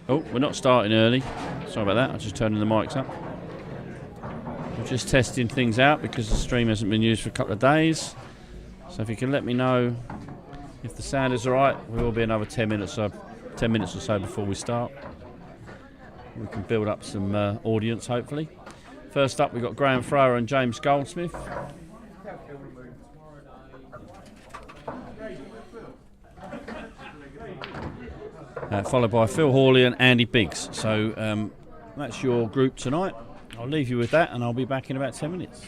Oh, we're not starting early. Sorry about that. I'm just turning the mics up. We're just testing things out because the stream hasn't been used for a couple of days. So if you can let me know if the sound is alright, we will be another 10 minutes or so before we start. We can build up some audience, hopefully. First up, we've got Graeme and James Goldsmith. Followed by Phil Holley and Andy Biggs. So that's your group tonight. I'll leave you with that, and I'll be back in about 10 minutes.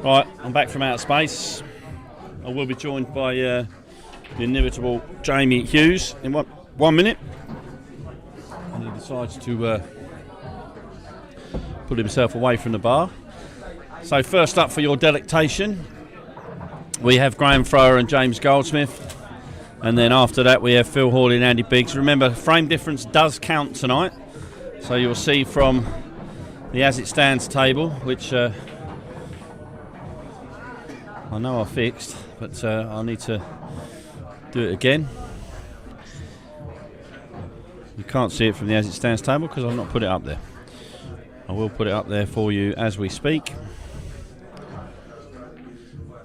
Right, I'm back from outer space. I will be joined by the inimitable Jamie Hughes in one minute. And he decides to put himself away from the bar. So first up for your delectation, we have Graeme and James Goldsmith. And then after that we have Phil Holley and Andy Biggs. Remember, frame difference does count tonight. So you'll see from the as it stands table, which I know I fixed, but I'll need to do it again. You can't see it from the as it stands table because I've not put it up there. I will put it up there for you as we speak.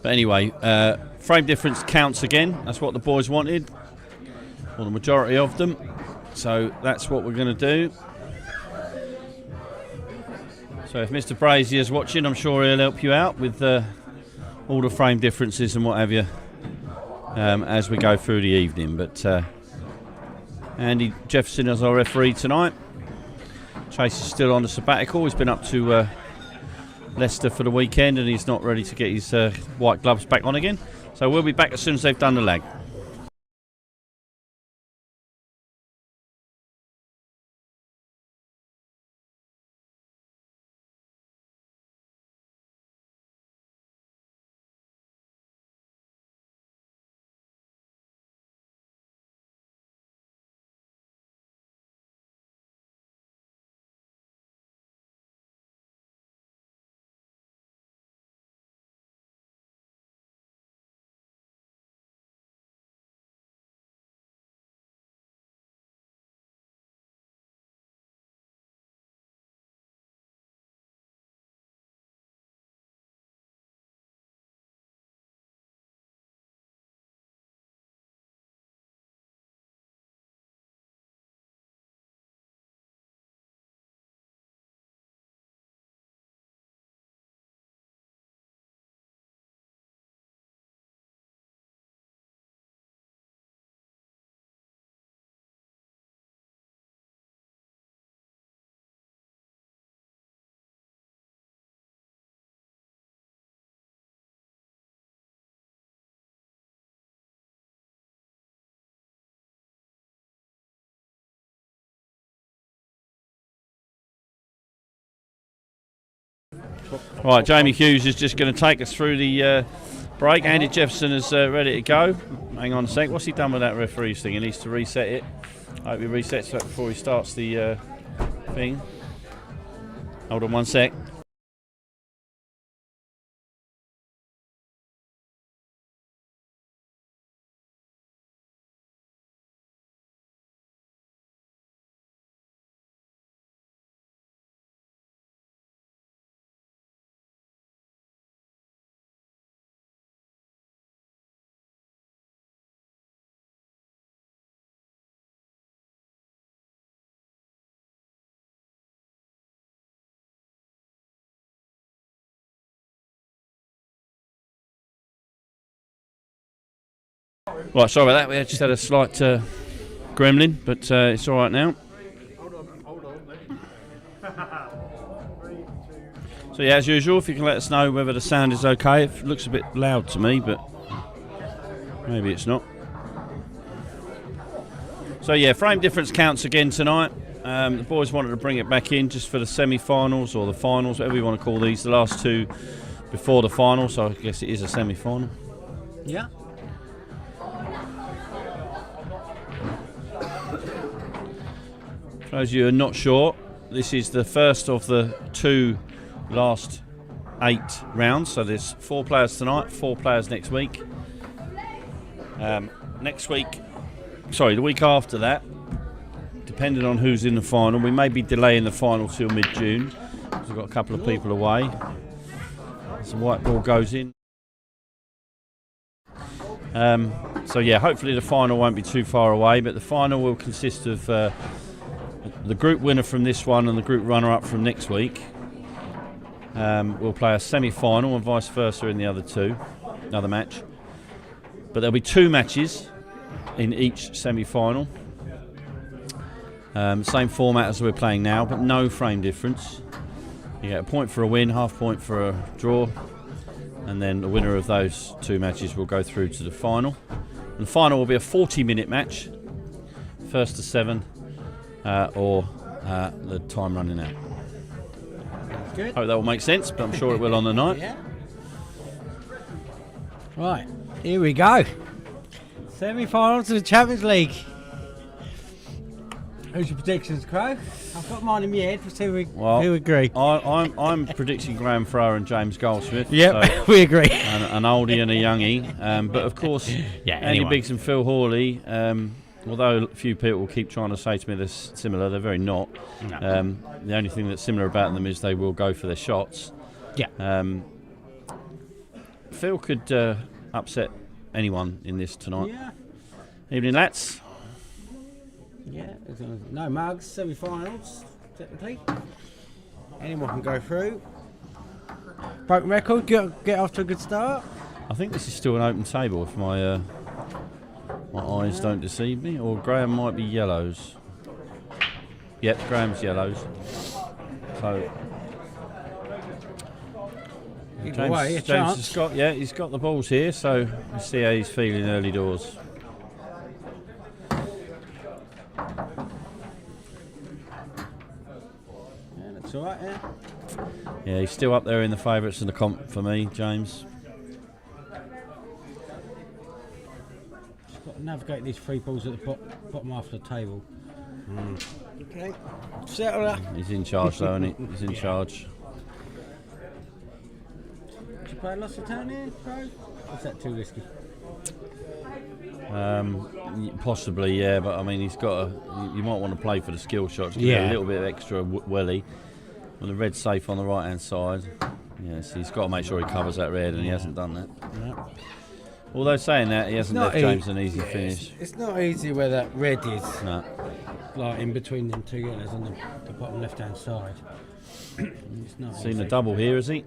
But anyway, frame difference counts again. That's what the boys wanted, or the majority of them. So that's what we're going to do. So if Mr. Brazier's watching, I'm sure he'll help you out with all the frame differences and what have you as we go through the evening. But Andy Jefferson is our referee tonight. Chase is still on the sabbatical. He's been up to Leicester for the weekend and he's not ready to get his white gloves back on again. So we'll be back as soon as they've done the lag. Right, Jamie Hughes is just going to take us through the break. Andy Jefferson is ready to go. Hang on a sec. What's he done with that referee's thing? He needs to reset it. I hope he resets that before he starts the thing. Hold on one sec. Right, sorry about that. We just had a slight gremlin, but it's all right now. Hold on. So yeah, as usual, if you can let us know whether the sound is okay. It looks a bit loud to me, but maybe it's not. So yeah, frame difference counts again tonight. The boys wanted to bring it back in just for the semi-finals or the finals, whatever you want to call these. The last two before the final, so I guess it is a semi-final. Yeah. For those of you who are not sure, this is the first of the two last 8 rounds. So there's 4 players tonight, 4 players next week. The week after that, depending on who's in the final, we may be delaying the final till mid-June because we've got a couple of people away. So white ball goes in. So yeah, hopefully the final won't be too far away, but the final will consist of the group winner from this one and the group runner-up from next week. We'll play a semi-final and vice versa in the other match. But there'll be 2 matches in each semi-final. Same format as we're playing now, but no frame difference. You get a point for a win, half point for a draw, and then the winner of those 2 matches will go through to the final. And the final will be a 40-minute match, first to 7, or the time running out. Good. Hope that will make sense, but I'm sure it will on the night. Yeah. Right, here we go. Semi-final to the Champions League. Who's your predictions, Crow? I've got mine in my head. We'll see if we agree. I'm predicting Graeme and James Goldsmith. Yep, so, we agree. An oldie and a youngie. But of course, Andy Biggs and Phil Holley, although a few people keep trying to say to me they're similar, they're very not. No. The only thing that's similar about them is they will go for their shots. Yeah. Phil could upset anyone in this tonight. Yeah. Evening, lads. Yeah, no mugs, semi-finals, technically. Anyone can go through. Broken record, get off to a good start. I think this is still an open table if my eyes don't deceive me, or Graeme might be yellows. Yep, Graham's yellows. So James has got, he's got the balls here, so we'll see how he's feeling early doors. That's all right, yeah. Yeah, he's still up there in the favourites in the comp for me, James. Just got to navigate these 3 balls at the bottom half of the table. Okay, settle that. He's in charge though, isn't he? He's in charge. Did you play lots of turn in, bro? Or is that too risky? Possibly, yeah, but I mean, he's got you might want to play for the skill shots, give a little bit of extra welly. Well, the red's safe on the right hand side. Yes, he's got to make sure he covers that red, and he hasn't done that. No. Although saying that, he hasn't left James an easy finish. It's not easy where that red is. No. Like in between them 2 yellows on the bottom left hand side. It's not Seen easy. the double here, has he?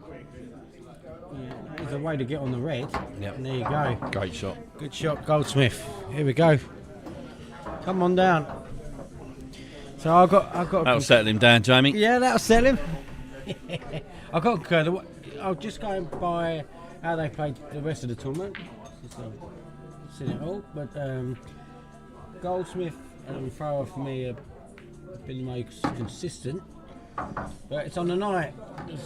Yeah, there's a way to get on the red. Yep. And there you go. Great shot. Good shot, Goldsmith. Here we go. Come on down. So I got. That'll settle him down, Jamie. Yeah, that'll settle him. I got. I'll just go by how they played the rest of the tournament. I've seen it all, but Goldsmith and thrower for me are been most consistent. But it's on the night.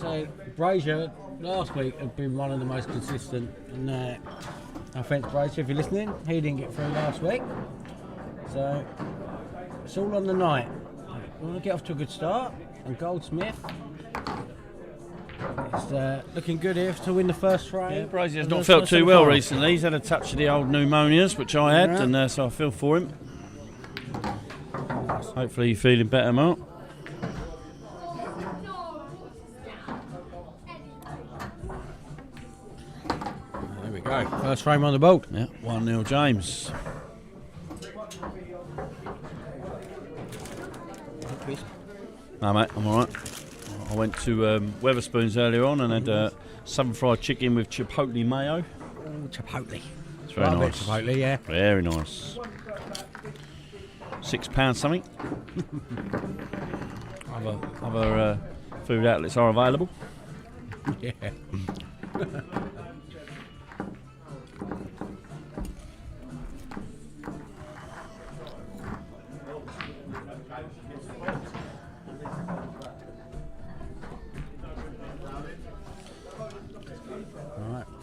So Brazier last week had been one of the most consistent. And no offence, Brazier, if you're listening, he didn't get through last week. So it's all on the night. We want to get off to a good start. And Goldsmith is looking good here to win the first frame. Yeah, Brazier's not felt too well recently. He's had a touch of the old pneumonias, which I had, and so I feel for him. Hopefully you're feeling better, Mark. There we go. First frame on the board. Yeah, 1-0 James. No, mate, I'm all right. I went to Weatherspoons earlier on and had southern fried chicken with chipotle mayo. Chipotle. It's very nice. Chipotle, yeah. Very nice. £6 something. Other food outlets are available. Yeah.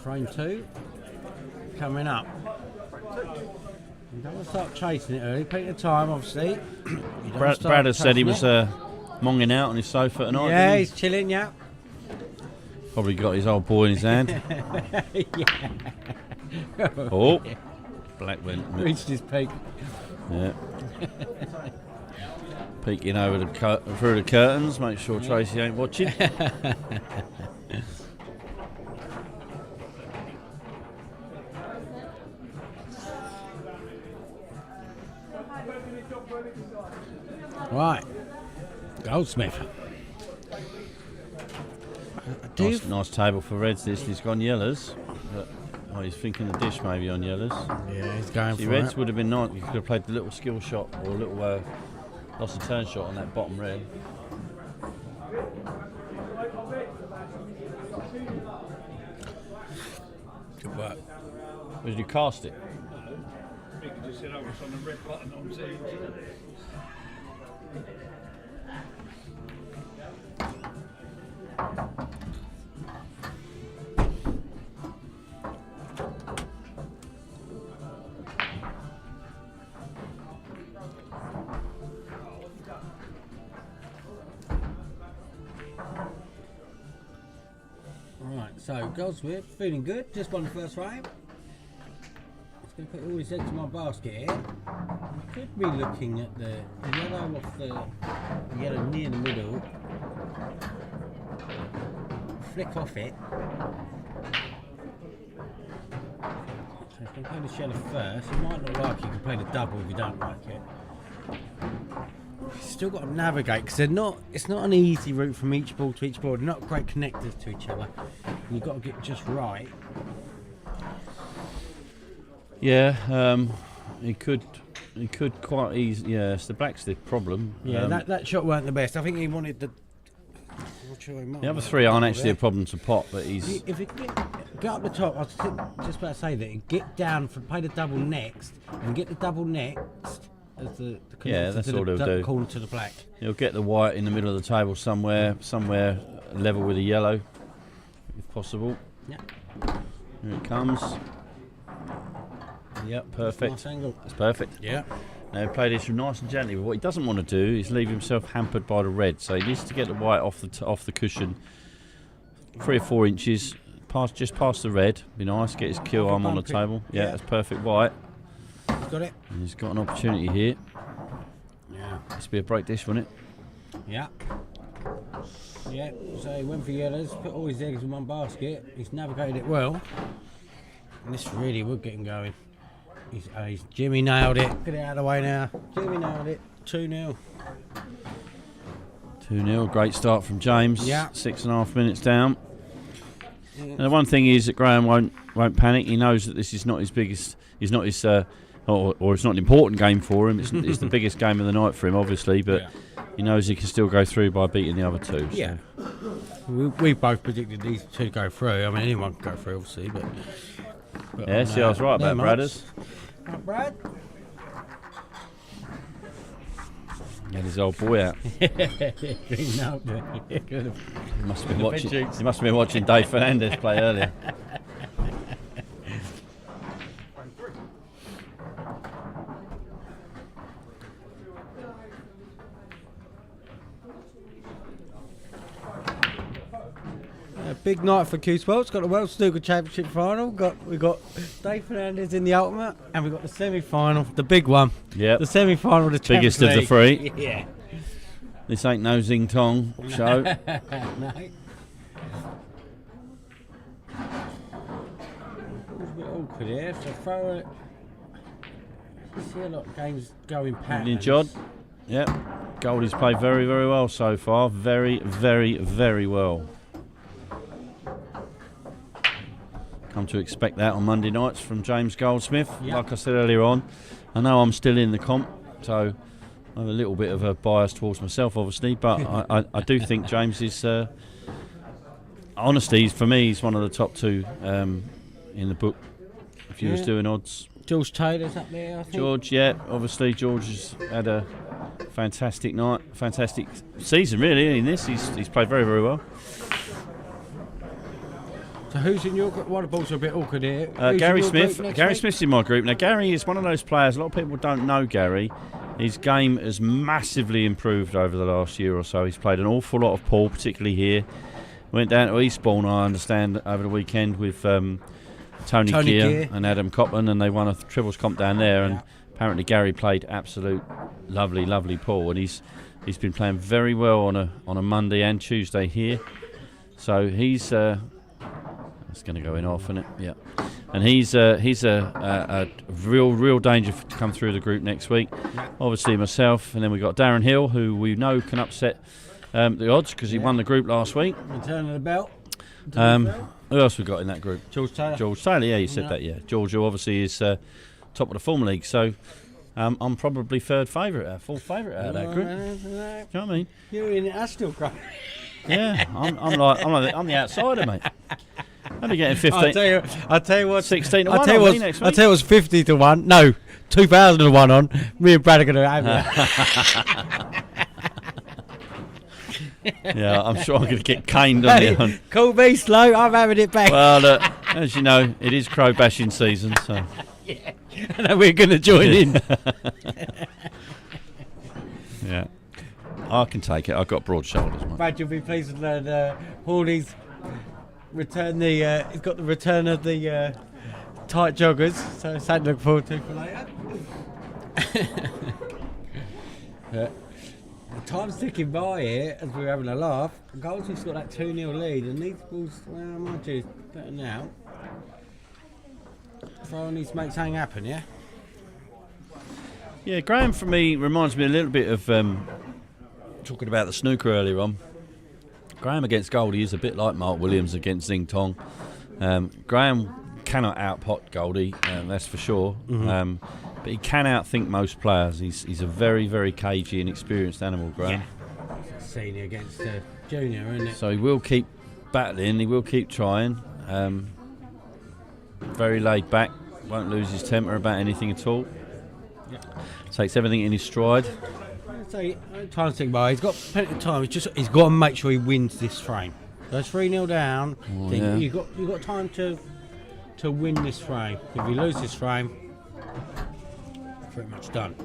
Frame 2 coming up. You don't want to start chasing it early. Plenty of time, obviously. Brad has said he was monging out on his sofa tonight. Yeah, he's chilling. Yeah. Probably got his old boy in his hand. Yeah. Oh, black went. Reached his peak. Yeah. Peeking over through the curtains. Make sure Tracy ain't watching. Right, Goldsmith. Nice table for reds. He's gone yellows. But, he's thinking the dish maybe on yellows. Yeah, he's going for reds it. would have been nice. You could have played the little skill shot or a little lost a turn shot on that bottom red. Or did you cast it? You just said I was on the red button on TV. Right, so Goldsmith, feeling good, just won the first frame. Just going to put all his eggs in my basket here. I could be looking at the yellow off the yellow near the middle. Flick off it. So he's going to play the yellow first. You might not like it, you can play the double if you don't like it. Still got to navigate because it's not an easy route from each ball to each ball. They're not great connectors to each other. You've got to get just right. Yeah, he could quite easily. Yeah, it's the black's the problem. Yeah, that shot weren't the best. I think he wanted the. The other three aren't actually a problem to pot, but he's. If he get up the top, I was just about to say that. Get down for play the double next, and get the double next as the Yeah, that's all he'll do. Corner to the black. He'll get the white in the middle of the table somewhere level with the yellow, if possible. Yeah. Here it comes. Yep, perfect. Nice angle. That's perfect. Yeah. Now play this nice and gently, but what he doesn't want to do is leave himself hampered by the red. So he needs to get the white off the cushion, 3 or 4 inches, just past the red. Be nice. Get his kill arm on the table. Yeah, that's perfect white. He's got it. And he's got an opportunity here. Yeah. This will be a break dish, won't it? Yeah. Yeah. So he went for yellows, put all his eggs in one basket. He's navigated it well, and this really would get him going. He's Jimmy nailed it. Get it out of the way now. Jimmy nailed it. 2-0. 2-0. Great start from James. Yeah. 6.5 minutes down. Yeah. And the one thing is that Graeme won't panic. He knows that this is not his biggest. He's not his. Or it's not an important game for him. It's the biggest game of the night for him, obviously. But he knows he can still go through by beating the other two. So. Yeah. We both predicted these two to go through. I mean, anyone can go through, obviously, but yeah, see, I was right about Bradders. Right, Brad? Get his old boy out. He must have been watching Dave Fernandez play earlier. Big night for Q Sports. Got the World Snooker Championship final. We got Dave Fernandez in the ultimate, and we got the semi-final, the big one. Yeah. The semi-final of the biggest Champions of the three. Yeah. This ain't no zing tong show. No. It's a bit awkward here. So throw it. You see a lot of games going patterns. Jod. Yep. Goldie's played very, very well so far. Very, very, very well. Come to expect that on Monday nights from James Goldsmith. Yep. Like I said earlier on, I know I'm still in the comp, so I have a little bit of a bias towards myself, obviously, but I do think James is, honestly, for me, he's one of the top two in the book. If you was doing odds, George Taylor's up there, I think. George, yeah, obviously George has had a fantastic night, fantastic season, really. In this, he's played very, very well. So who's in your group? Well, the balls are a bit awkward here. Gary Smith. Gary Smith's in my group. Now, Gary is one of those players, a lot of people don't know Gary. His game has massively improved over the last year or so. He's played an awful lot of pool, particularly here. Went down to Eastbourne, I understand, over the weekend with Tony Gear and Adam Copland, and they won a triples comp down there. And apparently Gary played absolute lovely pool, and he's been playing very well on a Monday and Tuesday here. So he's it's going to go in off, isn't it? Yeah. And he's a real danger to come through the group next week. Obviously myself, and then we've got Darren Hill, who we know can upset the odds because he won the group last week. Return of the belt. Who else we got in that group? George Taylor. George Taylor, yeah, you said that, yeah. George, who obviously is top of the form league, so I'm probably full favourite out of that group. Do you know what I mean? You're in it, that's still great. Yeah, I'm the outsider, mate. Only getting 15. I'll tell you what. 16 to 1 I'll tell you on me what. next I'll week. tell you what's 50 to 1. No, 2,000 to 1 on. Me and Brad are going to have it. Yeah, I'm sure I'm going to get caned on the on. Call me slow. I'm having it back. Well, look, as you know, it is crow bashing season, so. And we're going to join in. Yeah. I can take it. I've got broad shoulders, mate. Brad, you'll be pleased to learn Hawley's return the. He's got the return of the tight joggers, so something to look forward to for later. The time's ticking by here as we're having a laugh. Goldsmith's got that 2-0 lead, and these balls, well, mind you, better now. Throw needs to make something happen, yeah? Yeah, Graeme for me reminds me a little bit of talking about the snooker earlier on. Graeme against Goldie is a bit like Mark Williams against Zing Tong. Graeme cannot outpot Goldie, that's for sure. Mm-hmm. But he can outthink most players. He's a very, very cagey and experienced animal, Graeme. Yeah. Senior against junior, isn't it? So he will keep battling, he will keep trying. Very laid back, won't lose his temper about anything at all. Yeah. Takes everything in his stride. So time's ticking by. He's got plenty of time. He's got to make sure he wins this frame. So it's 3-0 down. Oh, Then yeah. you've got time to win this frame. If you lose this frame, pretty much done.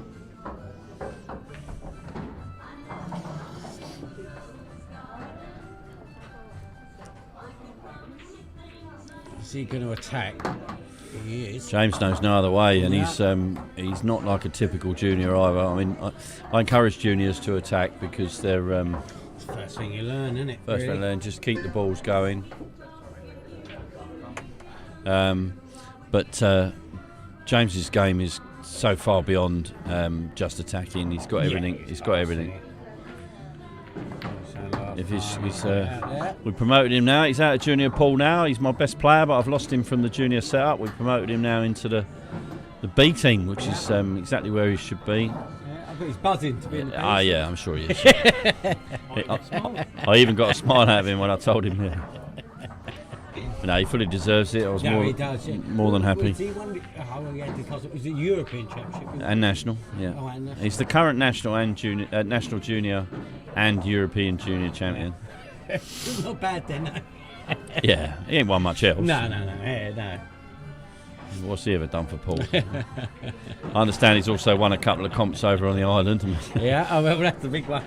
Is he going to attack? He is. James knows no other way, and Yeah. he's not like a typical junior either. I mean, I encourage juniors to attack because they're It's the first thing you learn, isn't it? first really? thing they learn, just keep the balls going. But James's game is so far beyond just attacking. He's got everything. Yeah, He's got everything. If he's out there. we promoted him now. He's out of junior pool now. He's my best player, but I've lost him from the junior setup. We've promoted him now into the B team, which is exactly where he should be. Yeah, I bet he's buzzing to be in the Ah, yeah, I'm sure he is. I even got a smile out of him when I told him. Yeah. But no, he fully deserves it. I was No, he does, yeah. more than happy. Was he won the, it was a European Championship. And national, yeah. Oh, and national. He's the current national and junior, national junior, and European junior champion. Not bad then, no. Yeah, he ain't won much else. No, yeah, no. What's he ever done for Paul? I understand he's also won a couple of comps over on the island. Yeah, oh, well, that's the big one.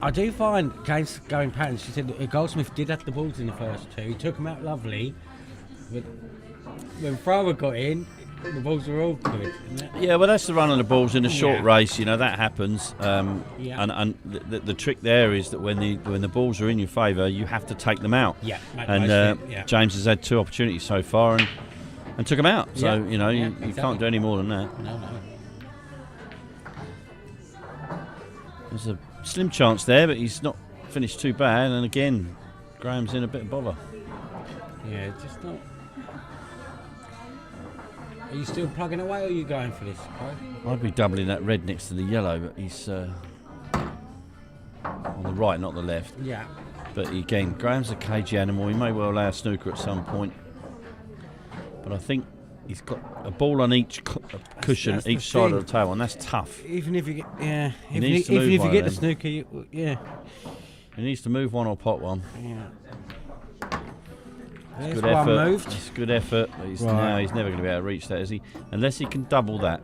I do find games going patterns. She said that Goldsmith did have the balls in the first two. He took them out lovely, but when Farmer got in, the balls were all good. Yeah, well, that's the run of the balls in a short Yeah. race. You know that happens. Yeah. And the trick there is that when the balls are in your favour, you have to take them out. Yeah, make And most of it, yeah. James has had 2 opportunities so far and took them out. So Yeah, you know yeah, you exactly. can't do any more than that. No. There's a slim chance there, but he's not finished too bad. And again, Graham's in a bit of bother. Yeah, just not. Are you still plugging away, or are you going for this, Craig? I'd be doubling that red next to the yellow, but he's on the right, not the left. Yeah. But again, Graham's a cagey animal. He may well allow snooker at some point. But I think he's got a ball on each cushion, that's each the side thing. of the table, and that's tough. Even if you get, yeah, He even needs to if move you one get of the them. snooker, yeah. He needs to move one or pot one. Yeah. It's There's good one effort. moved. It's good effort. But he's Right. never going to be able to reach that, is he? Unless he can double that.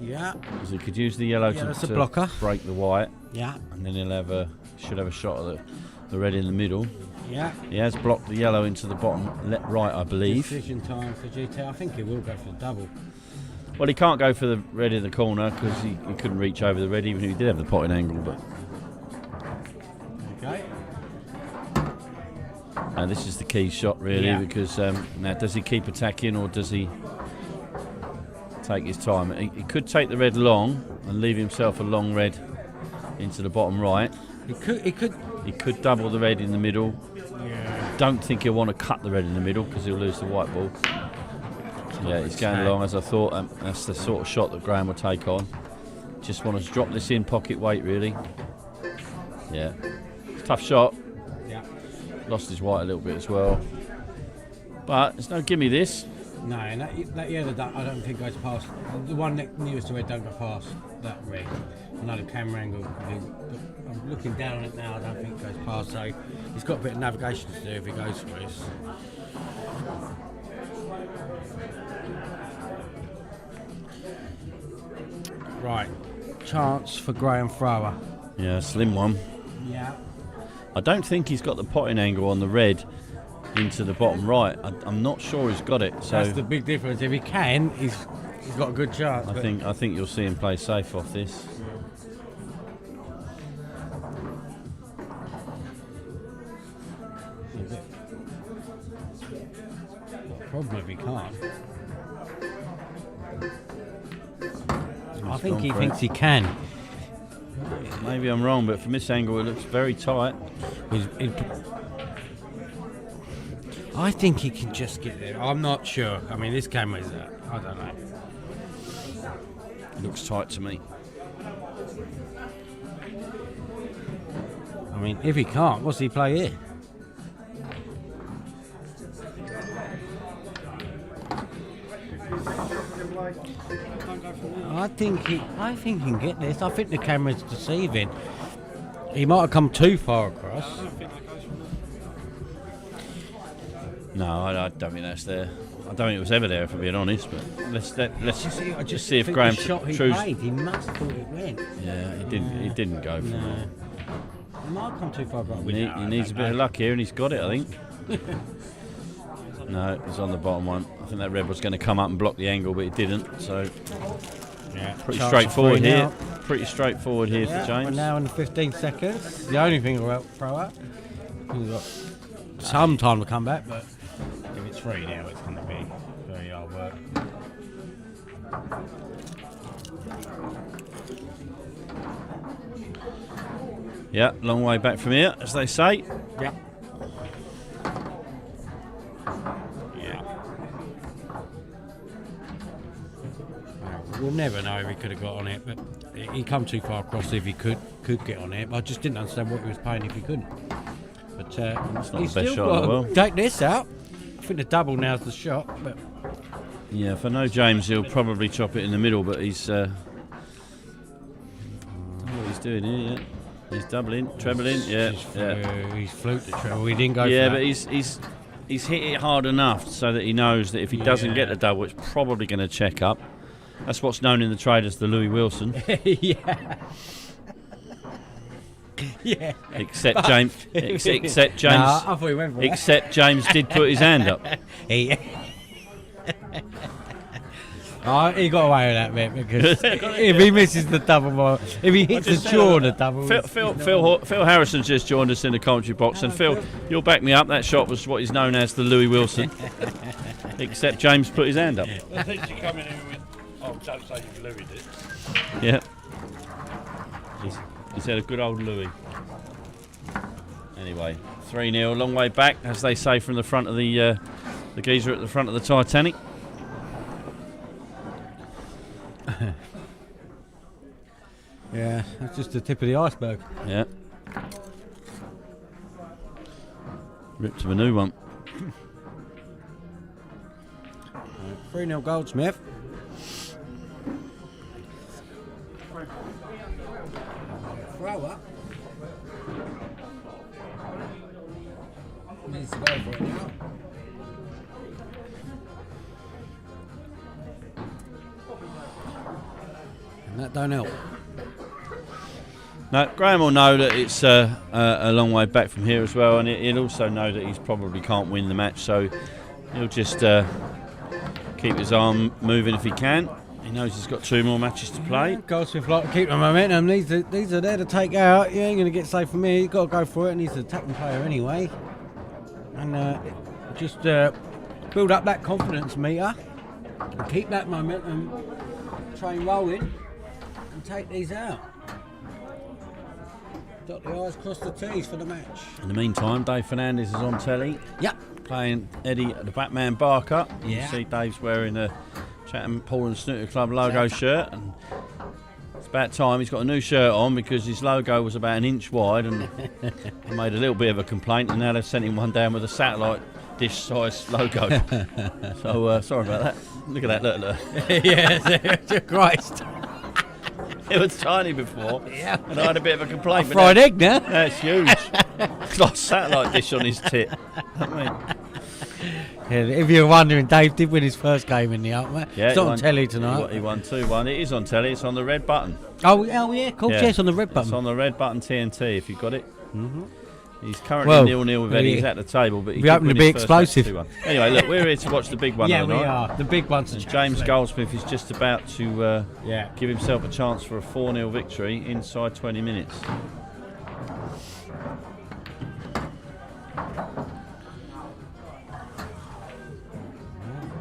Yeah. Because he could use the yellow Yeah, that's a to blocker. break the white, Yeah. and then he'll should have a shot at the red in the middle. Yeah. He has blocked the yellow into the bottom right, I believe. Decision time for GT. I think he will go for the double. Well, he can't go for the red in the corner because he couldn't reach over the red, even if he did have the potting angle. But Okay. this is the key shot, really, Yeah. because now does he keep attacking or does he take his time? He could take the red long and leave himself a long red into the bottom right. He could. He could double the red in the middle. Yeah. Don't think he'll want to cut the red in the middle because he'll lose the white ball. Yeah, he's going along as I thought. That's the sort of shot that Graeme will take on. Just want to drop this in pocket weight, really. Yeah. Tough shot. Yeah. Lost his white a little bit as well. But it's no gimme this. No, and that yellow duck I don't think goes past. The one nearest to red don't go past that red. I know the camera angle, but I'm looking down on it now, I don't think it goes past. So he's got a bit of navigation to do if he goes for this. Right, chance for Graeme thrower. Yeah, slim one. Yeah. I don't think he's got the potting angle on the red into the bottom right. I'm not sure he's got it. So That's the big difference. If he can, he's got a good chance. I think you'll see him play safe off this. Problem if he can't. I He's think gone he for thinks it. he can. Maybe I'm wrong, but from this angle it looks very tight. I think he can just get there. I'm not sure. I mean, this camera's I don't know. It looks tight to me. I mean, if he can't, what's he play here? I think he can get this. I think the camera's deceiving. He might have come too far across. No, I don't think that's there. I don't think it was ever there, if I'm being honest. But let's just see if think Graeme the shot he trues. played, he must have thought it went. Yeah, he didn't go for No. it. He might have come too far across. He needs a bit of luck here, and he's got it, I think. No, it's on the bottom one. I think that red was going to come up and block the angle, but it didn't. So Yeah, pretty chance straightforward of three here. now. Pretty straightforward here Yeah, for James. we're now in the 15 seconds. The only thing we'll throw up. We've got some time to come back, but if it's free now, it's going to be very hard work. Yeah, long way back from here, as they say. Yeah. Yeah. We'll never know if he could have got on it, but he come too far across if he could get on it. But I just didn't understand what he was playing if he couldn't. But not he's the best still shot in the got world. to take this out. I think the double now's the shot, but Yeah, if I know James, he'll probably chop it in the middle, but he's... I don't know what he's doing here, yeah. He's doubling, trebling, yeah. he's fluked the treble. He didn't go Yeah, for but that. he's hit it hard enough so that he knows that if he doesn't get Yeah. the double, it's probably going to check up. That's what's known in the trade as the Louis Wilson. Yeah. Yeah. Except James. Except James. Nah, I thought he went for that. Except James did put his hand up. Oh, he got away with that bit because if he misses the double ball, if he hits the jaw on the double. Phil Harrison's just joined us in the commentary box, and Phil, you'll back me up. That shot was what is known as the Louis Wilson. Except James put his hand up. I think you come in here with, oh, don't say you've Louis it. Yeah. He's had a good old Louis. Anyway, 3-0, long way back, as they say, from the front of the geezer at the front of the Titanic. Yeah, that's just the tip of the iceberg. Yeah. Ripped of a new one. 3-0 Goldsmith. Throw up. Needs to go for it now. And that don't help. No, Graeme will know that it's a long way back from here as well, and he'll also know that he probably can't win the match, so he'll just keep his arm moving if he can. He knows he's got 2 more matches to play. Goldsmith like to keep the momentum. These are there to take out. You ain't going to get safe from me. You've got to go for it, and he's an attacking player anyway. And just build up that confidence meter and keep that momentum train rolling and take these out. Dot the I's, cross the T's for the match. In the meantime, Dave Fernandez is on telly. Yep. Playing Eddie the Batman Barker. You Yeah. see Dave's wearing a Chatham Pool and Snooker Club logo shirt, and it's about time. He's got a new shirt on because his logo was about an inch wide and made a little bit of a complaint, and now they've sent him one down with a satellite dish size logo. So sorry about that. Look at that, look. Yes, Christ. It was tiny before, and I had a bit of a complaint. Fried egg now. That's huge. It's like a satellite dish on his tit. I mean, Yeah, if you're wondering, Dave did win his first game in the Ultimate. yeah, It's not on telly tonight. He won 2-1. It is on telly. It's on the red button. Oh yeah, of course, Yeah. yeah, it's on the red button. It's on the red button TNT. If you got it. Mm-hmm. He's currently 0-0 with Eddie. we- He's at the table, but he we could hoping win to be his first match explosive. 2-1. Anyway, look, we're here to watch the big one Yeah, of the we night. are. The big one's And James Goldsmith is just about to Yeah. give himself a chance for a 4-0 victory inside 20 minutes.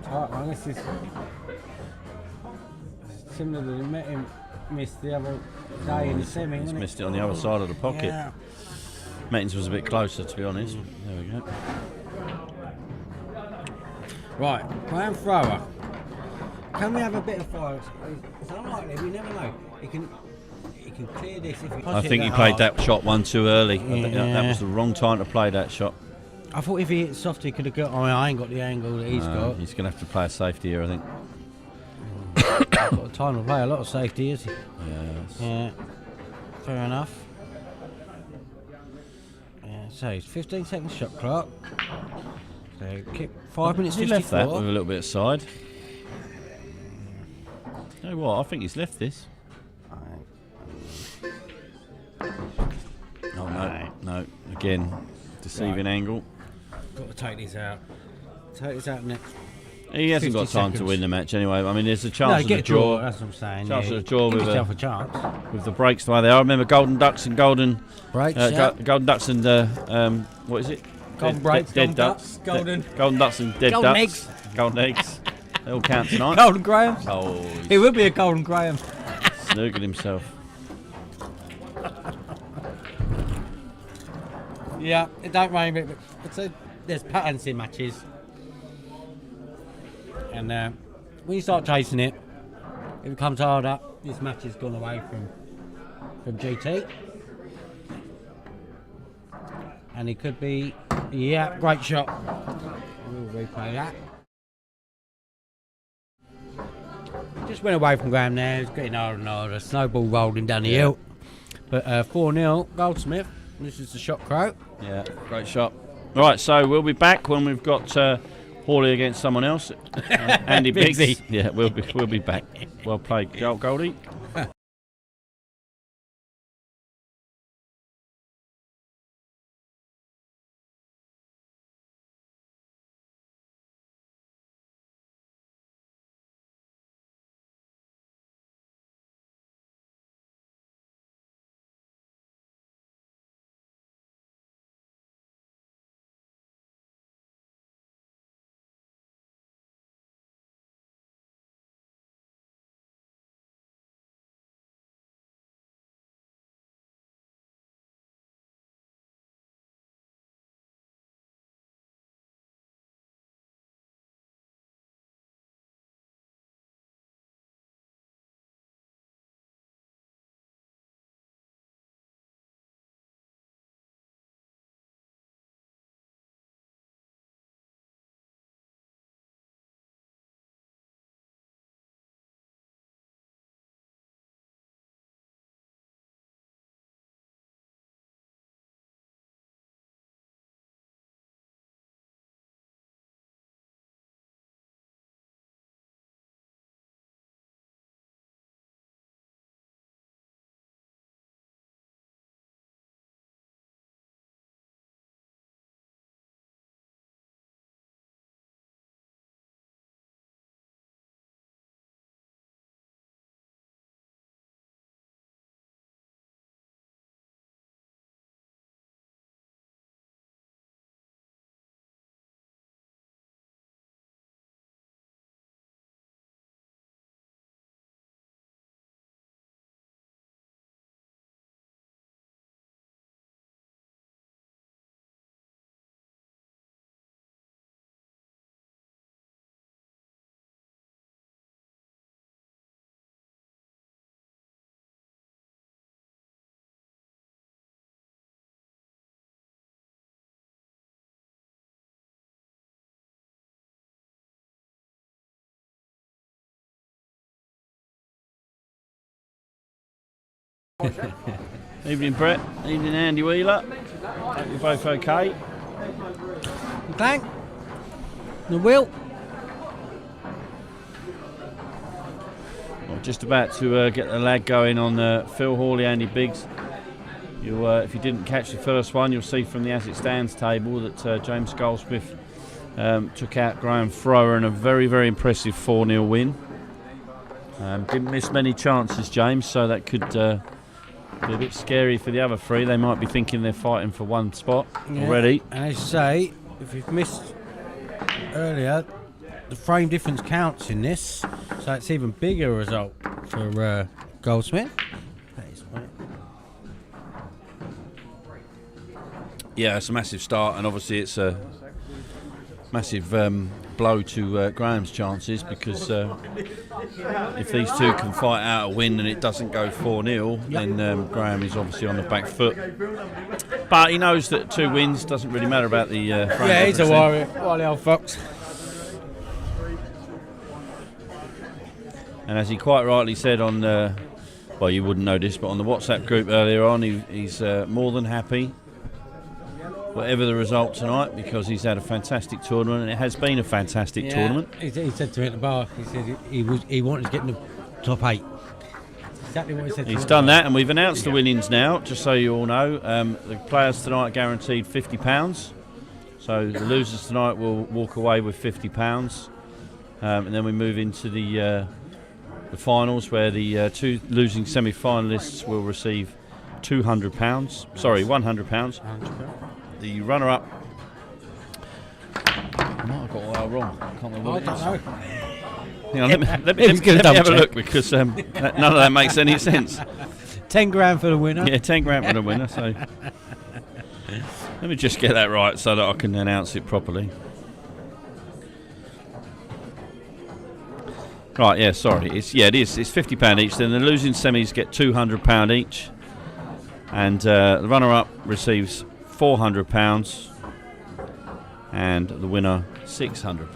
Tight one. This is similar to the met him missed the other day in the semi. He's wasn't it? missed it on the other side of the pocket. Yeah. Mettings was a bit closer, to be honest. There we go. Right, Graeme thrower. Can we have a bit of fire? It's unlikely. We never know. He can clear this if he. I think he played that shot one too early. I think that Yeah. was the wrong time to play that shot. I thought if he hit soft, he could have got. I ain't got the angle that he's got. He's going to have to play a safety here, I think. Got time to play a lot of safety, is he? Yes. Yeah. Fair enough. Yeah, so it's 15 seconds shot clock. So kick 5 minutes He left that 54. with a little bit of side. You know what? I think he's left this. Oh no. Again, deceiving angle. Got to take this out. Take this out next. He hasn't got 50 time to seconds. win the match anyway. I mean, there's a No, chance of get a a draw. draw That's what I'm saying. Chance yeah. of a draw Give with yourself a chance. with the breaks the way they are. Remember, Golden Ducks and Golden Breaks. Yeah. Golden Ducks and what is it? Golden Dead- breaks, dead golden ducks. ducks, golden- Golden Ducks and dead Golden ducks. eggs. Golden eggs. They all count tonight. Golden Graham. Oh, It would be a Golden Graham. snookered himself. Yeah, it don't rain, but there's patterns in matches. And when you start chasing it, it becomes harder. This match has gone away from GT. And it could be, yeah, great shot. We'll replay that. Just went away from Graeme there. It's getting harder and harder. Snowball rolling down the hill. But 4-0, Goldsmith. This is the shot crow. Yeah, great shot. All right, so we'll be back when we've got Holley against someone else. Andy Biggs. Biggsy. Yeah, we'll be back. Well played, Goldie. Evening, Brett. Evening, Andy Wheeler. Hope you're both okay. Thank the wheel. Well, just about to get the lag going on Phil Holley, Andy Biggs. If you didn't catch the first one, you'll see from the as it stands table that James Goldsmith took out Graeme Thrower in a very, very impressive 4-0 win. Didn't miss many chances, James, so that could be a bit scary for the other three. They might be thinking they're fighting for one spot already. And as you say, if you've missed earlier, the frame difference counts in this, so it's even bigger result for Goldsmith. That is right. Yeah, it's a massive start, and obviously it's a massive blow to Graham's chances, because if these two can fight out a win and it doesn't go 4-0, then Graeme is obviously on the back foot. But he knows that 2 wins doesn't really matter about the frame. Yeah, he's a wily old fox. And as he quite rightly said on, well, you wouldn't know this, but on the WhatsApp group earlier on, he's more than happy, whatever the result tonight, because he's had a fantastic tournament, and it has been a fantastic tournament. He said to me at the bar, he said he wanted to get in the top 8. Exactly what he said. He's done that, and we've announced the winnings now, just so you all know. The players tonight are guaranteed £50, so the losers tonight will walk away with £50, and then we move into the finals, where the 2 losing semi-finalists will receive £200. Sorry, £100. The runner-up. I might have got all that wrong. I can't remember what it is. Hang on, let me have a look, because none of that makes any sense. 10 grand for the winner. Yeah, 10 grand for the winner. So let me just get that right so that I can announce it properly. Right, yeah, sorry. It is. It's £50 each. Then the losing semis get £200 each, and the runner-up receives £400, and the winner £600.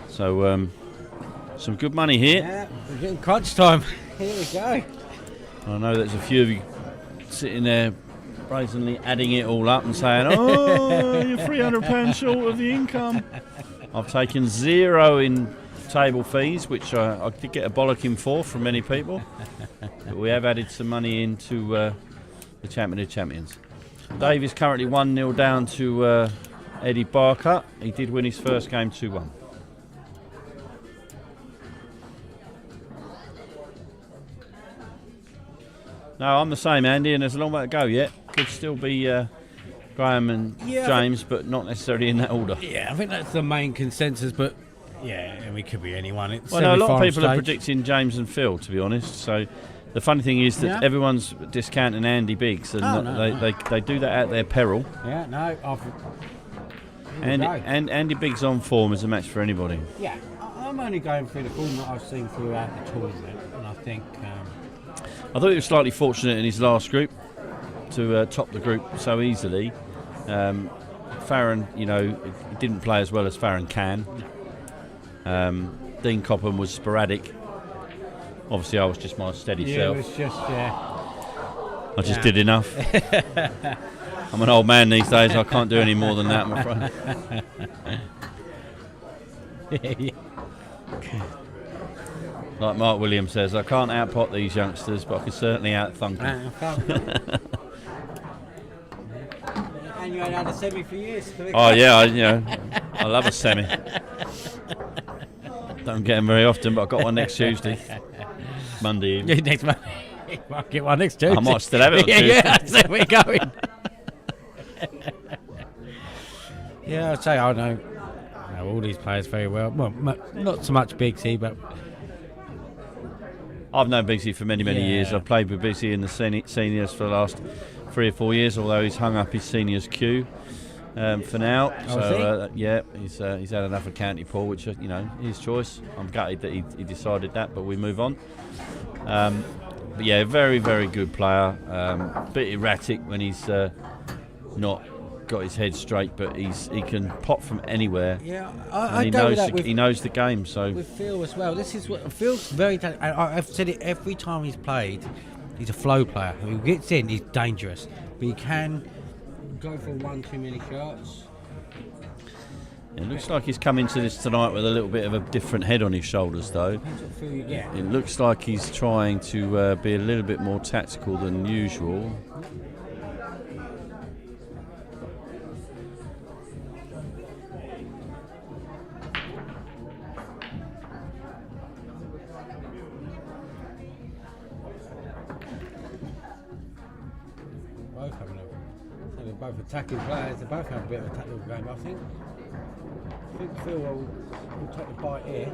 So some good money here. Yeah, we're getting crunch time. Here we go. I know there's a few of you sitting there brazenly adding it all up and saying, "Oh, you're £300 short of the income." I've taken 0 in table fees, which I did get a bollocking for from many people, but we have added some money into the Champion of Champions. Dave is currently 1-0 down to Eddie Barker. He did win his first game 2-1. No, I'm the same, Andy, and there's a long way to go yet. Could still be Graeme and James, but not necessarily in that order. Yeah, I think that's the main consensus, but yeah, and we could be anyone. It's well, no, a lot of people are predicting James and Phil, to be honest. So the funny thing is that everyone's discounting Andy Biggs, and they do that at their peril. Yeah, no, and Andy Biggs on form is a match for anybody. Yeah, I'm only going through the form that I've seen throughout the tournament, and I think I thought he was slightly fortunate in his last group to top the group so easily. Farron, he didn't play as well as Farron can. Dean Copham was sporadic. Obviously, I was just my steady self. It was just, I just did enough. I'm an old man these days. I can't do any more than that, I'm afraid. Like Mark Williams says, I can't outpot these youngsters, but I can certainly out-thunk them. And you ain't had a semi for years. Oh yeah, I love a semi. Don't get them very often, but I've got one next Tuesday, Monday. Yeah, next Monday. You might get one next Tuesday. I might still have it on Tuesday. Yeah, that's where we're going. Yeah, I'd say I know all these players very well. Well, not so much Biggsy, but I've known Biggsy for many years. I've played with Biggsy in the seniors for the last 3 or 4 years, although he's hung up his seniors queue for now. He's had enough of county pool, which his choice. I'm gutted that he decided that, but we move on. But yeah, very, very good player. Bit erratic when he's not got his head straight, but he can pot from anywhere. Yeah, And I he go with knows that he knows the game. So with Phil as well. This is what Phil's very. I've said it every time he's played. He's a flow player. When he gets in, he's dangerous, but he can go for one too many shots. it looks like he's come into this tonight with a little bit of a different head on his shoulders, though. Depends what Phil, yeah. It looks like he's trying to be a little bit more tactical than usual. Both having so they're both attacking players. They both have a bit of a tactical game. I think Phil will take the bite here.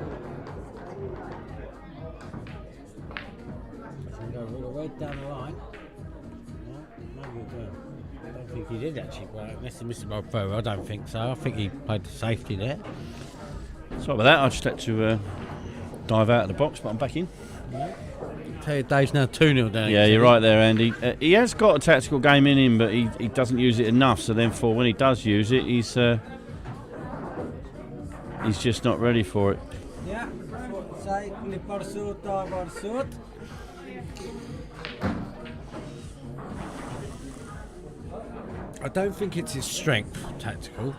So go with a red down the line. No, maybe again. I don't think he did actually. Well, unless he missed it by further, I don't think so. I think he played the safety there. Sorry about that. I just had to dive out of the box, but I'm back in. Yeah. Tell you, Dave's now 2-0 down. Yeah, you're right there, Andy. He has got a tactical game in him, but he doesn't use it enough. So therefore, when he does use it, he's just not ready for it. Yeah, that's what they say. Live by the sword, die by the sword. I don't think it's his strength, tactical.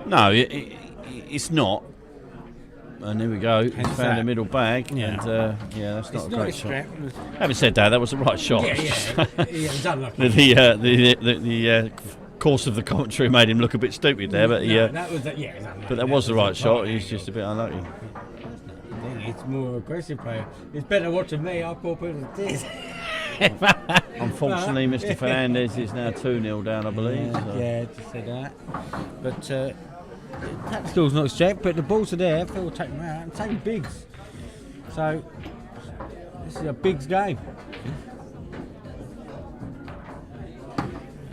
No, it's not. And there we go. He's found that. a middle bag. Yeah. And yeah, that's not It's a not great his shot. strength. Having said that, that was the right shot. Yeah, he's unlucky. The course of the commentary made him look a bit stupid there, but No, that was he's unlucky. but that was the right shot. He's just a bit unlucky. He's more aggressive player. It's better watching me. I poor people this. Unfortunately, Mr. Fernandez is now 2-0 down, I believe. So. Yeah, just said that. But tactical's not strength, but the balls are there. Phil will take them out and take bigs. So this is a bigs game.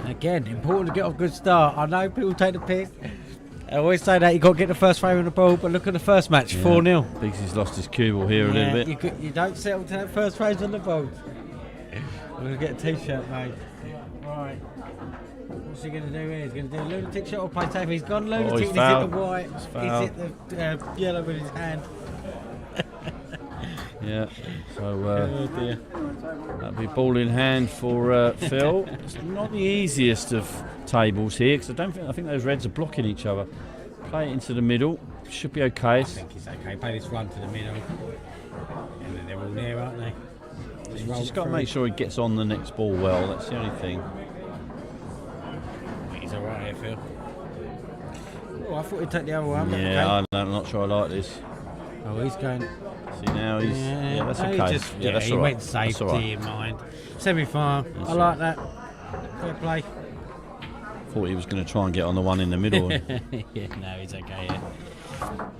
Again, important to get off a good start. I know people take the pick. I always say that you got to get the first frame on the ball, but look at the first match, 4-0. Biggs has lost his cue ball here a little bit. You don't settle to that first frame on the ball. We're going to get a t-shirt made. Right. What's he going to do here? He's going to do a lunatic shot or play safe. He's gone lunatic. he's He's hit fouled. the white. He's He's fouled. hit the yellow with his hand. Yeah, so Oh dear. that'll be ball in hand for Phil. It's not the easiest of tables here because I think those reds are blocking each other. Play it into the middle, should be okay. I think he's okay. Play this run to the middle. And then they're all there, aren't they? He's just got to make sure he gets on the next ball well. That's the only thing. He's alright here, Phil. Oh, I thought he'd take the other one. But Yeah, okay. I'm not sure I like this. Oh, he's going. See now he's that's no, he okay. just- Yeah, that's he all right. went That's safety all right. in mind. Semi-final. That's I all like that. Fair play. Thought he was going to try and get on the one in the middle. Yeah, no, he's okay. Yeah.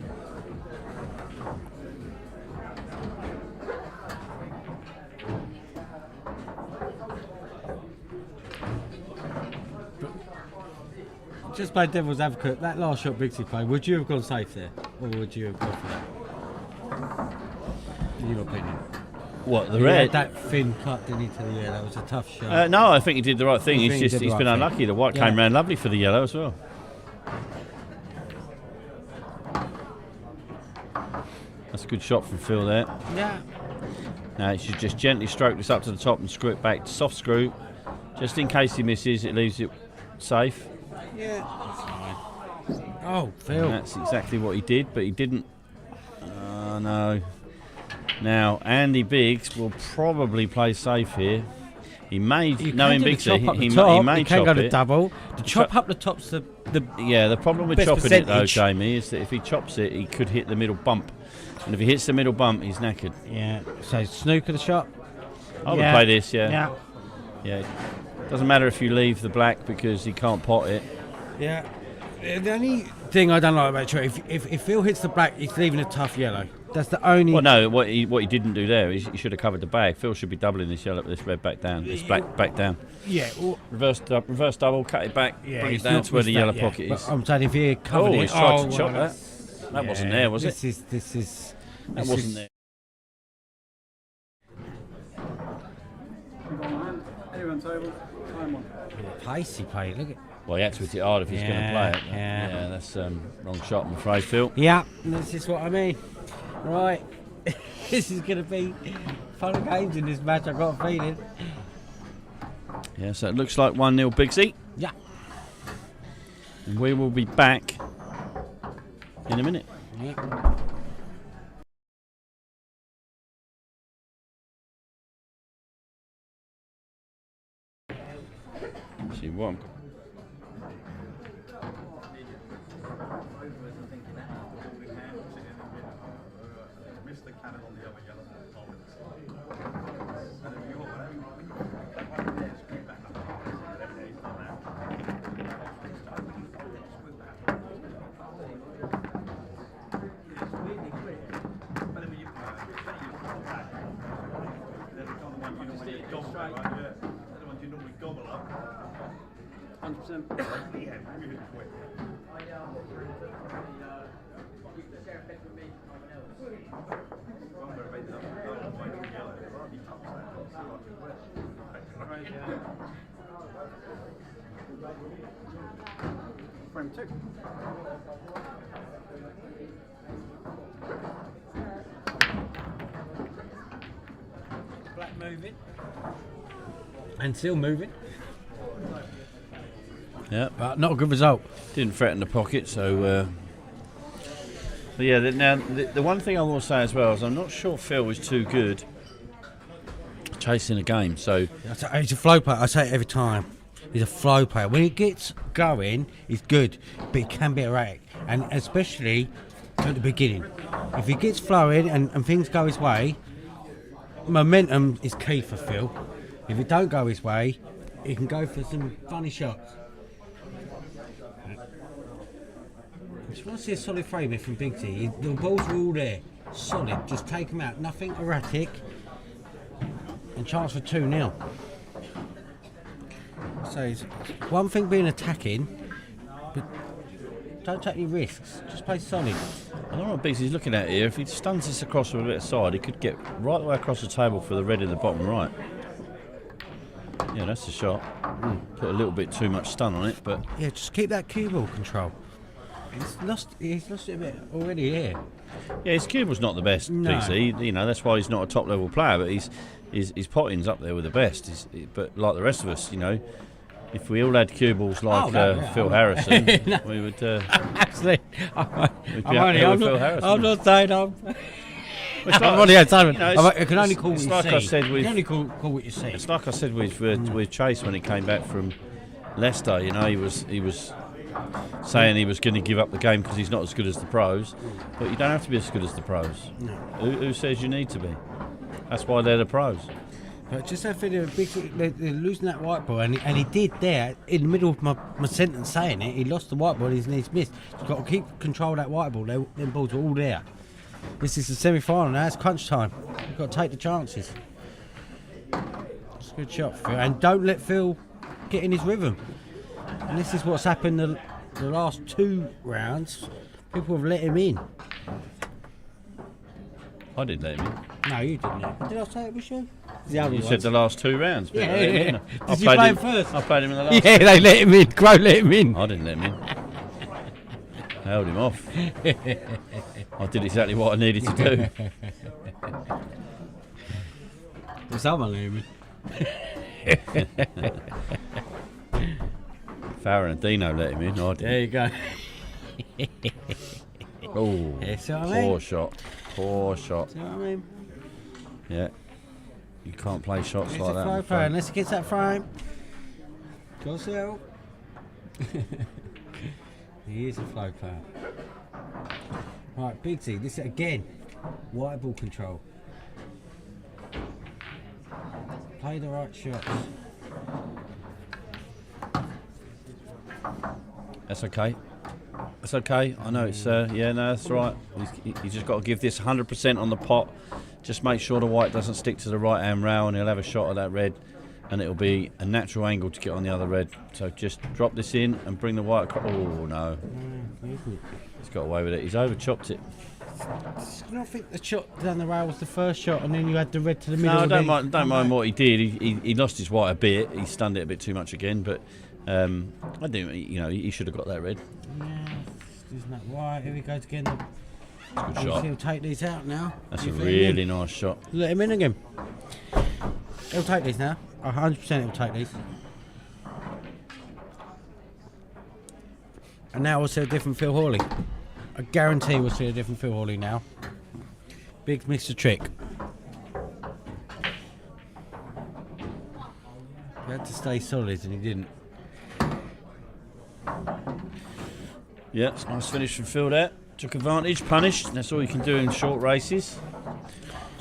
Just play devil's advocate. That last shot Biggsy played, would you have gone safe there, or would you have gone for that? In your opinion, What, the He red? had that thin cut, didn't he, to the yellow? That was a tough shot. No, I think he did the right thing. I think he did the He's right been thing. unlucky. The white Yeah. came round lovely for the yellow as well. That's a good shot from Phil there. Yeah. Now he should just gently stroke this up to the top and screw it back. Soft screw, just in case he misses. It leaves it safe. Yeah. Oh, Phil. And that's exactly what he did, but he didn't. Oh no. Now Andy Biggs will probably play safe here. He may, knowing Biggs, he may you can chop go to it. double. The chop chop- up the top's the Yeah, the problem with best chopping it though, percentage. Jamie, is that if he chops it, he could hit the middle bump, and if he hits the middle bump, he's knackered. yeah. So snooker the shot. I would Yeah. play this, yeah. Yeah. Yeah. Doesn't matter if you leave the black because he can't pot it. Yeah. The only thing I don't like about it, if Phil hits the black, he's leaving a tough yellow. That's the only. Well, no, what he didn't do there is he should have covered the bag. Phil should be doubling this yellow, this red back down, this black back down. Yeah. Well, Reverse double, cut it back, bring he's it down not to where the missed yellow that, yeah. pocket But is. I'm saying if he covered Oh, it, he's tried to well, chop that. that's- That wasn't yeah, there, was it? This is. That this wasn't is- there. turntable, time on. Pace he played, look at. Well, he had to hit it hard if he's going to play it. Yeah. That's wrong shot, I'm afraid, Phil. Yeah, this is what I mean. Right, this is going to be fun and games in this match, I've got a feeling. Yeah, so it looks like 1-0 Bigsy. Yeah. And we will be back in a minute. Yeah. See what I'm... Frame 2. Black moving. And still moving. Yeah, But not a good result. didn't threaten the pocket, so... But yeah, now the one thing I will say as well is I'm not sure Phil was too good chasing a game, so... He's a flow player, I say it every time. He's a flow player. When he gets going, he's good, but he can be erratic. And especially at the beginning. If he gets flowing and things go his way, momentum is key for Phil. If it don't go his way, he can go for some funny shots. I just want to see a solid frame here from Big T. The balls are all there, solid. Just take them out, nothing erratic, and chance for 2-0. So it's one thing being attacking, but don't take any risks. Just play solid. I don't know what Bigsy's looking at here. If he stuns this across with a bit of side, he could get right the way across the table for the red in the bottom right. Yeah, that's the shot. Put a little bit too much stun on it, but... Yeah, just keep that cue ball control. He's lost it a bit already here. Yeah, his cue ball's not the best, No. Bigsy. You know, that's why he's not a top-level player, but his potting's up there with the best. But like the rest of us, you know, if we all had cue balls like Phil Harrison, No. we would... Actually, we'd be up there with Phil Harrison. I'm not saying I'm... It's like- I'm only had time. you know, it's- I can only call what it's you like see. I said You with- can only call what you see. It's like I said with Chase when he came back from Leicester. You know, he was saying he was going to give up the game because he's not as good as the pros. But you don't have to be as good as the pros. No. Who says you need to be? That's why they're the pros. But just that feeling of they're losing that white ball, and he did there in the middle of my sentence saying it. He lost the white ball, and he's missed. He's got to keep control of that white ball. Them balls are all there. This is the semi-final now. It's crunch time. You've got to take the chances. It's a good shot, Phil, and don't let Phil get in his rhythm. And this is what's happened the last 2 rounds. People have let him in. I didn't let him in. No, you didn't. Did I say it was you? You said the last 2 rounds. But Yeah, I let him yeah. in. Did I you played play him him first? I played him in the last. Yeah, they let him in. Crow let him in. I didn't let him in. I held him off. I did exactly what I needed to do. Well, someone let him in. Farron and Dino let him in. I There didn't. you go. Oh, Yeah, see what I mean? poor shot. Poor shot. See what I mean? Yeah. You can't play shots It's like a that. flow I'm player. afraid. Unless he gets that frame. Go Sil. He is a flow player. Right, Big T. This again. White ball control. Play the right shots. That's okay. That's okay. I know it's yeah, no, that's right. He's just got to give this 100% on the pot. Just make sure the white doesn't stick to the right hand rail, and he'll have a shot at that red. and it'll be a natural angle to get on the other red. So just drop this in and bring the white across. Oh no, he's got away with it. He's over chopped it. I don't think the shot down the rail was the first shot, and then you had the red to the middle. No, don't mind what he did. He lost his white a bit. He stunned it a bit too much again, but I think he should have got that red. Yeah, isn't that right? Here he goes again. That's a good shot. He'll take these out now. That's a really nice shot. Let him in again. He'll take these now. 100% he'll take these. And now we'll see a different Phil Holley. I guarantee we'll see a different Phil Holley now. Big Mr. Trick. He had to stay solid and he didn't. Yeah, it's a nice finish from Phil there. Took advantage, punished. That's all you can do in short races.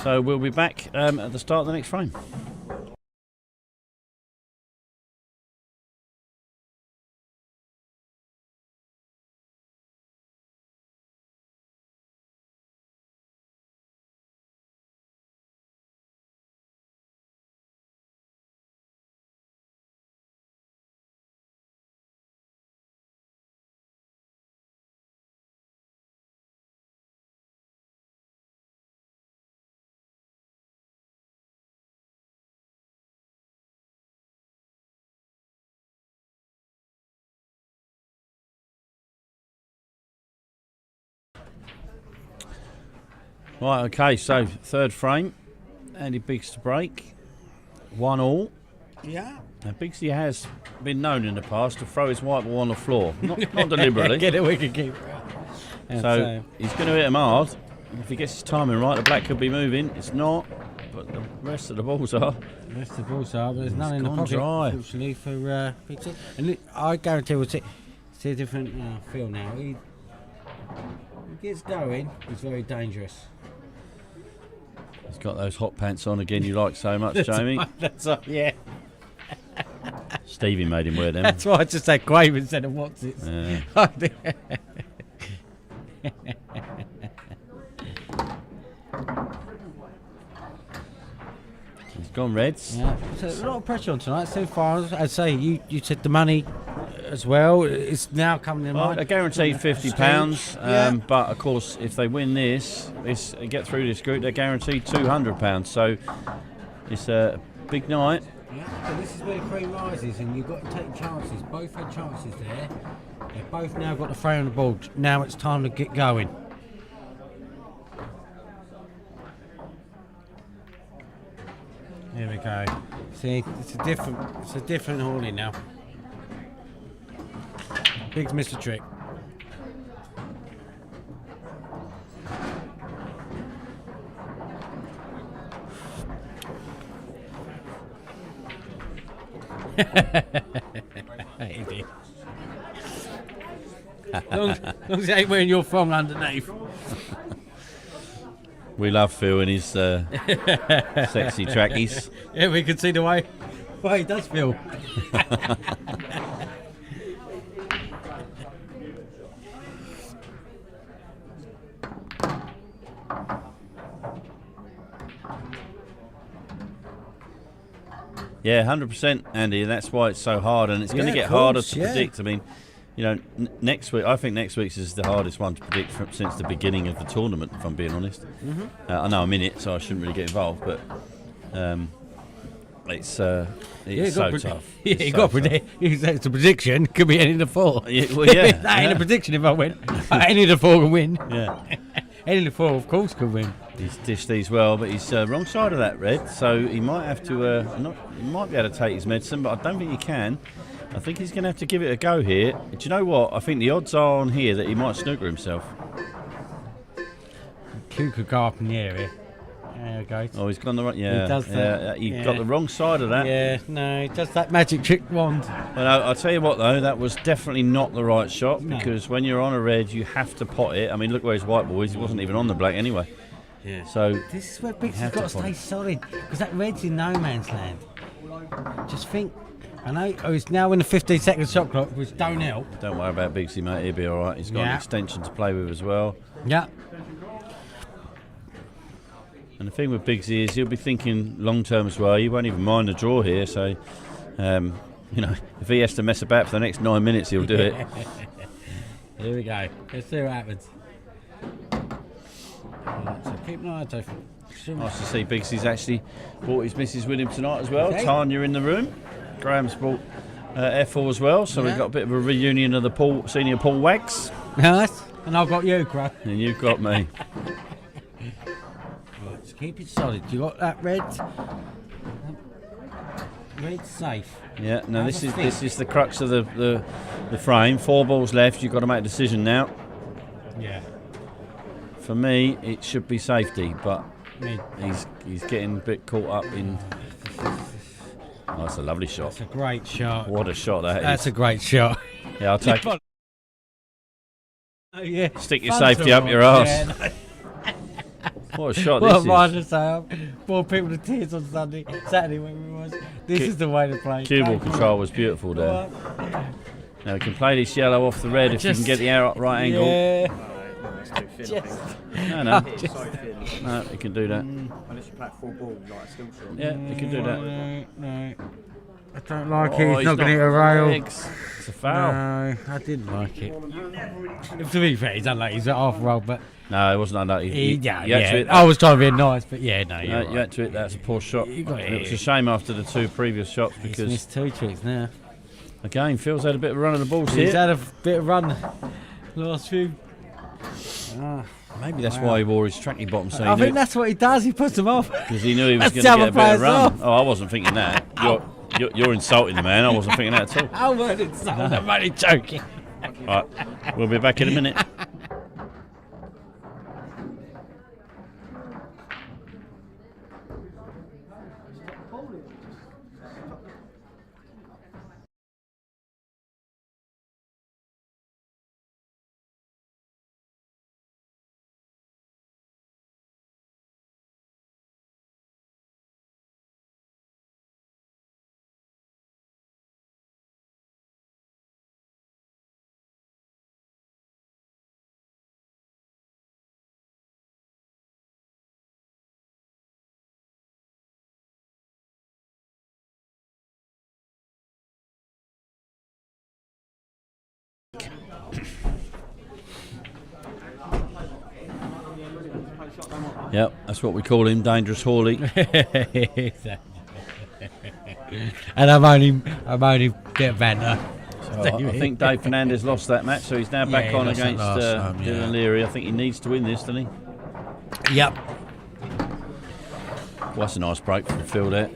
So we'll be back at the start of the next frame. Right, okay, so third frame. Andy Biggs to break. 1-1. Yeah. Now, Biggsy has been known in the past to throw his white ball on the floor. Not deliberately. Get a wicket keeper. So he's going to hit him hard. If he gets his timing right, the black could be moving. It's not, but the rest of the balls are. The rest of the balls are, but there's none in the gone pocket, dry. unfortunately, for Biggsy. And I guarantee we'll see a different feel now. He gets going, he's very dangerous. He's got those hot pants on again you like so much, Jamie. That's right, yeah. Stevie made him wear them. That's why I just said Graeme instead of what's it. He's gone reds. Yeah. So a lot of pressure on tonight so far. As I say, you said the money as well. It's now coming in Well, line. a guaranteed £50, Yeah. but of course, if they win this, get through this group, they're guaranteed £200. So it's a big night. Yeah. So this is where the cream rises, and you've got to take chances. Both had chances there. They've both now got the frame on the board. Now it's time to get going. Here we go. See, it's a different Holley now. Big's Mr. Trick. long as it ain't wearing your thong underneath. We love Phil and his sexy trackies. Yeah, we can see the way he does feel. Yeah, 100%, Andy, and that's why it's so hard, and it's going to Yeah, get of harder course, to yeah. predict. I mean, next week, I think next week's is the hardest one to predict since the beginning of the tournament, if I'm being honest. Mm-hmm. I know I'm in it, so I shouldn't really get involved, but it's so tough. Yeah, It's you so got to tough. predict. It's a prediction. Could be any of the four. Yeah, well, yeah, that ain't yeah. a prediction if I win. Any of the four can win. Yeah. Any of the four, of course, can win. He's dished these well, but he's wrong side of that red, so he might have to. He might be able to take his medicine, but I don't think he can. I think he's going to have to give it a go here. Do you know what? I think the odds are on here that he might snooker himself. Q could go up in the area. There we go. Oh, he's gone the right. Yeah, He does that. He Yeah. got the wrong side of that. Yeah, no, he does that magic trick wand. Well, I'll tell you what though, that was definitely not the right shot No. because when you're on a red, you have to pot it. I mean, look where his white ball is. He wasn't even on the black anyway. Yeah. So This is where Biggs You has have got to to stay pot. solid because that red's in no man's land. Just think. I know. Oh, he's now in the 15-second shot clock, which don't help. don't worry about Biggsy, mate. He'll be all right. He's got an Yeah. extension to play with as well. Yeah. And the thing with Biggsy is he'll be thinking long term as well. He won't even mind the draw here. So, if he has to mess about for the next 9 minutes, he'll do it. Here we go. Let's see what happens. Right, so keep an eye out. Nice to see Biggsy's actually brought his missus with him tonight as well. Okay. Tanya in the room. Graham's brought Ethel as well. So we've got a bit of a reunion of the senior Paul Wags. Nice. And I've got you, Graham. And you've got me. Right, so keep it solid. You got that red? Red safe. Yeah. No, this is the crux of the frame. 4 balls left. You've got to make a decision now. Yeah. For me, it should be safety, but he's getting a bit caught up in. Oh, that's a lovely shot. That's a great shot. What a shot that is. That's a great shot. Yeah, I'll take it. Oh, yeah. Stick your safety up your arse. Yeah, no. What a shot What this am I is. to say? Brought people to tears on Saturday when we was. This is the way to play. Cue ball control was beautiful there. Now we can play this yellow off the red if you can get the arrow at right angle. Yeah. No, you can do that. Unless you play 4 ball, like a still shot. Yeah, you can do that. No. I don't like Oh, it. He's not going to hit a rail. Legs. It's a foul. No, I didn't like it. To be fair, he's unlucky. He's at half roll, but No, it wasn't unlucky. yeah. You had to hit that. I was trying to be nice, but yeah, no, you're You right. had to hit that. That's a poor shot. You got And it was it. a shame after the 2 previous shots He's because missed 2 tricks now. again Phil's had a bit of a run of the balls He's here. had a bit of run last few. Maybe that's why he wore his tracky bottoms. So I think that's what he does. He puts them off. because he knew he was That's going to the get a bit of other run. players Oh, I wasn't thinking that. You're insulting the man. I wasn't thinking that at all. I wouldn't say. I'm only joking. Right, we'll be back in a minute. Yep, that's what we call him, Dangerous Holley. And I'm only bit banter. I think Dave Fernandez lost that match, so he's now back he on lost that against last time, yeah. Dylan Leary. I think he needs to win this, doesn't he? Yep. Well, that's a nice break from Phil there.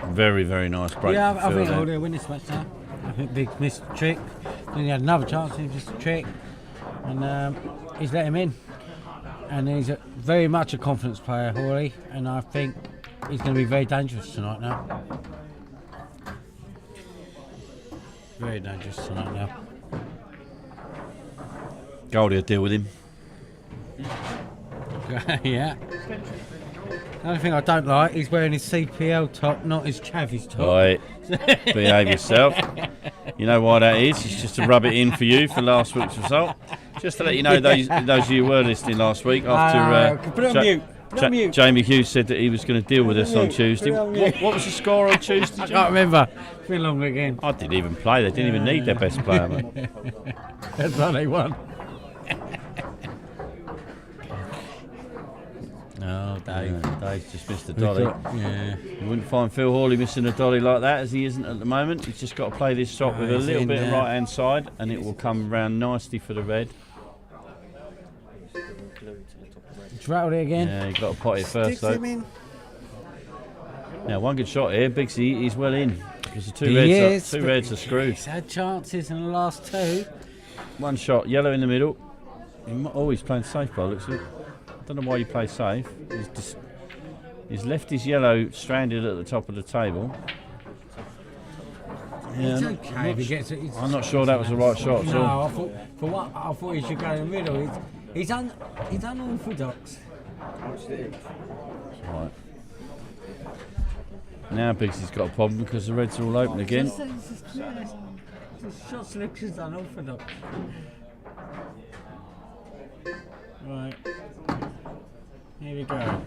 Very, very nice break Yeah, from I Phil think there. I'll win this match now. I think Big missed a trick. Then he had another chance, he just a trick. And he's let him in. And he's very much a confidence player, Holley. And I think he's going to be very dangerous tonight now. Very dangerous tonight now. Goldie will deal with him. Yeah. The only thing I don't like, he's wearing his CPL top, not his Chavis top. Right, behave yourself. You know why that is? It's just to rub it in for you for last week's result. Just to let you know, those of you who were listening last week, after put it on mute. Put it on mute. Jamie Hughes said that he was going to deal with us on mute. Tuesday. Put it on mute. What was the score on Tuesday? I can't remember. It's been long again. I didn't even play. They didn't even need their best player, mate. That's why they won. No, Dave. Dave's just missed a dolly. Yeah. You wouldn't find Phil Holley missing a dolly like that, as he isn't at the moment. He's just got to play this shot with a he's little in bit of there. right hand side, and it will come round nicely for the red. He's rattled it again. Yeah, he got a pot here first, Sticks him though. in. Now, one good shot here. Biggsy, he's well in. Because the He is, two but reds are screwed. He's had chances in the last 2. One shot, yellow in the middle. He's playing safe by the looks of it. I don't know why you play safe. He's left his yellow stranded at the top of the table. Yeah, It's okay if he gets it. I'm not sure that was the right shot. No, So I thought he should go in the middle. He's unorthodox. right. Now Biggsy's got a problem because the reds are all open again. This shot selection's unorthodox. Right. Here we go.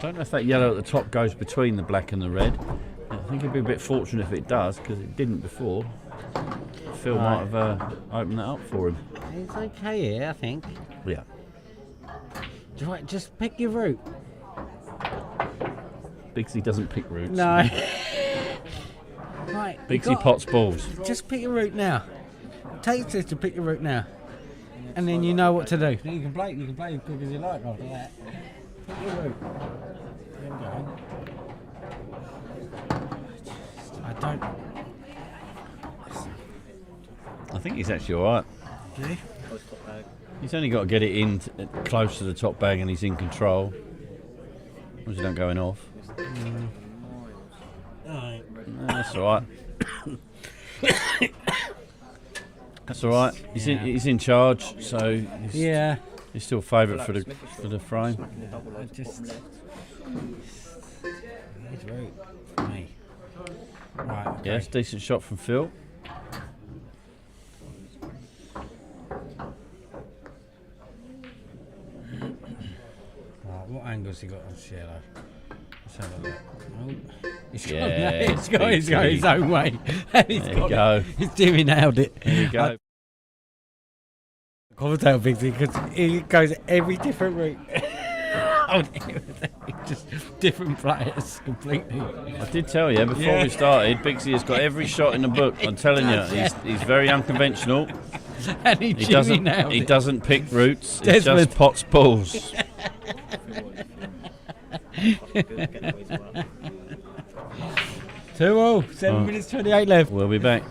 don't know if that yellow at the top goes between the black and the red. I think it'd be a bit fortunate if it does, because it didn't before. Phil might have opened that up for him. It's okay here, I think. Yeah. Just pick your route. Bigsy doesn't pick routes. No. Right. Bigsy pots balls. Just pick your route now. Take this to pick your route now. And then you know what to do. Then you can play as quick as you like after that. Pick your route. There we go. I don't. I think he's actually alright. Okay. He's only got to get it in close to the top bag and he's in control. As long as you don't going off. Alright. That's alright. That's alright. He's in charge, so he's still favourite for the frame. His route. Me. Right. Okay. Yes, decent shot from Phil. What angles he got on Cielo? Let's have a look. Oh. He's got his own way. There you go. He's Jimmy nailed it. There you go. Commentator Bigsy, because he goes every different route. Just different players completely. I did tell you before we started, Bigsy has got every shot in the book. I'm telling you, he's very unconventional. And he doesn't pick routes. He just pots balls. 2-0, 7 minutes 28 left. We'll be back.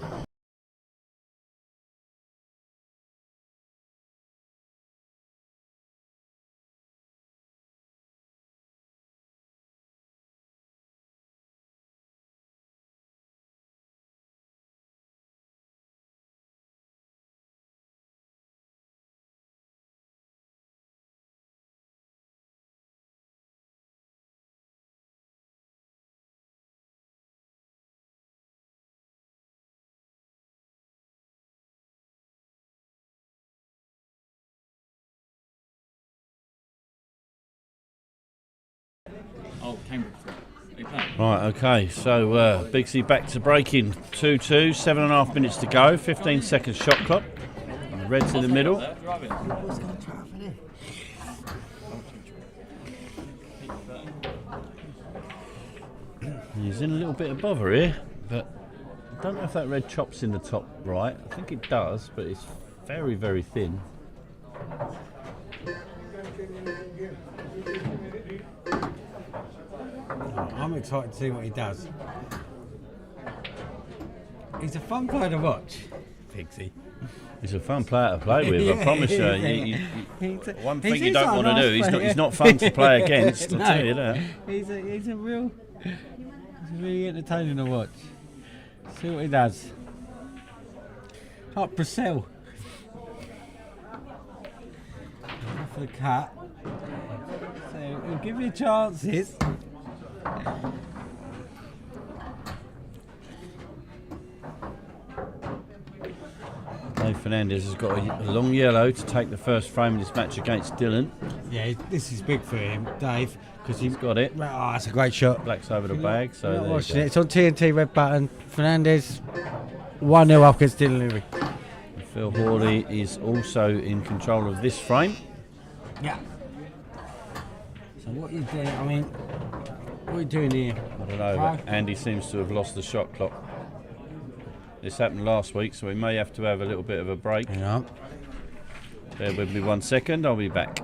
Oh, Cambridge. Right, okay, so Bigsy back to breaking 2-2, 7.5 minutes to go, 15 seconds shot clock. And the red's in the middle. He's in a little bit of bother here, but I don't know if that red chop's in the top right. I think it does, but it's very, very thin. I'm excited to see what he does. He's a fun player to watch, Bigsy. He's a fun player to play with, I promise you. One thing you don't want to do, he's not fun to play against, I'll tell you that. He's really entertaining to watch. See what he does. Like Purcell. For the cut. So he'll give you chances. Dave Fernandez has got a long yellow to take the first frame of this match against Dylan. Yeah, this is big for him, Dave, because He's got it. Oh, that's a great shot. Black's over the bag, so there you Watching go. it. It's on TNT, red button. Fernandez 1-0 up against Dylan Leary. Phil Holley is also in control of this frame. Yeah. So what are you doing? I mean, what are you doing here? I don't know, but Andy seems to have lost the shot clock. This happened last week, so we may have to have a little bit of a break. Yeah. Bear with me 1 second, I'll be back.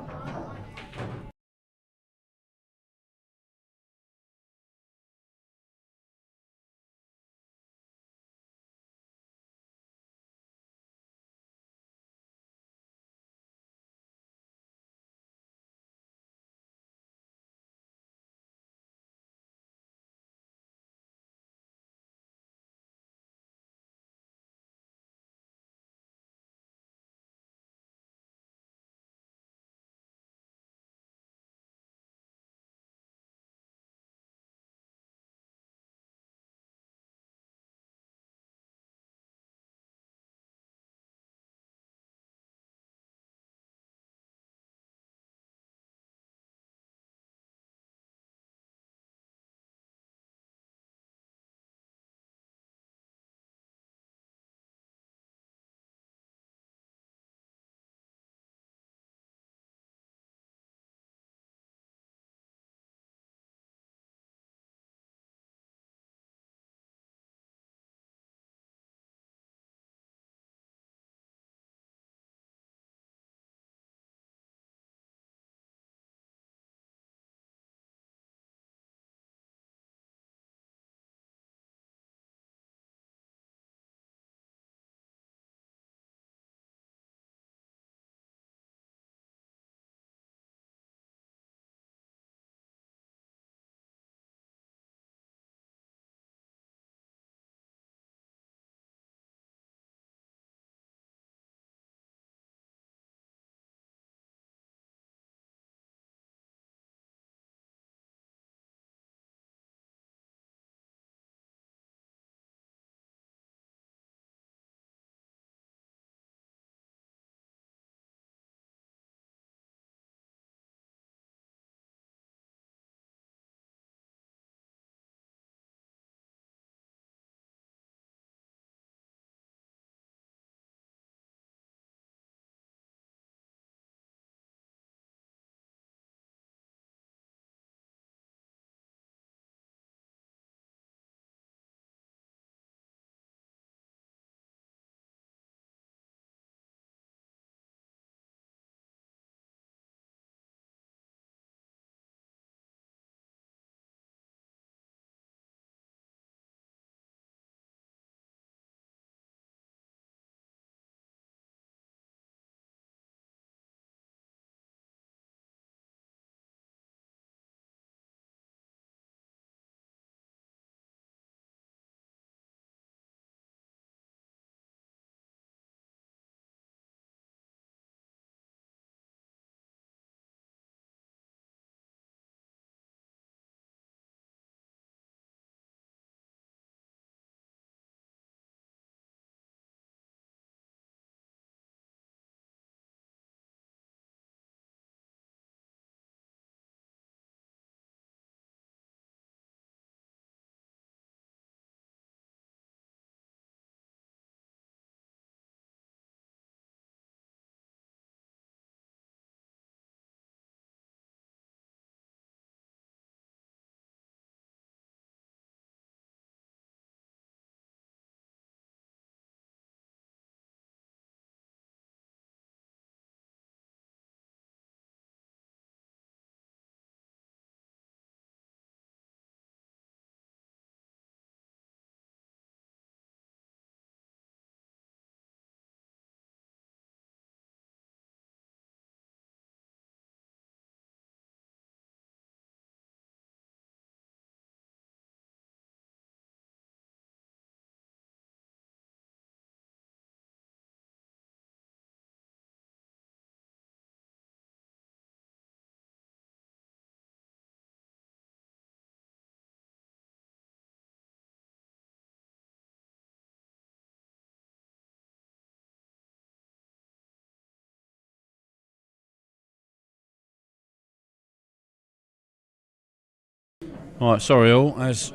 Right, sorry all. As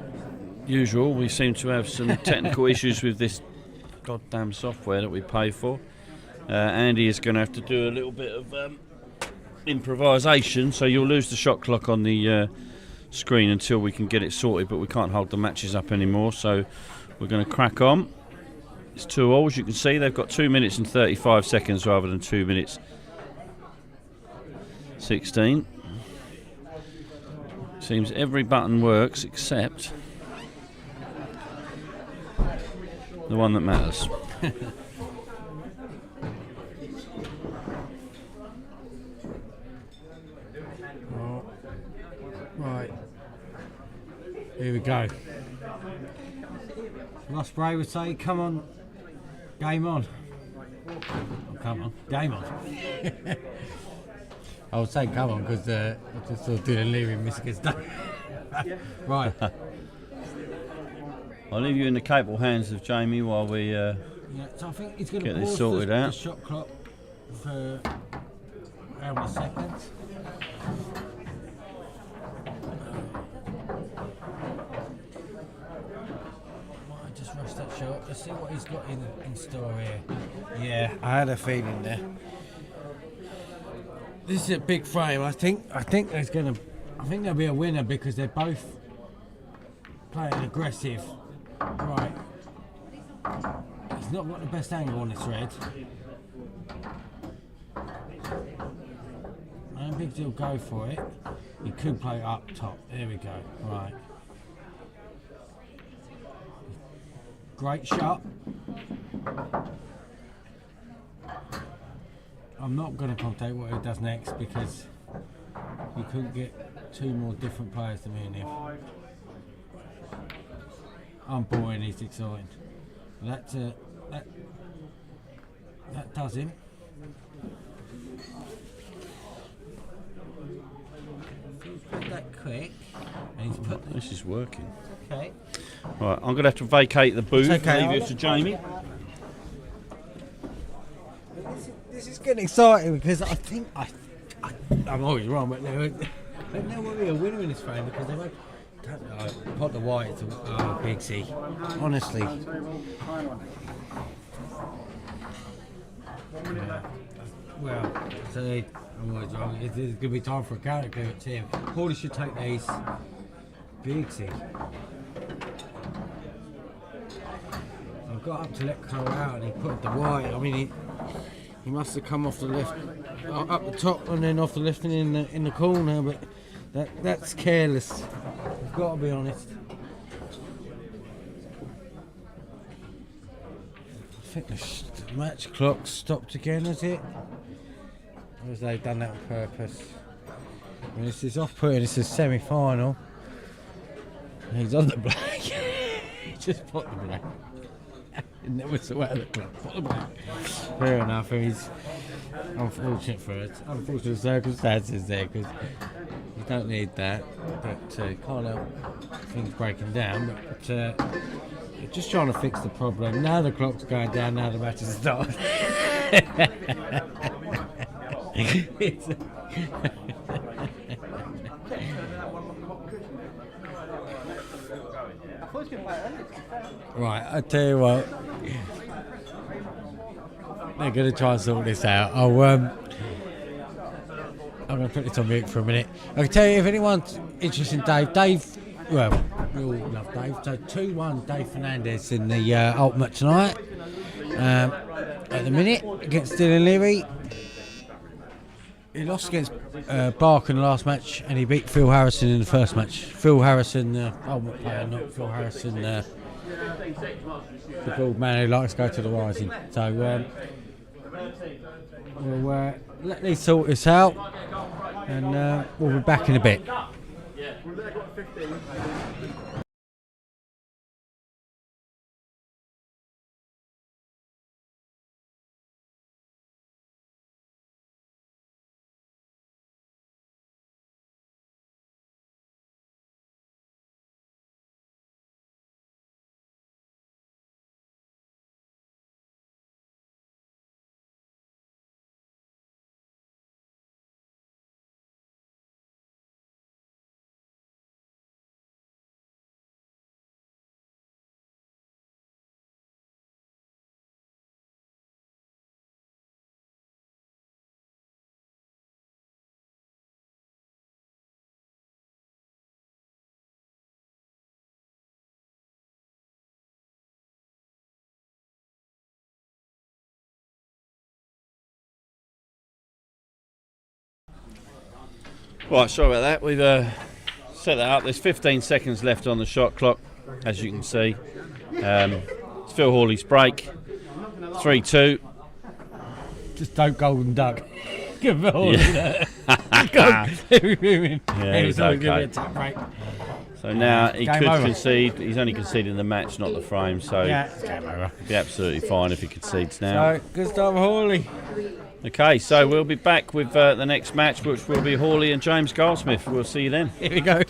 usual, we seem to have some technical issues with this goddamn software that we pay for. Andy is going to have to do a little bit of improvisation, so you'll lose the shot clock on the screen until we can get it sorted, but we can't hold the matches up anymore, so we're going to crack on. It's 2-all, as you can see. They've got 2 minutes and 35 seconds rather than 2 minutes 16. Seems every button works except the one that matters. Right. Here we go. Ross Bray would say, come on, game on. Oh, come on, game on. I would say come on because I just saw Dylan Leary miss against Dave. Right. I'll leave you in the capable hands of Jamie while we Yeah, so I think he's going to get this pause sorted the out. shot clock for how many seconds? Might just rush that shot. Let's see what he's got in store here. Yeah, I had a feeling there. This is a big frame. I think there'll be a winner because they're both playing aggressive. Right. He's not got the best angle on this red. I don't think he'll go for it. He could play up top. There we go. Right. Great shot. I'm not going to contact what he does next because you couldn't get two more different players than me and him. I'm boring, he's exciting. That does him. He's put that quick, and he's put. This is working. Okay. Right, I'm going to have to vacate the booth It's okay, and leave I'll- it to Jamie. This is getting exciting because I think I'm always wrong, but there will be a winner in this frame because they won't. Pot the white, oh, Big C. Honestly. Well, so I'm always wrong. It's going to be time for a counter clue at Tim. Holley should take these. Big C. I got up to let Cole out and he put the white. I mean, he must have come off the left, up the top and then off the left and in the corner, but that's careless. I've got to be honest. I think the match clock stopped again, has it? Or has they done that on purpose? I mean, this is off-putting, this is semi-final. He's on the black. He just put the black. He never saw out of the clock. Put the black. Fair enough, he's unfortunate for it. Unfortunate circumstances there, because you don't need that. But can't help things breaking down. But just trying to fix the problem. Now the clock's going down, now the match is started. Right, I tell you what, they're going to try and sort this out. I'm going to put this on mute for a minute. I can tell you, if anyone's interested in Dave, well, we all love Dave. So 2-1 Dave Fernandez in the Ultimate tonight. At the minute, against Dylan Leary. He lost against Barker in the last match, and he beat Phil Harrison in the first match. Phil Harrison, Ultimate player, not Phil Harrison, the old man who likes to go to the Rising. So we'll let these sort this out, and we'll be back in a bit. Right, sorry about that. We've set that up. There's 15 seconds left on the shot clock, as you can see. It's Phil Hawley's break. 3-2. Just don't golden duck. Give it all. Yeah. He's okay. So now he Game could over. concede. He's only conceding the match, not the frame. So Yeah, it's game over. it'd be absolutely fine if he concedes now. So, good start for Holley. Okay, so we'll be back with the next match, which will be Holley and James Goldsmith. We'll see you then. Here we go.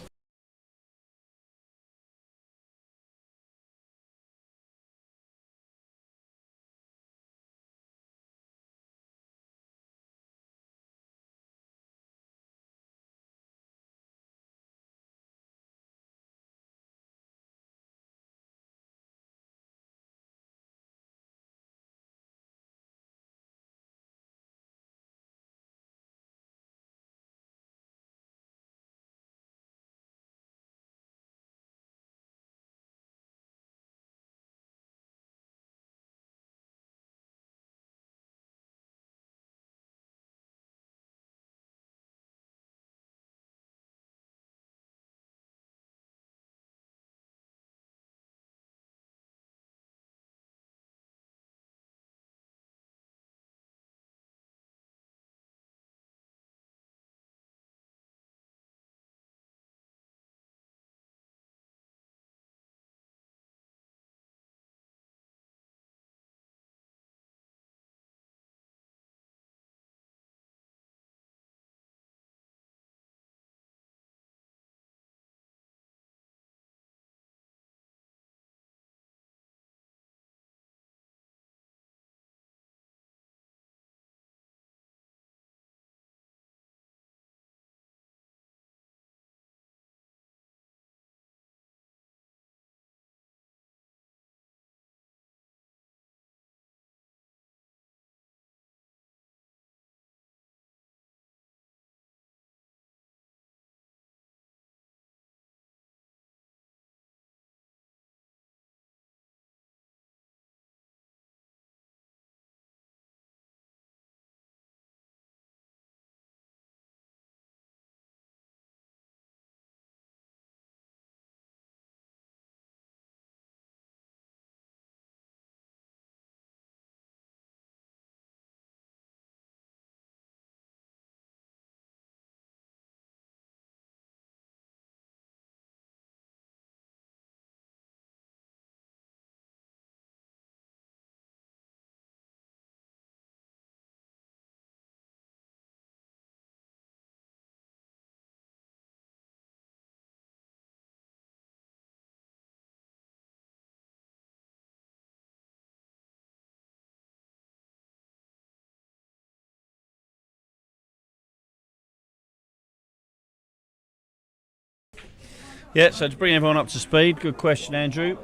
Yeah, so to bring everyone up to speed, good question, Andrew.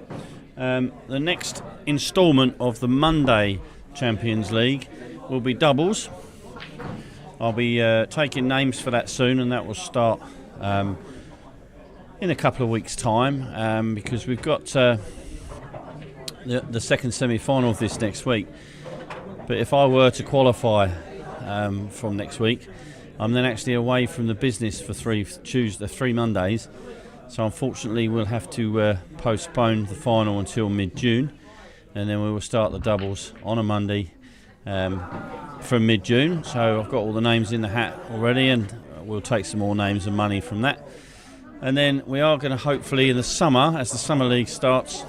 The next instalment of the Monday Champions League will be doubles. I'll be taking names for that soon, and that will start in a couple of weeks' time, because we've got the second semi-final of this next week. But if I were to qualify from next week, I'm then actually away from the business for three Mondays. So unfortunately we'll have to postpone the final until mid-June, and then we will start the doubles on a Monday from mid-June. So I've got all the names in the hat already, and we'll take some more names and money from that. And then we are going to hopefully in the summer, as the Summer League starts,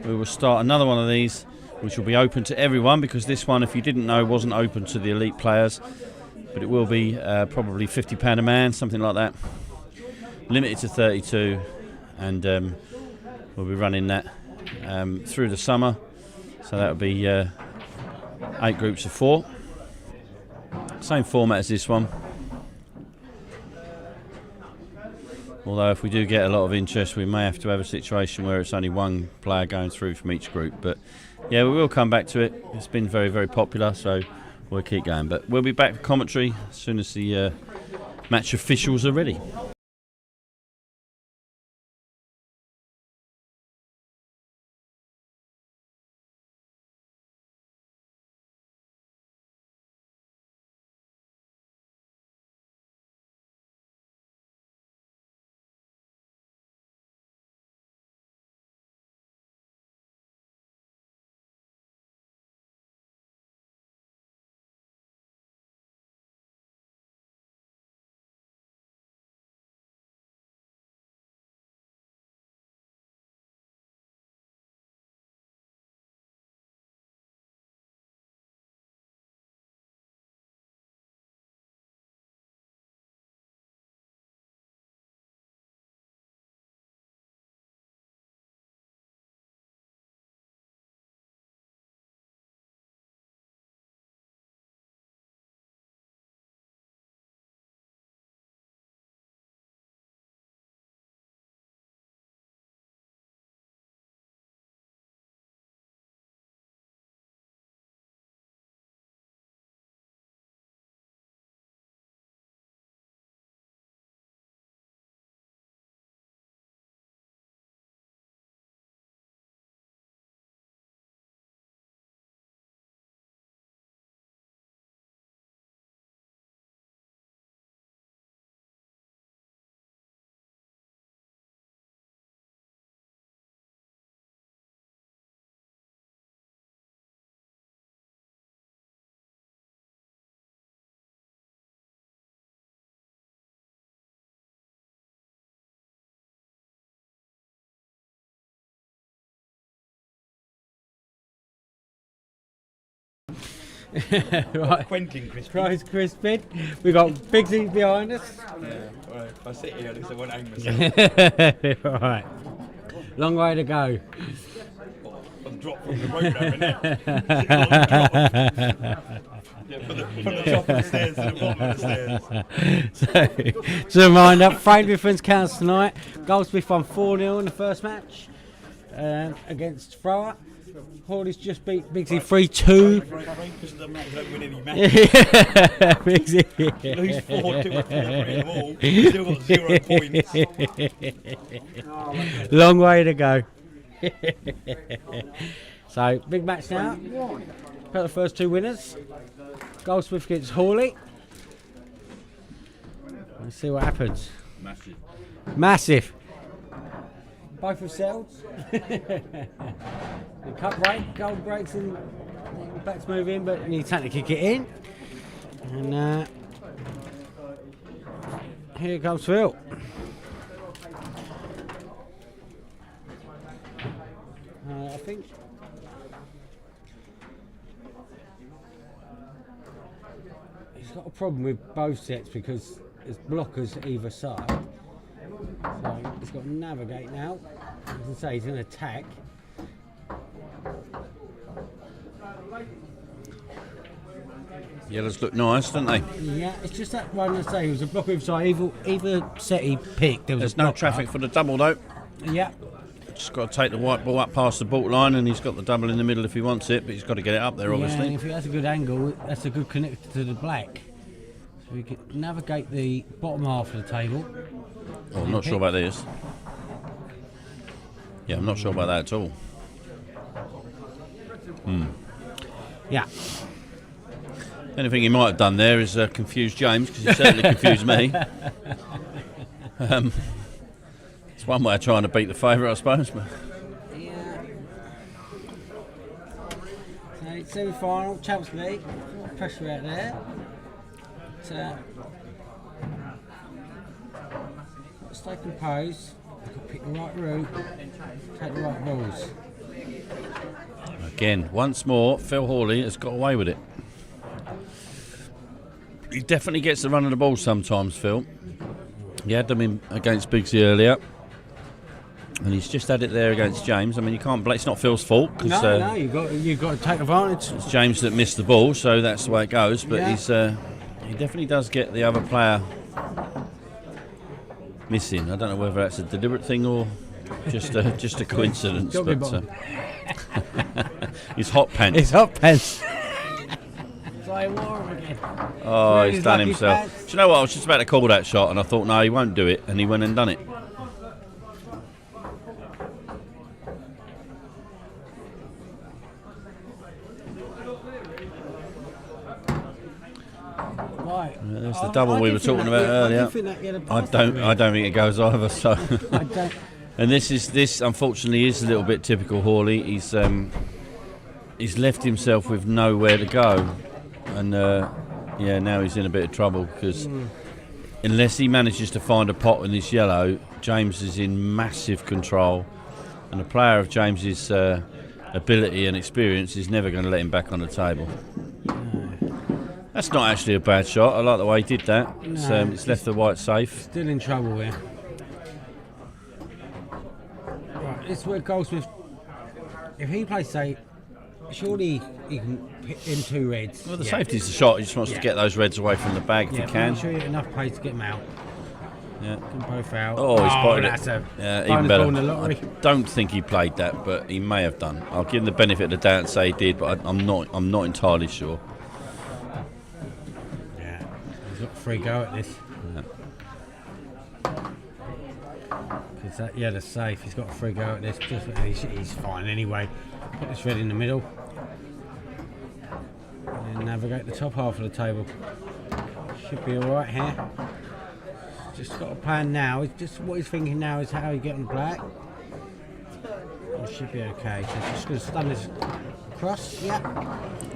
we will start another one of these, which will be open to everyone, because this one, if you didn't know, wasn't open to the elite players. But it will be probably £50 a man, something like that. Limited to 32, and we'll be running that through the summer. So that will be 8 groups of 4. Same format as this one. Although if we do get a lot of interest, we may have to have a situation where it's only one player going through from each group. But yeah, we will come back to it. It's been very, very popular, so we'll keep going. But we'll be back for commentary as soon as the match officials are ready. Right. Quentin Crispin. Prize Crispin. We got Bigsy behind us. Yeah, well, if I sit here, at least I won't hang myself. Right. Long way to go. I'm dropped from the rope now, innit? Yeah, from the top of the stairs to the bottom of the stairs. So, to remind up, frame difference counts tonight. Goldsmith won 4-0 in the first match against Thrower. Holley's just beat Bigsy 3-2. Because the match don't win any Bigsy. Lose 4-2 still got 0 points. Long way to go. So, big match now. Got the first 2 winners. Goldsmith against Holley. Let's see what happens. Massive. Massive. Both have settled. The cut break, gold breaks and backs move in, but you need to kick it in. And here comes Phil. I think he's got a problem with both sets because there's blockers either side. So he's got to navigate now. As I say, he's in attack. Yellows look nice, don't they? Yeah, it's just that one I say, it was a blocker either side. Either set he picked, there was There's a no blocker. traffic for the double though. Yeah. Just got to take the white ball up past the baulk line, and he's got the double in the middle if he wants it, but he's got to get it up there, Yeah, obviously. and if he has a good angle, that's a good connector to the black. So we can navigate the bottom half of the table. Oh, I'm not sure about this. Yeah, I'm not sure about that at all. Yeah. The only thing he might have done there is confuse James, because he certainly confused me. It's one way of trying to beat the favourite, I suppose. But Yeah. So semi-final, Champions League. Pressure out there. But, stay composed. You've got to pick the right route. Take the right balls. again, once more, Phil Holley has got away with it. He definitely gets the run of the ball sometimes, Phil. He had them in against Bigsy earlier, and he's just had it there against James. I mean, you can't blame. It's not Phil's fault because No, you've got to take advantage. it's James that missed the ball, so that's the way it goes. But Yeah. he definitely does get the other player missing. I don't know whether that's a deliberate thing or just a coincidence. Got me But bottom. his hot pants. It's hot pants. Again. Oh, he's His done lucky himself. pants. Do you know what? I was just about to call that shot, and I thought, no, he won't do it, and he went and done it. Right. There's the double we were talking about earlier. I don't think it goes either. So, I don't. and this unfortunately is a little bit typical Holley. He's left himself with nowhere to go, and now he's in a bit of trouble because unless he manages to find a pot in this yellow, James is in massive control, and a player of James's ability and experience is never going to let him back on the table. That's not actually a bad shot. I like the way he did that. It's left the white safe. Still in trouble here. Right, this is where Goldsmith, if he plays safe, surely he can put in two reds. Well, the safety's the shot. He just wants to get those reds away from the bag if he can. Make sure you have enough pace to get them out. Yeah. Get them both out. Oh, he's spotted that's it. a Even bonus better. ball in the lottery. I don't think he played that, but he may have done. I'll give him the benefit of the doubt and say he did, but I'm not entirely sure. Yeah, he's got a free go at this. Because the safe. He's got a free go at this. He's fine anyway. Put this red in the middle. And then navigate the top half of the table. Should be all right here. Just got a plan now. It's just what he's thinking now is how he get on black. It should be okay. So just going to stun this across. Yeah.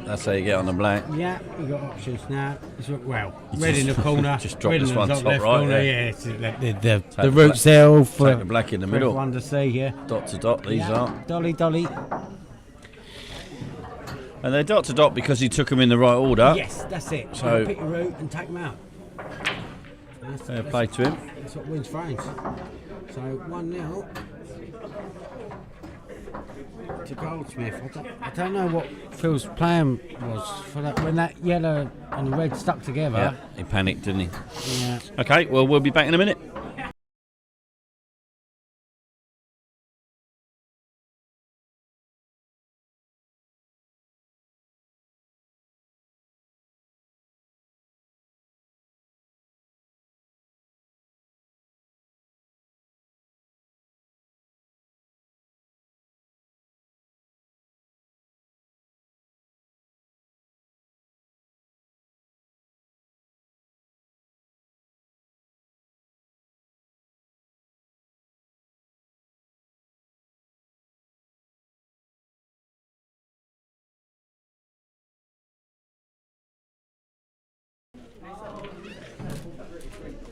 That's how you get on the black. Yeah, we've got options now. Red in the corner. Just drop red this in the one top top left right, corner. yeah. It's the the roots there all for Take the black in the middle. everyone to see. Yeah. Dot to dot, these are. Dolly. And they're dot to dot because he took them in the right order. Yes, that's it. So- So pick your route and take them out. Fair play to him. That's what wins frames. So 1-0 to Goldsmith. I don't know what Phil's plan was for that when that yellow and the red stuck together. Yeah, he panicked, didn't he? Yeah. Okay, well, we'll be back in a minute.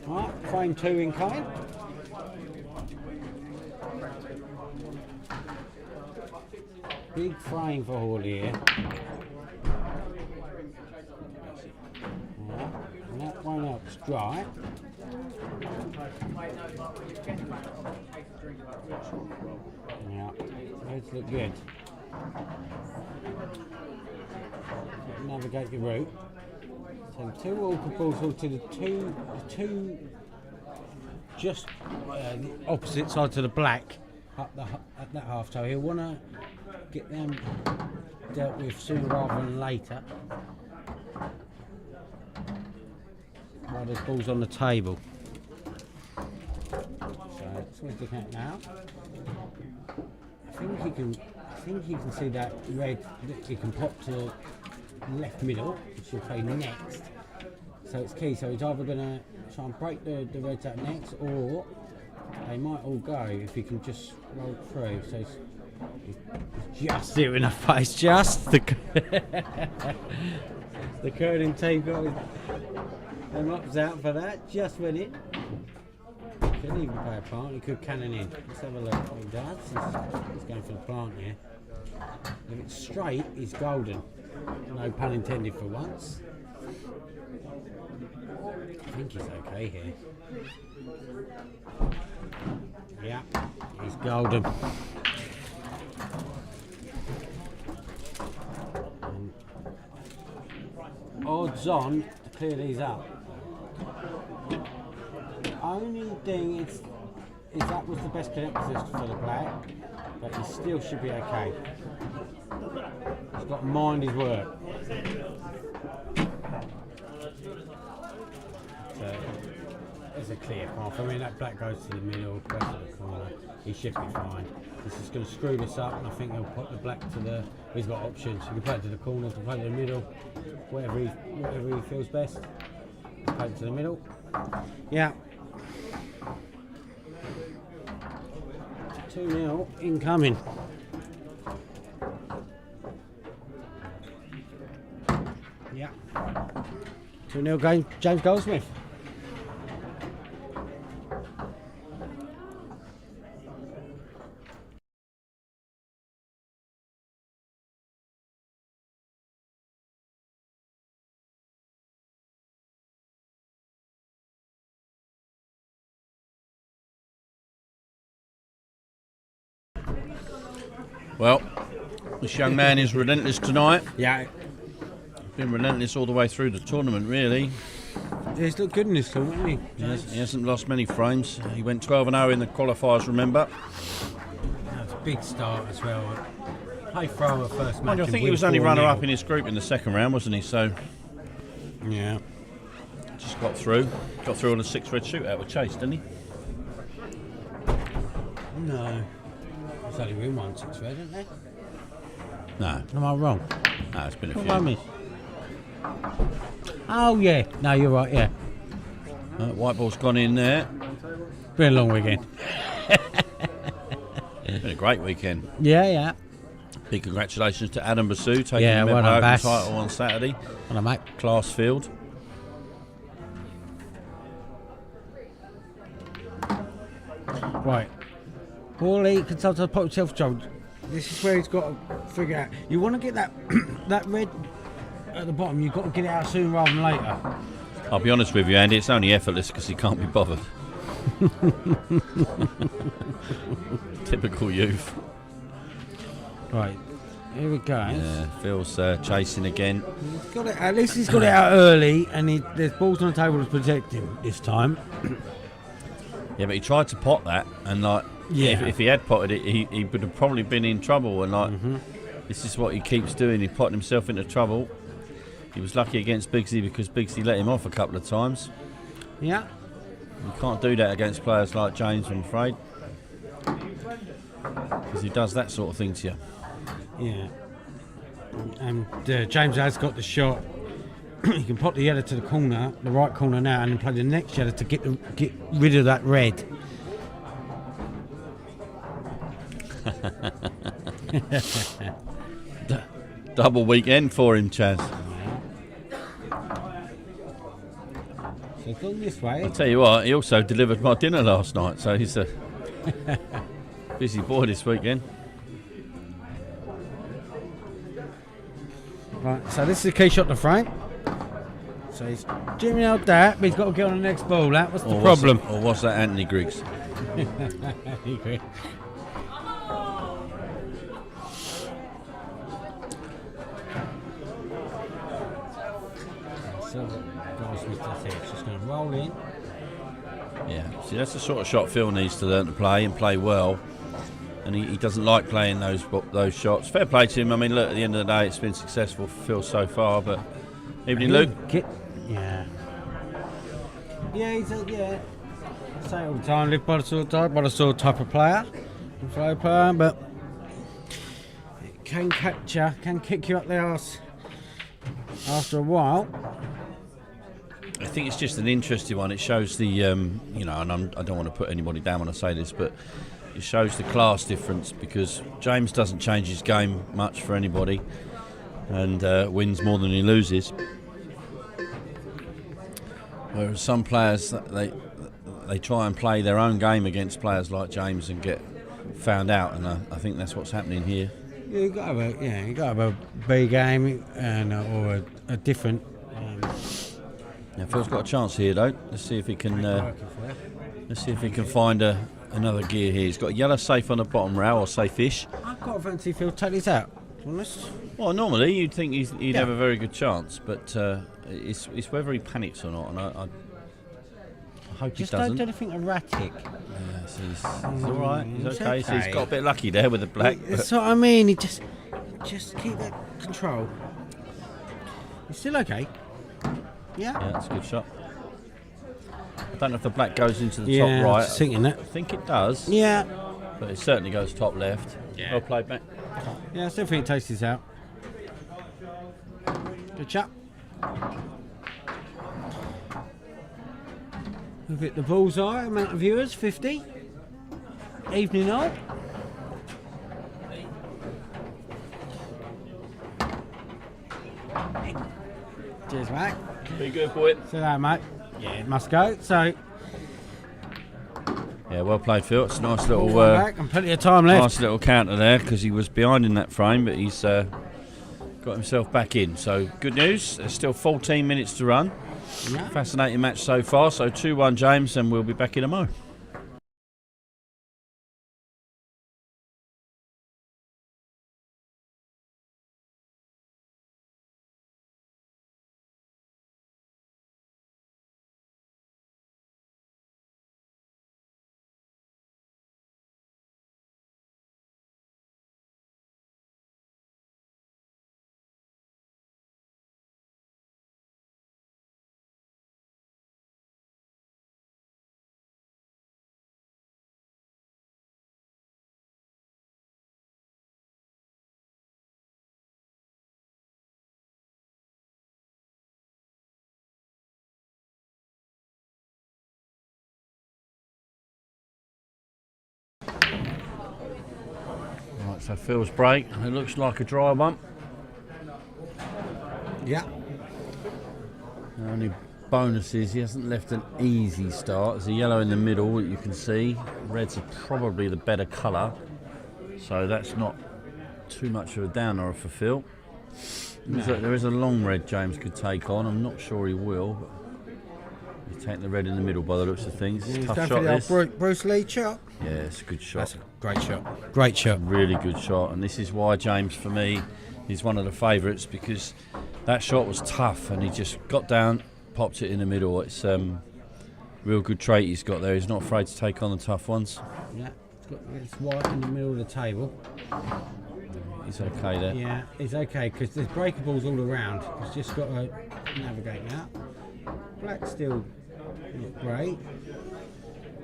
Right, frame 2 in kind. Big frame for Holley here. Right, and that one up's dry. Yeah, those look good. Navigate your route. So the 2 awkward balls all to the two just opposite sides of the black up at that half. So he'll want to get them dealt with sooner rather than later. While there's balls on the table. So that's what he's looking at now. I think he can see that red that he can pop to the left middle, which he'll play next. So it's key. So he's either going to try and break the reds out next, or they might all go if he can just roll through. So he's just there in the face, just the the curling team got them ups out for that. Just went in. Could even play a plant. He could cannon in. Let's have a look what he does. He's going for the plant here. If it's straight, he's golden. No pun intended for once. I think he's okay here. Yeah, he's golden. And odds on to clear these up. Only thing is that was the best connect position for the black, but he still should be okay. He's got to mind his work. So there's a clear path. I mean, that black goes to the middle, goes to the corner. He should be fine. This is going to screw this up, and I think he'll put the black to the. He's got options. He can play it to the corner, he can play it to the middle, whatever he feels best. Play it to the middle. Yeah. 2-0 incoming. Yeah. 2-0 going James Goldsmith. Well, this young man is relentless tonight. Yeah. Been relentless all the way through the tournament, really. He's looked good in this tournament, hasn't He hasn't lost many frames. He went 12-0 in the qualifiers, remember? That's a big start as well. Play thrower first match. I think he was only runner-up in his group in the second round, wasn't he? So, yeah. just got through. Got through on a 6-red shootout with Chase, didn't he? No. There's only been 1 6-red, isn't there? No. Am I wrong? No, it's been a What few. am I miss? Oh, yeah. No, you're right, yeah. White ball's gone in there. Been a long weekend. It's been a great weekend. Yeah, yeah. Big congratulations to Adam Basu taking Yeah, the well done, Open Bass. title on Saturday. Well done, mate. Class field. Right. Holley, consultant pop self-control. This is where he's got to figure out. You want to get that that red at the bottom. You've got to get it out sooner rather than later. I'll be honest with you, Andy, it's only effortless because he can't be bothered. Typical youth. Right, here we go. Yeah, Phil's chasing again. He's got it, at least he's got it out early, and there's balls on the table to protect him this time. Yeah, but he tried to pot that, and like, if he had potted it, he would have probably been in trouble. And like, this is what he keeps doing. He potted himself into trouble. He was lucky against Bigsy because Bigsy let him off a couple of times. Yeah. You can't do that against players like James, I'm afraid, because he does that sort of thing to you. Yeah. And James has got the shot. He can pop the yellow to the corner, the right corner now, and then play the next yellow to get rid of that red. Double weekend for him, Chaz. So he's gone this way. I'll tell you what, he also delivered my dinner last night, so he's a busy boy this weekend. Right, so this is a key shot to frame. So he's jimmying out that, but he's got to get on the next ball. That was the problem. Or was that Anthony Griggs? So Goldsmith does it. It's just going to roll in. Yeah, see, that's the sort of shot Phil needs to learn to play and play well. And he doesn't like playing those shots. Fair play to him. I mean, look, at the end of the day, it's been successful for Phil so far. But evening, Luke. Yeah, he's I say all the time, live by the sort of player, flow player, but it can catch you, can kick you up the arse after a while. I think it's just an interesting one. It shows the, and I don't want to put anybody down when I say this, but it shows the class difference because James doesn't change his game much for anybody and wins more than he loses. Whereas some players, they try and play their own game against players like James and get found out, and I think that's what's happening here. Yeah, you got to have a B game and or a different. Now Phil's got a chance here though. Let's see if he can. Find another gear here. He's got a yellow safe on the bottom rail, or safe-ish. I've got a fancy Phil take this out. To be honest. Well, normally you'd think he'd have a very good chance, but it's whether he panics or not, and I hope he doesn't. Just don't do anything erratic. Yeah, so he's all right. He's okay. So he's got a bit lucky there with the black. That's what I mean. He just keep that control. He's still okay. Yeah. Yeah, that's a good shot. I don't know if the black goes into the top right. I was thinking that. I think it does. Yeah. But it certainly goes top left. Yeah. Well played, mate. Yeah, I still think it takes this out. Good shot. We've hit the bullseye, amount of viewers, 50. Evening all. Cheers, mate. Be good, boy. See that, mate. Yeah, it must go. So, yeah, well played, Phil. It's a nice little, back and plenty of time left. nice little counter there because he was behind in that frame, but he's got himself back in. So good news. There's still 14 minutes to run. Yeah. Fascinating match so far. So 2-1 James, and we'll be back in a mo. Right, so Phil's break. It looks like a dry one. Yeah. The only bonus is he hasn't left an easy start. There's a yellow in the middle that you can see. Red's are probably the better colour, so that's not too much of a downer for Phil. There is a long red James could take on. I'm not sure he will, but he's taking the red in the middle by the looks of things. It's a tough shot, this. Bruce Lee shot. Yeah, it's a good shot. That's a great shot. Great shot. Really good shot, and this is why James, for me, is one of the favourites, because that shot was tough, and he just got down, popped it in the middle. It's real good trait he's got there. He's not afraid to take on the tough ones. Yeah, it's white in the middle of the table. He's okay there. Yeah, it's okay because there's breakables all around. He's just got to navigate that. Black's still not great.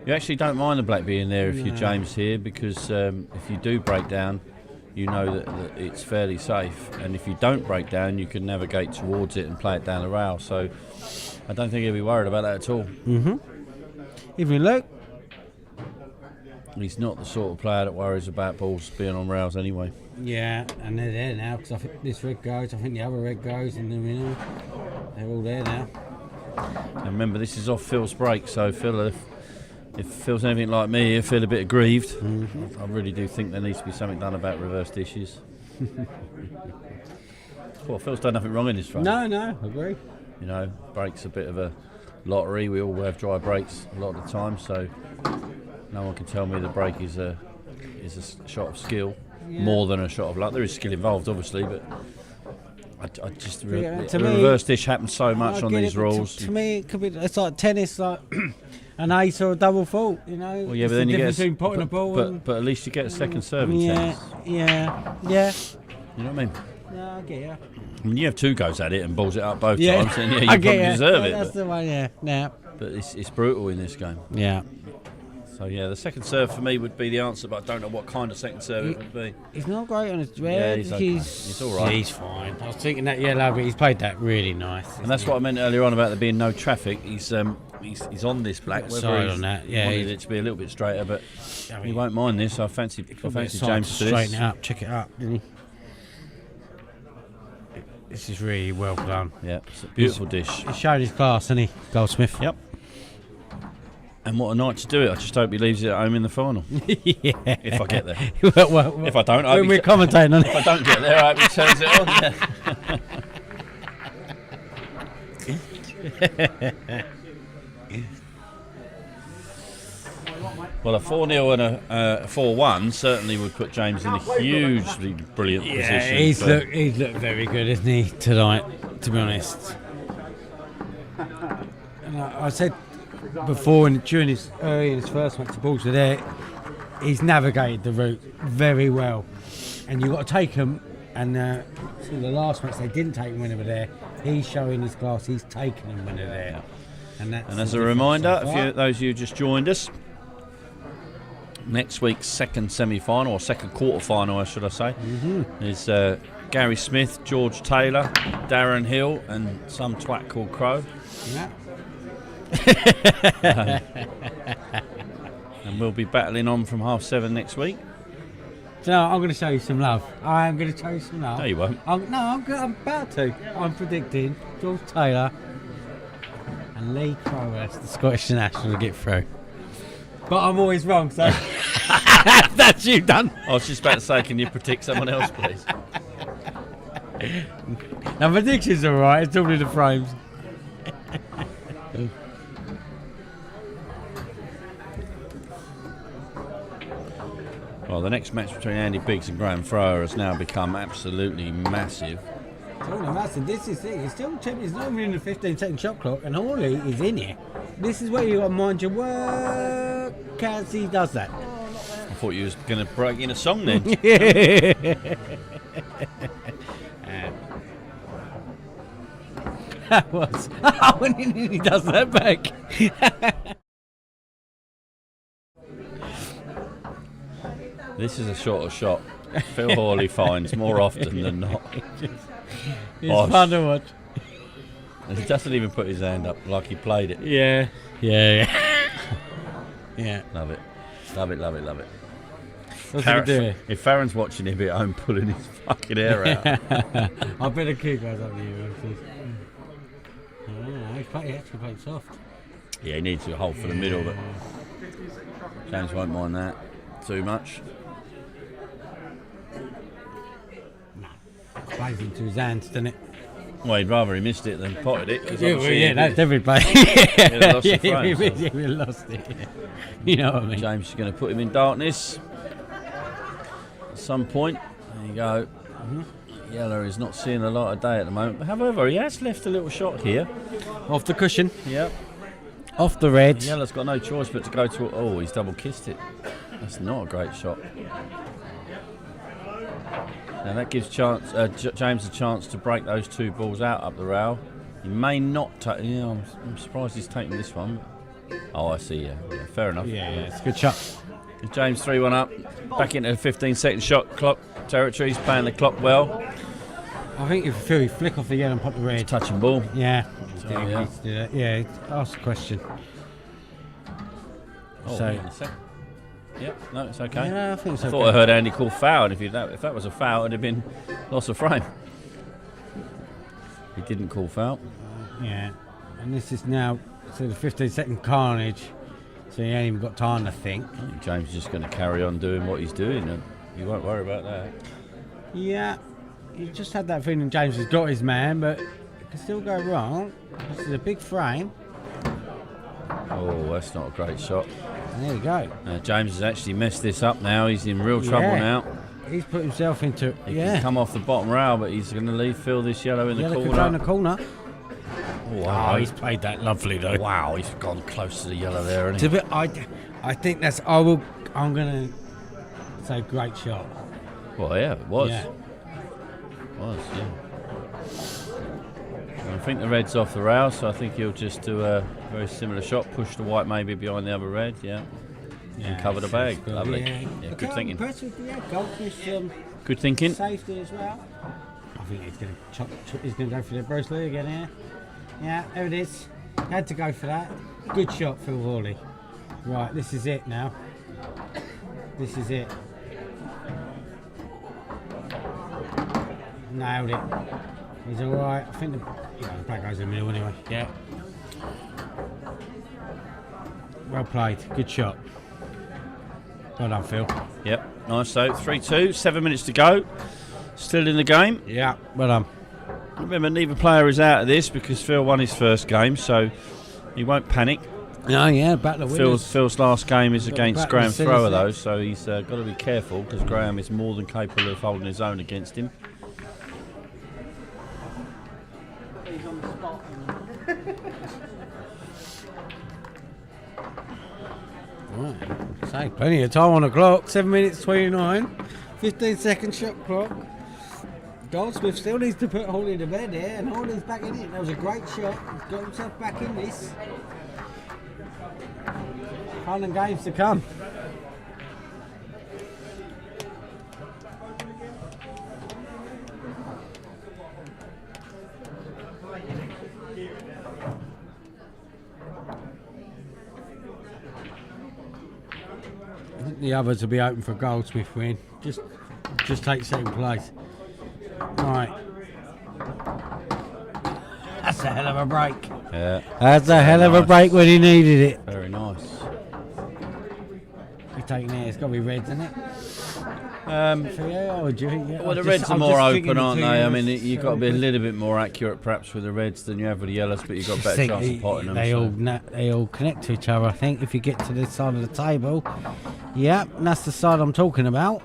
You actually don't mind the black being there if you're James here, because if you do break down, you know that it's fairly safe, and if you don't break down, you can navigate towards it and play it down the rail. So I don't think he'll be worried about that at all. Even look. He's not the sort of player that worries about balls being on rails anyway. Yeah, and they're there now because I think this red goes, I think the other red goes, and then they're all there now. And remember, this is off Phil's break, so Phil, if Phil's anything like me, he'll feel a bit aggrieved. I really do think there needs to be something done about reverse dishes. Well, Phil's done nothing wrong in this front. No, I agree. You know, break's a bit of a lottery. We all have dry breaks a lot of the time, so no one can tell me the break is a shot of skill more than a shot of luck. There is skill involved, obviously, but I just the reverse dish happens so much on these rules. To me, it could be. It's like tennis, like an ace or a double fault. You know. Well, yeah, it's but then the you difference get between potting a ball. But at least you get a second serve in tennis. Yeah. You know what I mean? No, I get you. I mean, you have two goes at it and balls it up both Yeah, times, and you I probably get deserve it. That's the one. Yeah. But it's brutal in this game. Yeah. So yeah, the second serve for me would be the answer, but I don't know what kind of second serve it would be. He's not great on his red. Yeah, he's okay. He's all right. He's fine. I was thinking that yellow, but he's played that really nice. And that's what I meant earlier on about there being no traffic. He's on this black. Side on that. Yeah, wanted it to be a little bit straighter, but he won't mind this. I fancy James for this. Straighten it up, check it up, didn't he? This is really well done. Yeah, it's a beautiful dish. He's showed his class, hasn't he, Goldsmith? Yep. And what a night to do it. I just hope he leaves it at home in the final. Yeah. If I get there. well, if I don't, when we're commentating on it. If I don't get there, I hope he turns it on. Well, a 4-0 and a 4-1 certainly would put James in a hugely brilliant position. He's looked very good, isn't he, tonight, to be honest. And I said before, and during his first match, the balls were there, he's navigated the route very well. And you've got to take them, and so the last match they didn't take them when they were there. He's showing his class, he's taking them when they're there. And as a reminder, those of you who just joined us, next week's second semi-final, or second quarter-final, should I say, is Gary Smith, George Taylor, Darren Hill, and some twat called Crow. Yeah. And we'll be battling on from 7:30 next week. So I'm going to show you some love. I am going to show you some love. No, you won't. I'm about to. I'm predicting George Taylor and Lee Crowhurst, the Scottish national, to get through. But I'm always wrong, so that's you done. I was just about to say, can you predict someone else, please? Now, predictions are alright, it's all in the frames. Well, the next match between Andy Biggs and Graeme Frower has now become absolutely massive. It's all massive. This is it. It's still it's not even in the 15-second shot clock, and Holley is in here. This is where you got to mind your work as he does that. I thought you was going to break in a song then. That was. Oh, and he does that back. This is a shorter shot. Phil Holley finds more often than not. It's fun to watch. He doesn't even put his hand up like he played it. Yeah. Love it. What's he doing? If Farron's watching, he'll be at home pulling his fucking hair out. I bet a kid goes up to you. He actually played soft. Yeah, he needs to hold for the middle, but James won't mind that too much. plays into his hands, doesn't it? Well, he'd rather he missed it than potted it. 'Cause Yeah, obviously that's every play. he'd have lost the frame, Yeah, we lost it. Yeah. You know what I mean? James is going to put him in darkness at some point. There you go. Yellow is not seeing a lot of day at the moment. However, he has left a little shot here. Off the cushion, Yep. off the red. Yellow's got no choice but to go to. Oh, he's double kissed it. That's not a great shot. Now that gives James a chance to break those two balls out up the rail. He may not take. Yeah, I'm surprised he's taking this one. Oh, I see. Yeah, fair enough. Yeah, it's a good shot. James 3-1 up. Back into 15-second shot clock territory. He's playing the clock well. I think if you feel you flick off the yellow and pop the red. Touching ball. Yeah. So, yeah. Yeah, ask the question. Oh, So- hang on a sec. Yep, no, it's okay. Yeah, I think it's I okay. thought I heard Andy call foul, and if that was a foul, it'd have been loss of frame. He didn't call foul. Yeah. And this is now the 15-second carnage. So he ain't even got time to think. I think James is just going to carry on doing what he's doing, and you won't worry about that. Yeah. You just had that feeling James has got his man, but it can still go wrong. This is a big frame. Oh, that's not a great shot. And there you go. James has actually messed this up now. He's in real trouble Yeah. now. He's put himself into He can come off the bottom rail, but he's going to fill this yellow in the Could go in the corner. corner. Oh, wow. he's played that lovely though. Wow, he's gone close to the yellow there, It's hasn't a bit. I think that's. I'm gonna say great shot. he? Well, yeah, it was. Yeah. It was, yeah. And I think the red's off the rail, so I think he'll just do a very similar shot. Push the white maybe behind the other red, yeah. And cover the bag. Good. Lovely. Yeah, Yeah, good thinking. Impressive, yeah. Goldsmith Good thinking. safety as well. I think he's going to he's going to go for the Bruce Lee again here. Yeah, there it is. Had to go for that. Good shot, Phil Holley. Right, this is it now. This is it. Nailed it. He's all right. I think the back goes in the middle anyway. Yeah. Well played. Good shot. Well done, Phil. Yep, nice though. 3-2, 7 minutes to go. Still in the game. Yeah. Well done. Remember, neither player is out of this because Phil won his first game, so he won't panic. Oh yeah, battle of winners. Phil's last game is against battle Graham of sinners Thrower, there. though, so he's got to be careful because Graham is more than capable of holding his own against him. Right. So plenty of time on the clock. 7 minutes 29. 15-second shot clock. Goldsmith still needs to put Holley to bed here, and Holley's back in it. That was a great shot. He's got himself back in this. Fun and games to come. I think the others will be open for Goldsmith win. Just take second place. Right. That's a hell of a break. Yeah, That's a hell of a break when he needed it. very nice. He's taking it. It's got to be reds, isn't it? Um, Well, the reds are more open, aren't they? I mean, you've got to be a little bit more accurate, perhaps, with the reds than you have with the yellows, but you've got a better chance of potting them. They all connect to each other. I think if you get to this side of the table, yeah, that's the side I'm talking about.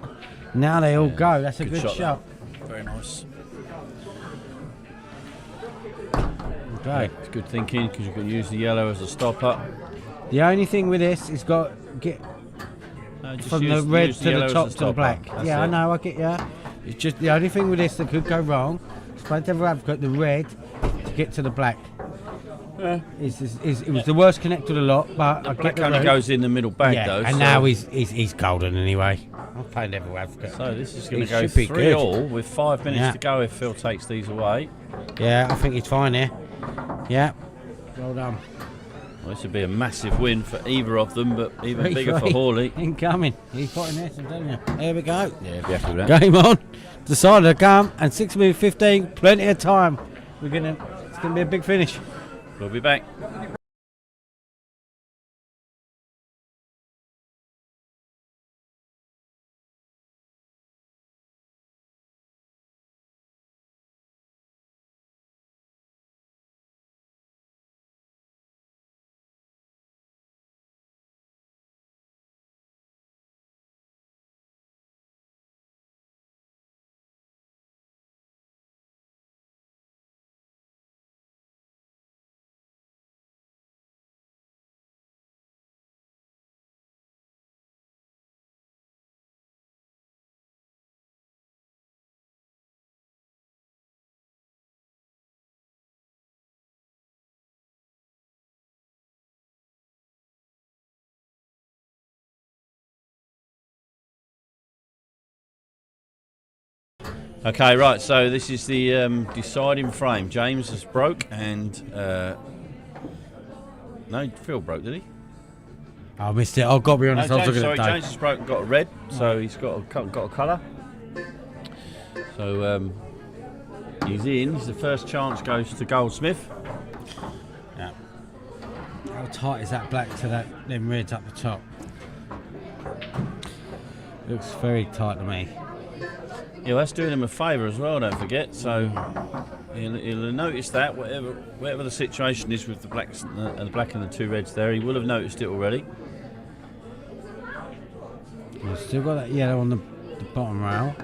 Now they all go. That's a good shot. Very nice. Okay. It's good thinking because you can use the yellow as a stopper. The only thing with this is got get Just from use- the red use to the yellow as top a to the stopper. black. That's Yeah, I it. know. I get ya. It's just the only thing with this that could go wrong. Explain to every advocate the red to get to the black. It was the worst connect of the lot, but I Black get the only route. goes in the middle bag, Yeah, though. and so- now he's golden anyway. I'm playing devil advocate. So this is going He to go should be 3-all with 5 minutes Yeah. to go if Phil takes these away. Yeah, I think he's fine here. Yeah, well done. Well, this would be a massive win for either of them, but even bigger for Holley. Incoming. He's putting this, I'm telling you. Here we go. Yeah, be happy with that. Game on. Decided to come, and 6 minutes 15. Plenty of time. It's gonna be a big finish. We'll be back. Okay, right. So this is the deciding frame. James has broke, and no, Phil broke, did he? I missed it. I've got to be honest. No, I was James, looking sorry, at James has broke and got a red, so he's got a colour. So he's in. The first chance goes to Goldsmith. Yeah. How tight is that black to them reds up the top? Looks very tight to me. Yeah, well, that's doing him a favour as well. Don't forget. So he'll notice that whatever the situation is with the blacks and the black and the two reds there, he will have noticed it already. We've still got that yellow on the bottom rail,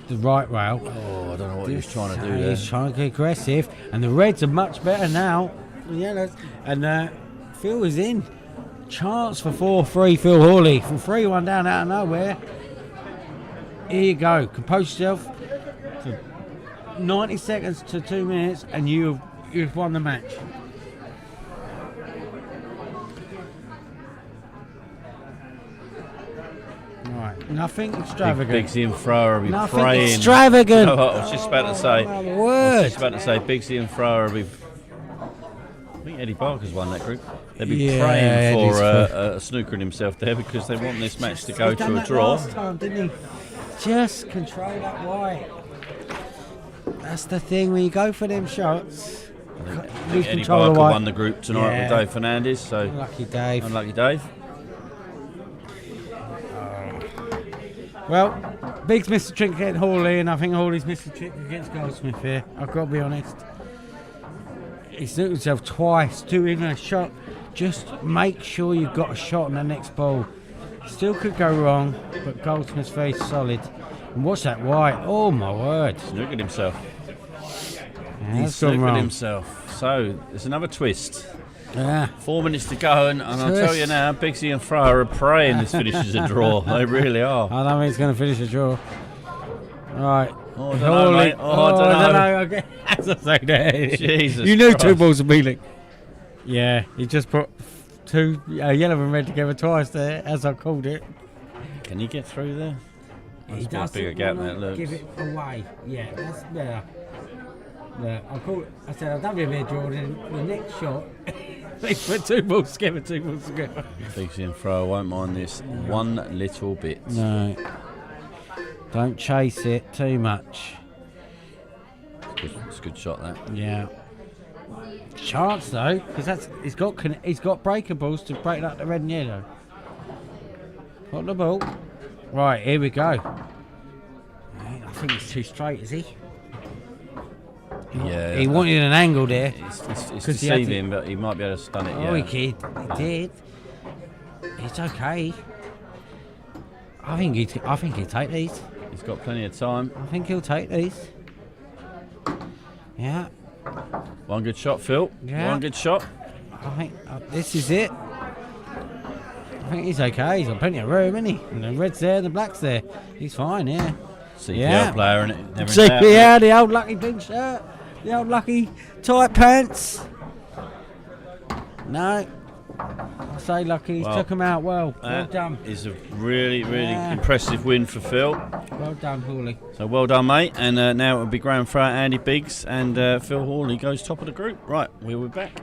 the right rail. Oh, I don't know what he was trying to do there. He's trying to get aggressive, and the reds are much better now. The yellows, and Phil is in. Chance for 4-3, Phil Holley from 3-1 down out of nowhere. Here you go. Compose yourself. For 90 seconds to 2 minutes, and you've won the match. Right, nothing extravagant. Bigsy and Fro will be Nothing praying. extravagant. Oh, I was just about to say. Oh, my I word. was just about to say Bigsy and Fro will be. I think Eddie Barker's won that group. They'll be praying for a snookering himself there because they want this match to go He's done to a that draw. last time, didn't he? Just control that white. That's the thing when you go for them shots. I lose think Eddie control of Barker white. won the group tonight with Yeah. Dave Fernandez. So Unlucky Dave. unlucky Dave. Well, Big's missed a trick against Holley, and I think Hawley's missed a trick against Goldsmith here. I've got to be honest. He snooked himself twice, doing a shot. Just make sure you've got a shot on the next ball. Still could go wrong, but Goldsmith's very solid. And watch that white. Oh my word. Snookered himself. Yeah, He that's gone snookered wrong. himself. So there's another twist. Yeah. 4 minutes to go, and I'll tell you now, Bigsy and Fro are praying this finishes a draw. They really are. I don't think it's going to finish a draw. Right. Oh, I don't know, mate. Oh, I don't know. Okay. As I say that. Jesus You knew Christ. 2 balls of mealing. Yeah, he just put 2 yellow and red together twice there, as I called it. Can you get through there? He That's a doesn't bigger gap than it wanna looks. give it away. Yeah, that's better. Yeah, I said I've done me a bit of draw, then the next shot, they put 2 balls together, 2 balls together. Bigsy and Fro won't mind this one little bit. No. Don't chase it too much. It's a good shot, that. Yeah. Chance though, because he's got breakables to break up the red and yellow. Got the ball. Right, here we go. I think it's too straight, is he? Yeah. He wanted an angle there. It's 'Cause he had to- deceiving, but he might be able to stun it. Oh, Yeah. he did. It's okay. I think he'll take these. He's got plenty of time. I think he'll take these. Yeah. One good shot, Phil. Yeah. One good shot. I think this is it. I think he's okay. He's got plenty of room, isn't he? And the red's there, the black's there. He's fine, yeah. CPL Yeah. player, and it never in doubt. CPL, the old lucky pink shirt, the old lucky tight pants. No. I say lucky. He Well, took him out well. Well That done. is a really, really Yeah. impressive win for Phil. Well done, Holley. So well done, mate. And now it will be Graeme Fry, Andy Biggs, and Phil Holley goes top of the group. Right, we'll be back.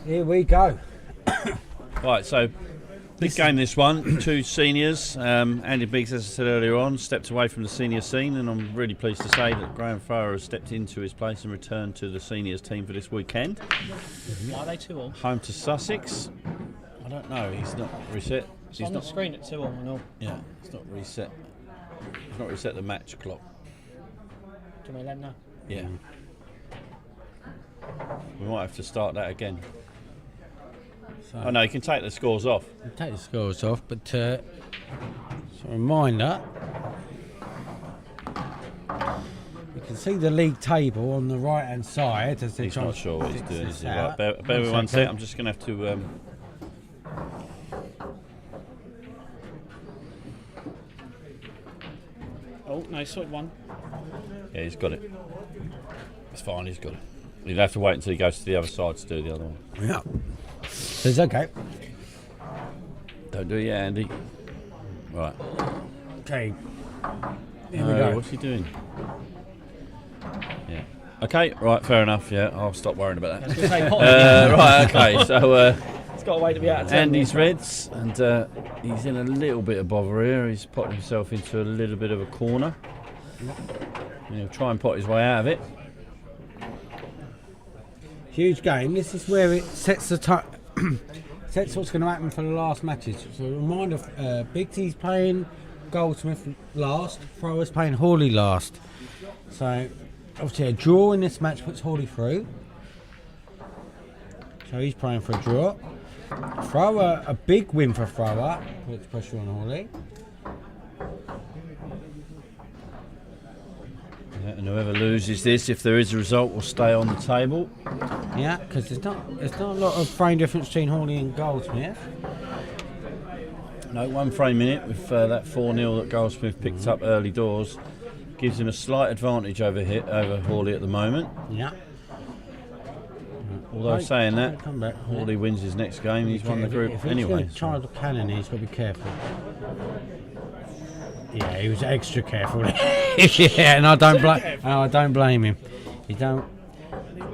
Here we go. Right, so big game this one. Two seniors. Andy Biggs, as I said earlier on, stepped away from the senior scene, and I'm really pleased to say that Graeme Farrar has stepped into his place and returned to the seniors team for this weekend. Why are they 2-all? Home to Sussex. I don't know. He's not reset. It's He's on not. the screen at 2-all and all. Yeah, it's not reset. He's not reset the match clock. Do we let them know? Yeah. We might have to start that again. So Oh no, you can take the scores off. we'll take the scores off, but just a reminder, you can see the league table on the right hand side. As they He's try not and sure what he's fix doing. this Is he? Right, out. bear with 1 second. sec. I'm just going to have to. Oh, no, sorted one. Yeah, he's got it. It's fine. He's got it. He'll have to wait until he goes to the other side to do the other one. Yeah. So it's okay. Don't do it yet, Andy. Right. Okay. Here we go. What's he doing? Yeah. Okay. Right. Fair enough. Yeah. I'll stop worrying about I was that. going to say, Holley. Right. Okay. So. It's got to wait to be out of 10. Andy's Reds, and he's in a little bit of bother here. He's put himself into a little bit of a corner. And he'll try and pot his way out of it. Huge game. This is where it sets the sets what's going to happen for the last matches. So a reminder: Bigsy's playing Goldsmith last. Thrower's playing Holley last. So obviously a draw in this match puts Holley through. So he's playing for a draw. Thrower, a big win for Thrower. Puts pressure on Holley. Yeah, and whoever loses this, if there is a result, will stay on the table. Yeah, because there's not a lot of frame difference between Holley and Goldsmith. No, 1 frame in it with that 4-0 that Goldsmith picked up early doors. Gives him a slight advantage over Holley at the moment. Yeah. Although saying that, Come back. Holley wins his next game, he's won the group If he's anyway. going to charge the cannon, he's got to be careful. Yeah, he was extra careful. Yeah, and I don't blame him. You don't.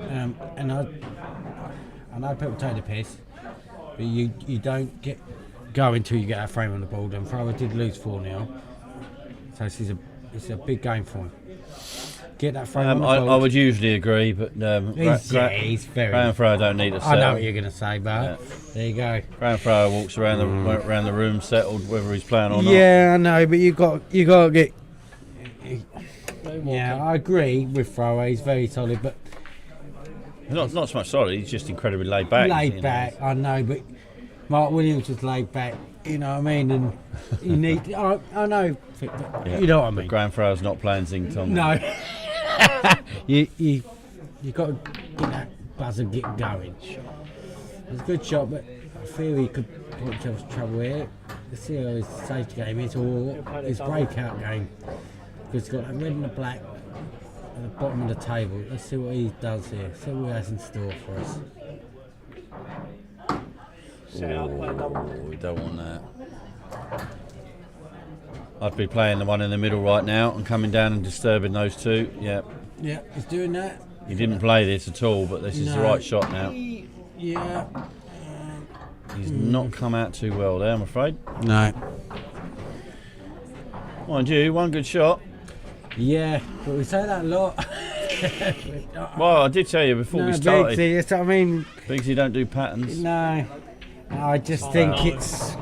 And I know people take the piss, but you don't get go until you get that frame on the board. And Thrower did lose 4-0, so it's a big game for him. Get that frame on the board. I would usually agree, but he's very. Graeme Farrar don't need to settle. I know what you're going to say, but there you go. Graeme Farrar walks around the room settled whether he's playing or not. Yeah, I know, but you got to get. No walking. Yeah, I agree with Thrower. He's very solid, but Not so much solid, he's just incredibly laid back. laid back. I know, but Mark Williams was laid back. You know what I mean? And you need. I know. Yeah. You know what I mean? Graeme Farrar's not playing Zing Tong. No. you got to get that buzzer get going. It's a good shot, but I feel he could put himself in trouble here. Let's see how his safety game is or his breakout game. Because he's got that red and the black at the bottom of the table. Let's see what he does here. See what he has in store for us. We don't want that. I'd be playing the one in the middle right now and coming down and disturbing those two. Yeah. Yeah, he's doing that. He didn't play this at all, but this is the No. right shot now. Yeah. He's not come out too well there, I'm afraid. No. Mind you, one good shot. Yeah, but we say that a lot. Well, I did tell you before we started, Bigsy, that's what I mean. Bigsy don't do patterns. No, I just think it's.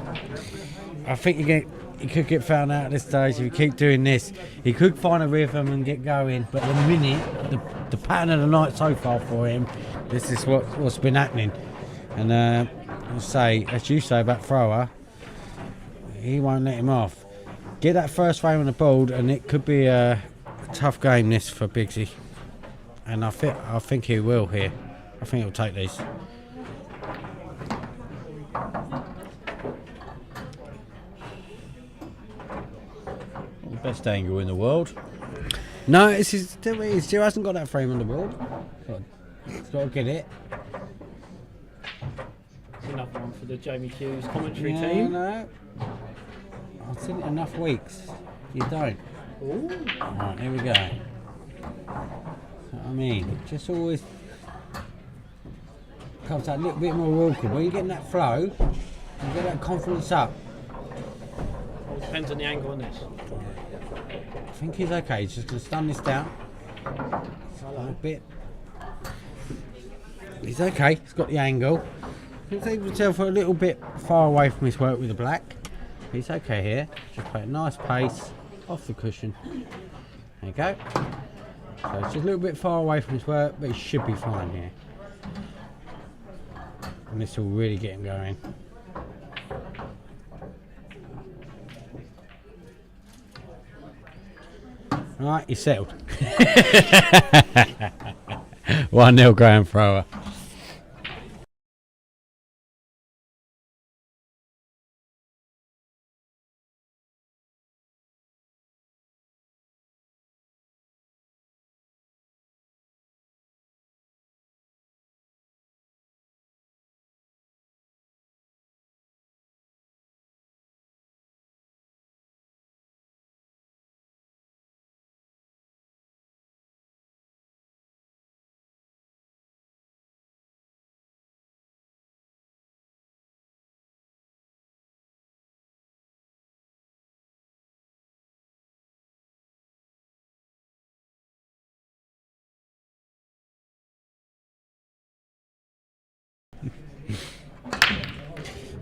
I think he could get found out at this stage if you keep doing this. He could find a rhythm and get going, but the minute the pattern of the night so far for him, this is what's been happening. And I'll say, as you say about Thrower, he won't let him off. Get that first frame on the board, and it could be a tough game this for Bigsy. And I think he will here. I think he'll take these. Not the best angle in the world. No, he still hasn't got that frame on the board. He's got to get it. It's another one for the Jamie Hughes commentary Yeah, team. no. I've seen it enough weeks. You don't. Ooh. Right, here we go. That's what I mean, just always comes out a little bit more awkward. When you're getting that flow, you get that confidence up. It depends on the angle on this. I think he's okay. He's just going to stun this down. A little bit. He's okay. He's got the angle. He's able to tell for a little bit far away from his work with the black. He's okay here. Just play a nice pace off the cushion. There you go. So it's just a little bit far away from his work, but he should be fine here. And this will really get him going. Right, he's settled. 1-0 Graeme thrower.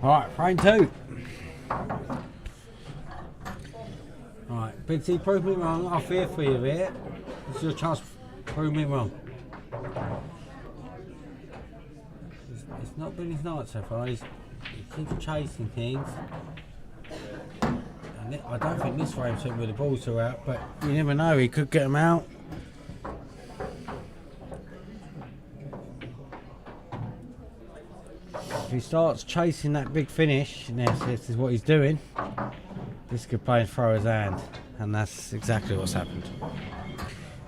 Alright, frame 2. Alright, Big T, prove me wrong. I fear for you here. This is your chance to prove me wrong. It's not been his night so far. He keeps chasing things. And I don't think this frame's hit with the balls are out, but you never know, he could get them out. If he starts chasing that big finish, and this is what he's doing, this could play and throw his hand, and that's exactly what's happened.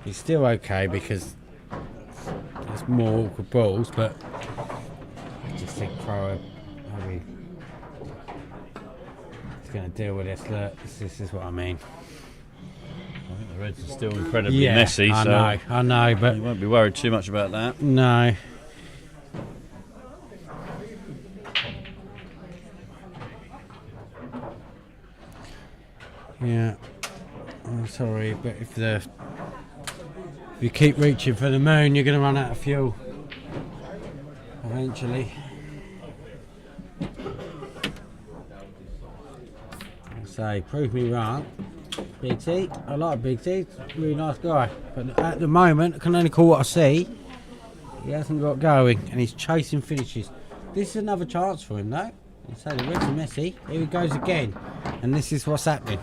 He's still okay because there's more awkward balls, but I just think thrower maybe he's going to deal with this. Look, this is what I mean. I think the Reds are still incredibly messy, I so know, but you won't be worried too much about that. no. Yeah, I'm sorry, but if you keep reaching for the moon, you're going to run out of fuel eventually. So, prove me wrong. Big T, I like Big T, really nice guy, but at the moment, I can only call what I see. He hasn't got going, and he's chasing finishes. This is another chance for him, though. So the Reds are messy. Here he goes again, and this is what's happening.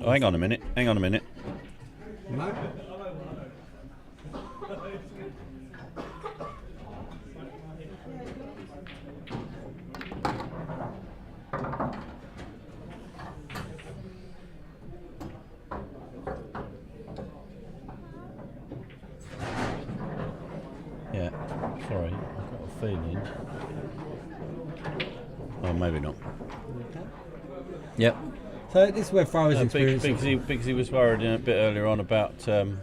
Oh, hang on a minute. No. Yeah, sorry, I've got a feeling. Oh, maybe not. Yep. So this is where throwers experience. Bigsy was worried a bit earlier on about you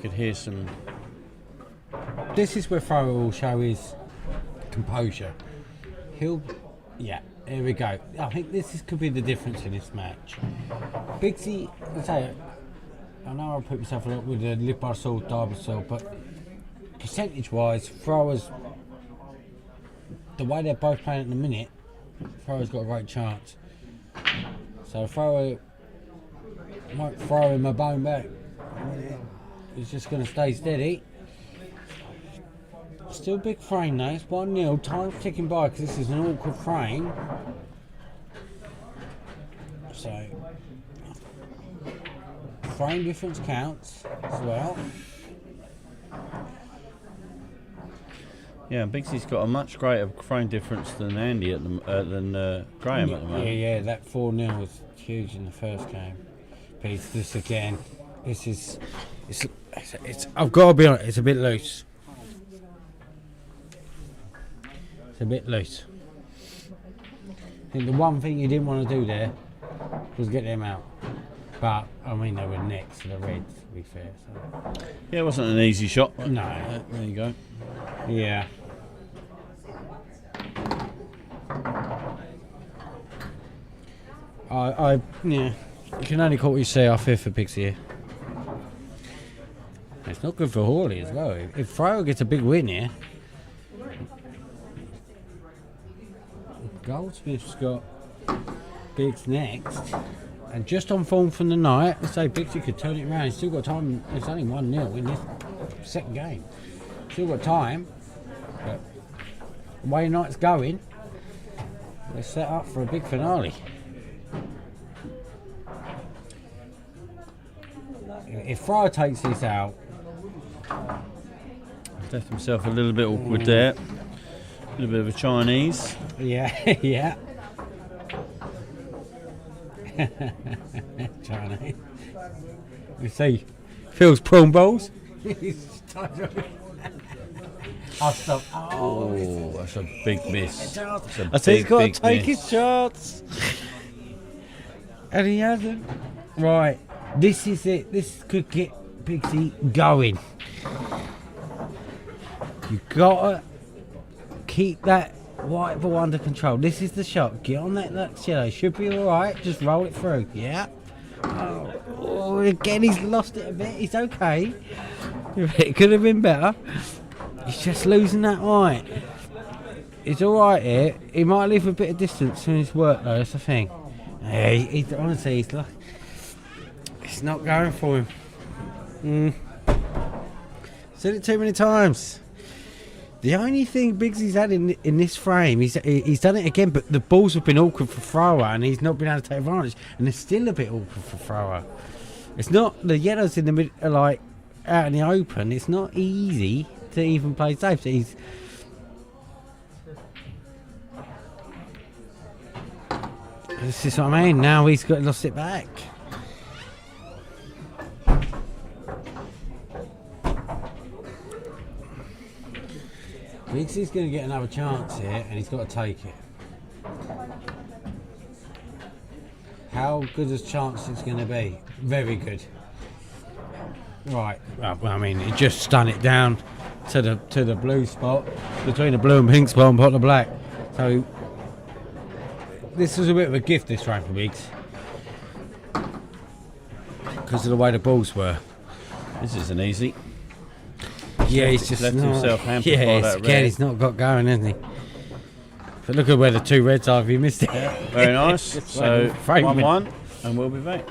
could hear some. This is where thrower will show his composure. Yeah, here we go. I think could be the difference in this match. Bigsy, I know I put myself a lot with the lip bar sword, diver sword, but percentage-wise, throwers, the way they're both playing at the minute, thrower's got a great chance. So thrower might throw him a bone back. He's just going to stay steady. Still big frame though, it's 1-0, time's ticking by because this is an awkward frame. So, frame difference counts as well. Yeah, Bigsy's got a much greater frame difference than Andy than Graeme at the moment. Yeah, that 4-0 was huge in the first game. But it's this again. It's I've got to be honest, it's a bit loose. It's a bit loose. I think the one thing you didn't want to do there was get them out. But, I mean, they were next to the Reds, to be fair. So. Yeah, it wasn't an easy shot. But No. there you go. Yeah. Yeah. You can only call what you say. I fear for Pixie here. It's not good for Holley as well. If Fryo gets a big win here, Goldsmith's got Biggs next, and just on form from the night. Let's say Pixie could turn it around. He's still got time. It's only 1-0 in this second game. Still got time. But the way night's going, they're set up for a big finale. If Fryer takes this out, Left himself a little bit awkward there. A little bit of a Chinese. yeah, yeah. Chinese. You see, Phil's prawn bowls. I'll stop. Oh, that's a big miss. That's a I said he's big, got to big take miss. his shots. And he hasn't. Right, this is it. This could get Pixie going. You gotta keep that white ball under control. This is the shot. Get on that cello. Should be alright. Just roll it through. Yeah. Oh, again, he's lost it a bit. He's okay. It could have been better. He's just losing that white. He's alright here. He might leave a bit of distance from his work though. That's the thing. Yeah, he's honestly, he's like, it's not going for him. Said it too many times. The only thing Biggsy's had in this frame, he's done it again, but the balls have been awkward for thrower, and he's not been able to take advantage, and it's still a bit awkward for thrower. It's not, the yellows in the mid are like out in the open. It's not easy to even play safe. So this is what I mean. Now he's got lost it back. Biggsy's going to get another chance here, and he's got to take it. How good a chance it's going to be? Very good. Right. Well, I mean, he just stun it down to the blue spot, between the blue and pink spot and pot the black. So this was a bit of a gift this round for Biggs, because of the way the balls were. This isn't easy. Yeah, he's just left not, himself hampered by yeah, that again, red. he's not got going, hasn't he? But look at where the two reds are. If he missed it, Very nice. So framing. 1-1, and we'll be back.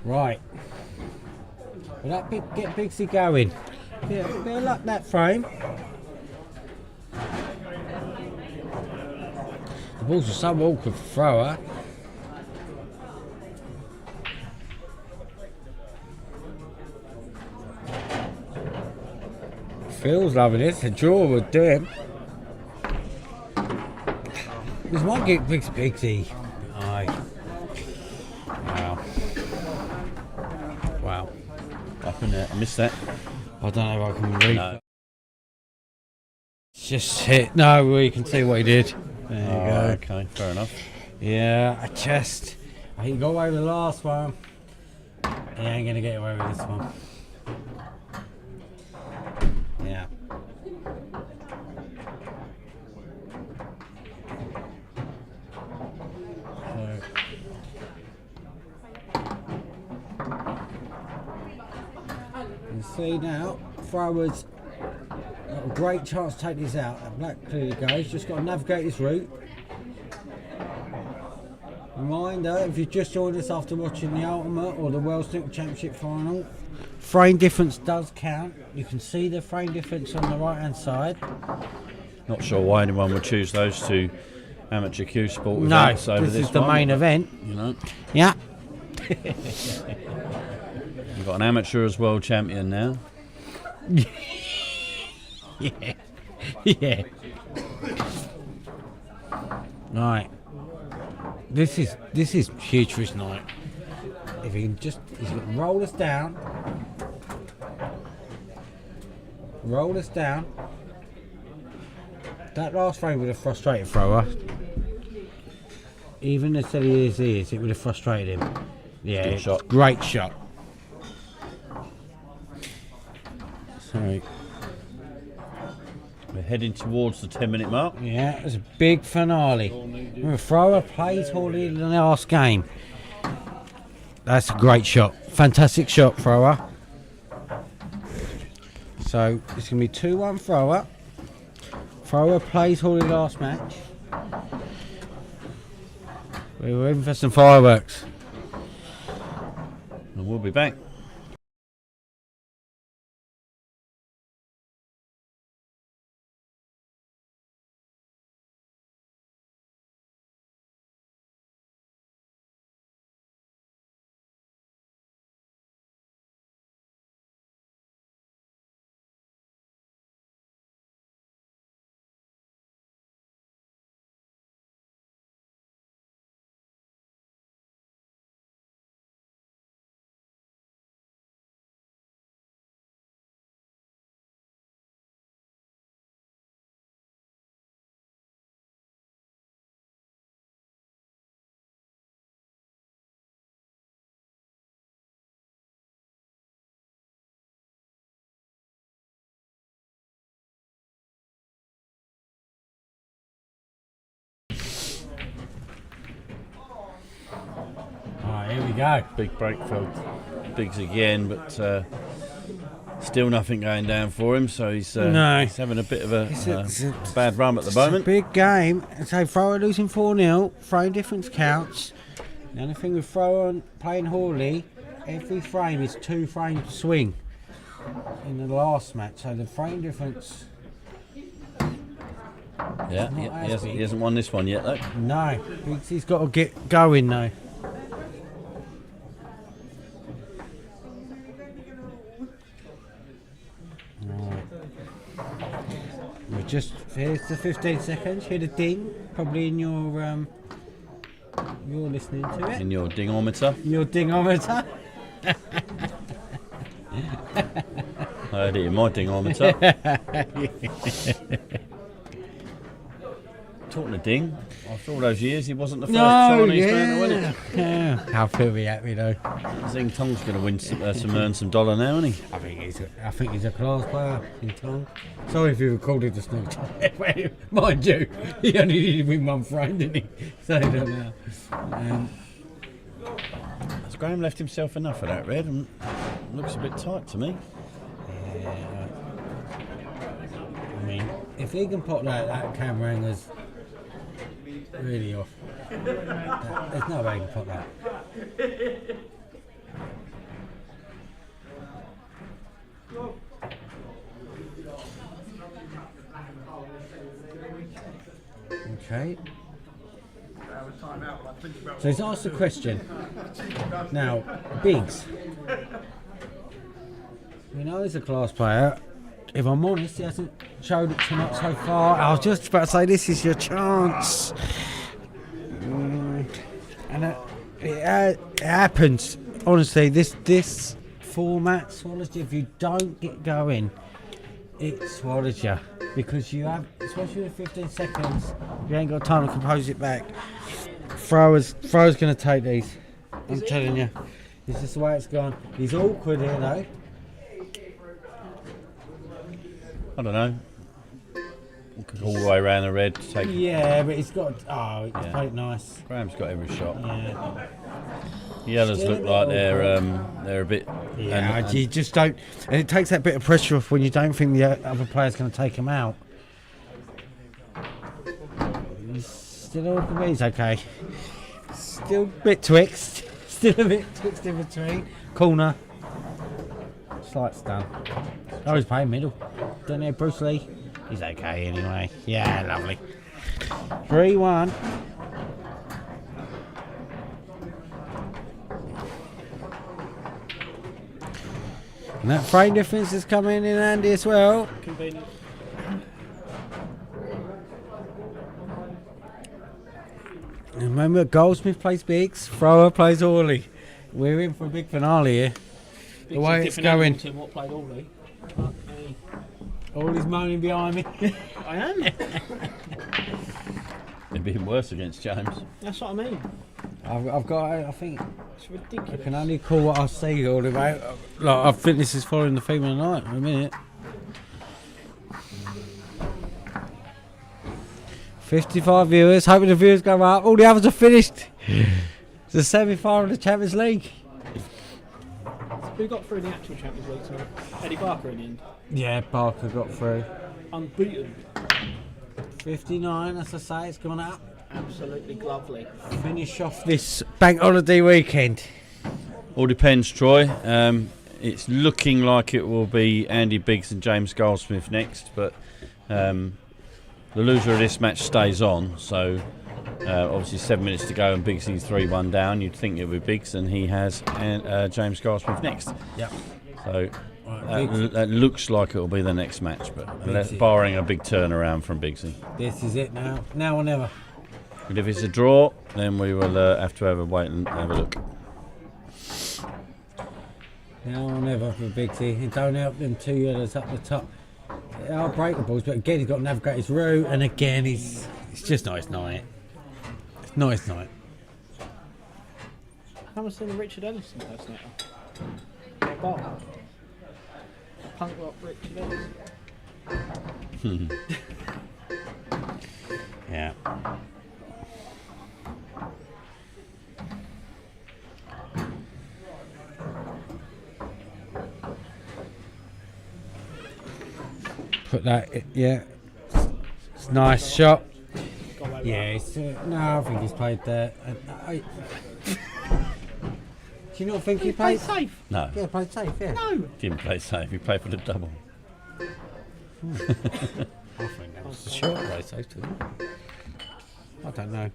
Right. Will that get Biggsy going? Yeah, a bit of luck that frame. The balls are so awkward for thrower. Phil's loving it. A draw would do him. This might get Biggsy. Aye. Wow. Wow. Up in there. I missed that. I don't know if I can read. No. Just hit. No, well, you can see what he did. There you go. Okay, fair enough. Yeah, I think he got away with the last one. He ain't gonna get away with this one. Yeah. You see now, forwards got got a great chance to take these out. That black clearly goes. Just got to navigate this route. Reminder, if you just joined us after watching the Ultimate or the World Snooker Championship final, frame difference does count. You can see the frame difference on the right hand side. Not sure why anyone would choose those two amateur cue sport No, events over this is the one, main event. You know, Yeah. you've got an amateur as world champion now. Yeah. Yeah. Right. This is huge for his night. If he can just he's got to roll us down. Roll us down. That last frame would have frustrated thrower. Even as silly as he is, it would have frustrated him. Yeah, Good shot. Great shot. So We're heading towards the 10-minute mark. yeah, it's a big finale. Remember, thrower plays Holley in the last game. That's a great shot. Fantastic shot, thrower. So it's going to be 2-1 thrower. Thrower plays Holley last match. We were in for some fireworks. And we'll be back. Alright, here we go. Big break for Biggs again, but still nothing going down for him. So he's having a bit of a bad run at the moment. Big game. So thrower losing 4-0. Frame difference counts. The only thing with thrower and playing Holley, every frame is 2 frames swing in the last match. So the frame difference. Yeah, he hasn't won this one yet though. No, he's got to get going though. We're just here's the 15 seconds. Hear the ding, probably in your you're listening to it. In your dingometer. Your dingometer. I heard it in my dingometer. Talking of ding, after all those years, he wasn't the first Chinese man to win it. Yeah. How feel we happy though? Zing Tong's going to win earn some dollar now, isn't he? I think he's a class player. Zing Tong. Sorry if you recorded the snooker. Mind you, he only needed to win 1 frame, didn't he? So I don't know. Has Graeme left himself enough of that red? And looks a bit tight to me. Yeah. I mean, if he can pop that camera anger's really off. There's no way he can pop that. Okay. So he's asked a question. Now, Biggs. We know he's a class player. If I'm honest, he hasn't showed it too much so far. I was just about to say, this is your chance. And it happens. Honestly, this format swallows you. If you don't get going, it swallows you. Because you have, especially with 15 seconds, you ain't got time to compose it back. Thrower's going to take these. I'm telling you. This is the way it's gone. He's awkward here though. I don't know. All the way around the red to take. Yeah, but he's got. Oh, it's played nice. Graham's got every shot. Yeah. Yellows look like they're a bit. Yeah, and you just don't. And it takes that bit of pressure off when you don't think the other player's going to take him out. He's still all he's okay. Still a bit twixt. Still a bit twixt in between. Corner. Slight stun. Oh, he's playing middle. Don't know Bruce Lee. He's okay anyway. Yeah, lovely. 3-1. And that frame difference is coming in handy as well. Convenient. And remember, Goldsmith plays bigs, Thrower plays Holley. We're in for a big finale here. The way it's going. To what played Holley. Holley's moaning behind me. I am. they've been worse against James. That's what I mean. I've got, I think, It's ridiculous. I can only call what I see all about. Like, I think this is following the theme of the night in a minute. 55 viewers, hoping the viewers go up. All the others are finished. It's the semi-final of the Champions League. Who got through the actual Champions League tonight? Eddie Barker in the end. Yeah, Barker got through. Unbeaten. 59, as I say, it's gone up. Absolutely lovely. Finish off this bank holiday weekend. All depends, Troy. It's looking like it will be Andy Biggs and James Goldsmith next, but the loser of this match stays on. So obviously 7 minutes to go and Biggsy's 3-1 down. You'd think it would be Biggs, and he has James Goldsmith next. Yep. So that looks like it will be the next match, but barring a big turnaround from Biggsy. This is it now. Now or never. And if it's a draw, then we will have to have a wait and have a look. Now or never for Bigsy. It don't help them two yellows up the top. They are breakables, but again he's got to navigate his route, and again it's just not his night. It's not his night. I haven't seen a Richard Ellis impersonator. Yeah, bar. Punk rock Richard Ellis. Yeah. Put that, yeah. It's a nice shot. Yeah, it's, no, I think he's played there. Do you not think he played safe? No, Yeah, played safe, yeah. No. didn't play safe. He played for the double. I think that was a short play safe too. I don't know.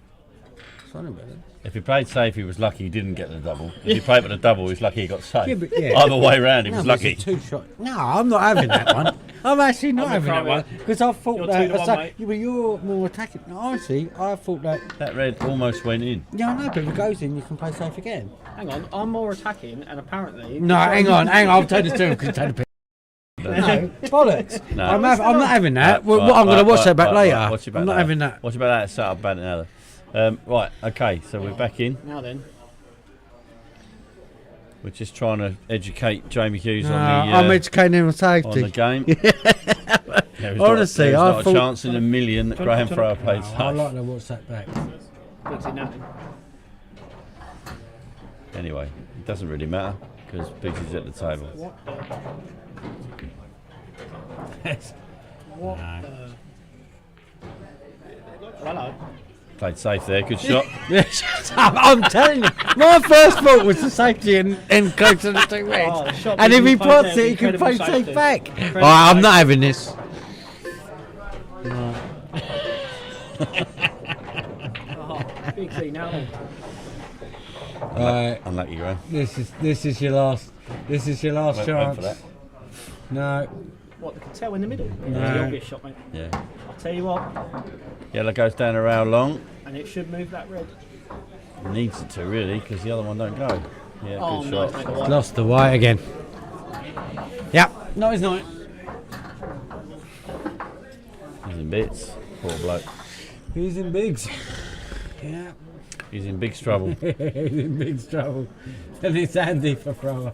Something about it. If he played safe, he was lucky he didn't get the double. If he played for the double, he was lucky he got safe. Yeah, but yeah. Either way round, he No, was but lucky. it's a two-shot. No, I'm not having that one. I'm actually not I'm having that with one because I thought You're that. 2-1, mate. Yeah, but you're more attacking. No, honestly, I thought that. That red almost went in. Yeah, I know, but if it goes in, you can play safe again. Hang on, I'm more attacking, and apparently. No, hang on. I'll take the two because take the piss. No, bollocks. No. I'm not having that. Right, I'm going to watch that back right, later. right, watch it back I'm not later. having that. Watch about that set up bad another. Right, okay, so we're back in. Now then. We're just trying to educate Jamie Hughes No, on the I'm educating him on on safety. the game. Honestly, there's I not thought- a chance in a million that Graham Thrower played No, safe. I like to watch that back. Bigsy now then. Anyway, it doesn't really matter because Biggsy's at the table. What the? What No. the? Hello. Played safe there, good shot. Yeah, shut up, I'm telling you. My first thought was the safety and go to the two reds. Oh, the shot And if Bigsy he played puts there, it, he can incredible play safety. safe back. Incredible I'm not safety. having this. Oh, Bigsy now then. Right, Unlucky, Graham. this is your last Went chance. for that. No, What, the tell in the middle? No. That's the obvious shot, mate. Yeah. I'll tell you what, Yellow goes down a rail long. and it should move that red. Needs it to really because the other one don't go. Yeah, Oh, good nice, shot. mate. the white. lost the white again. Yep, no, he's not. He's in bits. Poor bloke. He's in bigs. Yeah, He's in big trouble. he's in big trouble. And it's handy for thrower.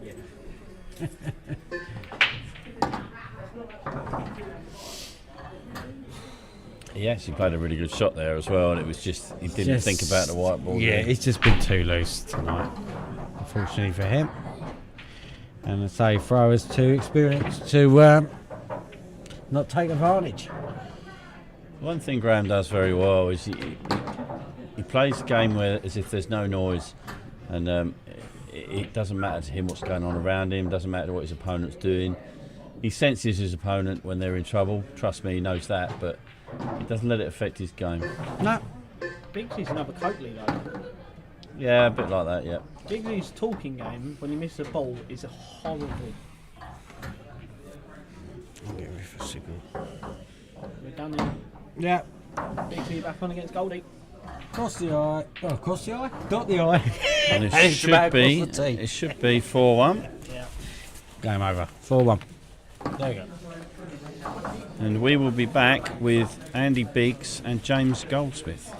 He actually played a really good shot there as well, and it was just he didn't think about the white ball. Yeah, did he? it's just been too loose tonight. unfortunately for him. And I say throwers too experienced to not take advantage. One thing Graeme does very well is he plays the game where as if there's no noise, and it doesn't matter to him what's going on around him, doesn't matter what his opponent's doing. He senses his opponent when they're in trouble, trust me, he knows that, but he doesn't let it affect his game. No. Bigsy's another Coatley though. Yeah, a bit like that, yeah. Bigsy's talking game, when he misses a ball, is horrible. I'll get ready for a signal. We're done here. Yeah. Bigsy back on against Goldie. Cross the eye. Oh, cross the eye. Dot the eye. And And it it's about across the T. it should be 4-1. Yeah. Game over. 4-1. There you go. And we will be back with Andy Biggs and James Goldsmith.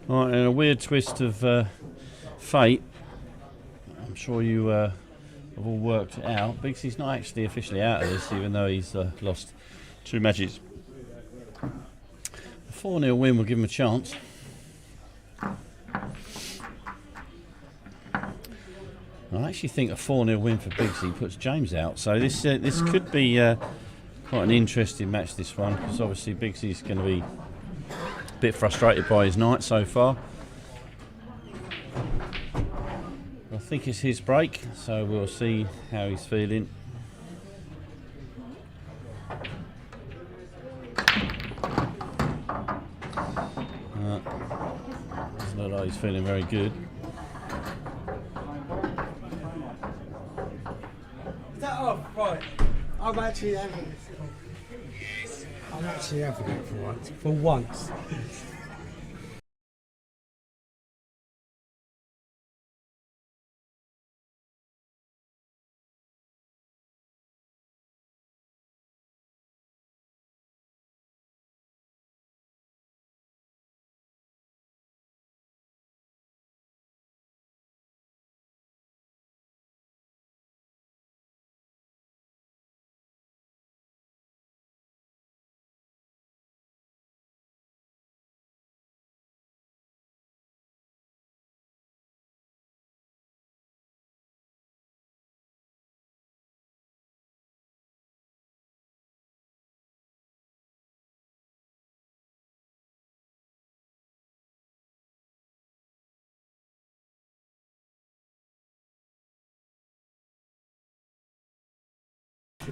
Right, and a weird twist of fate. I'm sure you have all worked it out. Biggsy's not actually officially out of this, even though he's lost 2 matches. A 4-0 win will give him a chance. I actually think a 4-0 win for Bigsy puts James out. So this could be quite an interesting match, this one, because obviously Bigsy's going to be a bit frustrated by his night so far. I think it's his break, so we'll see how he's feeling. Doesn't look like he's feeling very good. Is that off? Right. I'm actually having it. I'm actually having it for once. For once.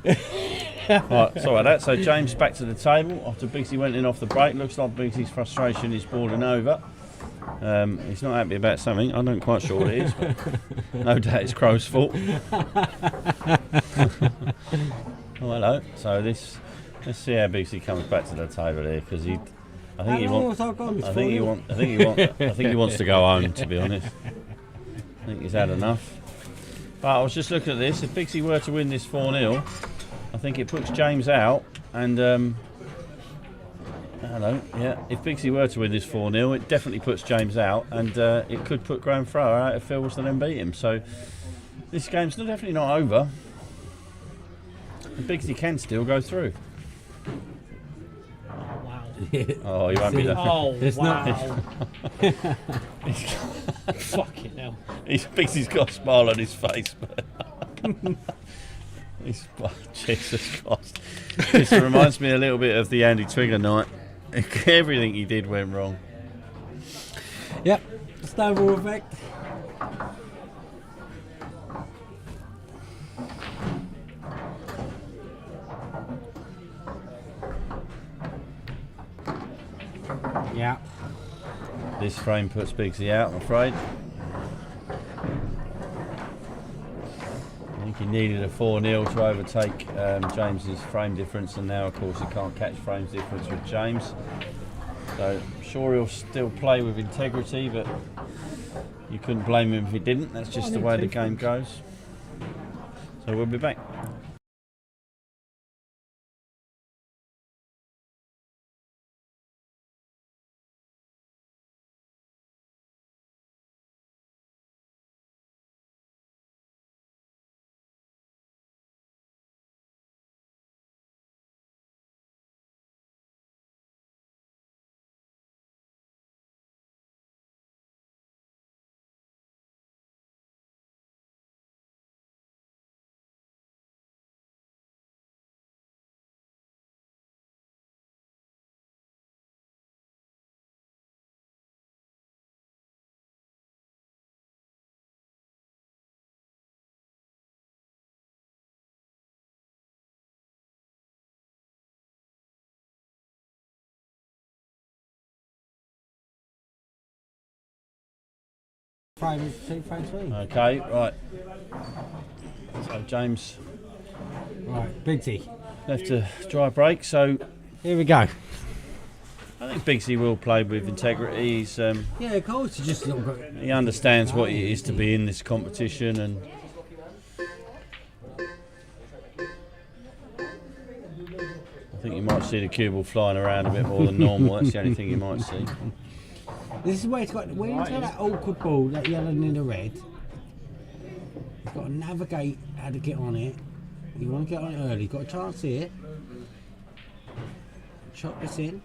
Right, sorry about that. So James back to the table after Bigsy went in off the break. Looks like Bigsy's frustration is boiling over. He's not happy about something. I'm not quite sure what it is, but no doubt it's Crow's fault. Oh, hello. So let's see how Bigsy comes back to the table here, because I think he wants to go home, to be honest. I think he's had enough. But I was just looking at this. If Bigsy were to win this 4-0, I think it puts James out. And hello, yeah. If Bigsy were to win this 4-0, it definitely puts James out, and it could put Graeme Thrower out if Phil was to then beat him. So this game's definitely not over. And Bigsy can still go through. Wow. Oh, you won't be there. Oh, It's wow. not. Fucking hell. Bigsy's got a smile on his face, but Jesus Christ. This reminds me a little bit of the Andy Trigger night. Everything he did went wrong. Yep. Snowball effect. Yeah. This frame puts Bigsy out, I'm afraid. I think he needed a 4-0 to overtake James's frame difference, and now of course he can't catch frames difference with James. So I'm sure he'll still play with integrity, but you couldn't blame him if he didn't. That's just the way the game goes. So we'll be back. Frame 2, frame 3. Okay, right. So James Right, Bigsy. left a dry break, so Here we go. I think Bigsy will play with integrity. He's, Yeah, of course. You just he understands what it is to be in this competition, and I think you might see the cue ball flying around a bit more than normal. That's the only thing you might see. This is where it's got. When you got that awkward ball, that yellow and the red, you've got to navigate how to get on it. You want to get on it early. You've got a chance here. Chop this in.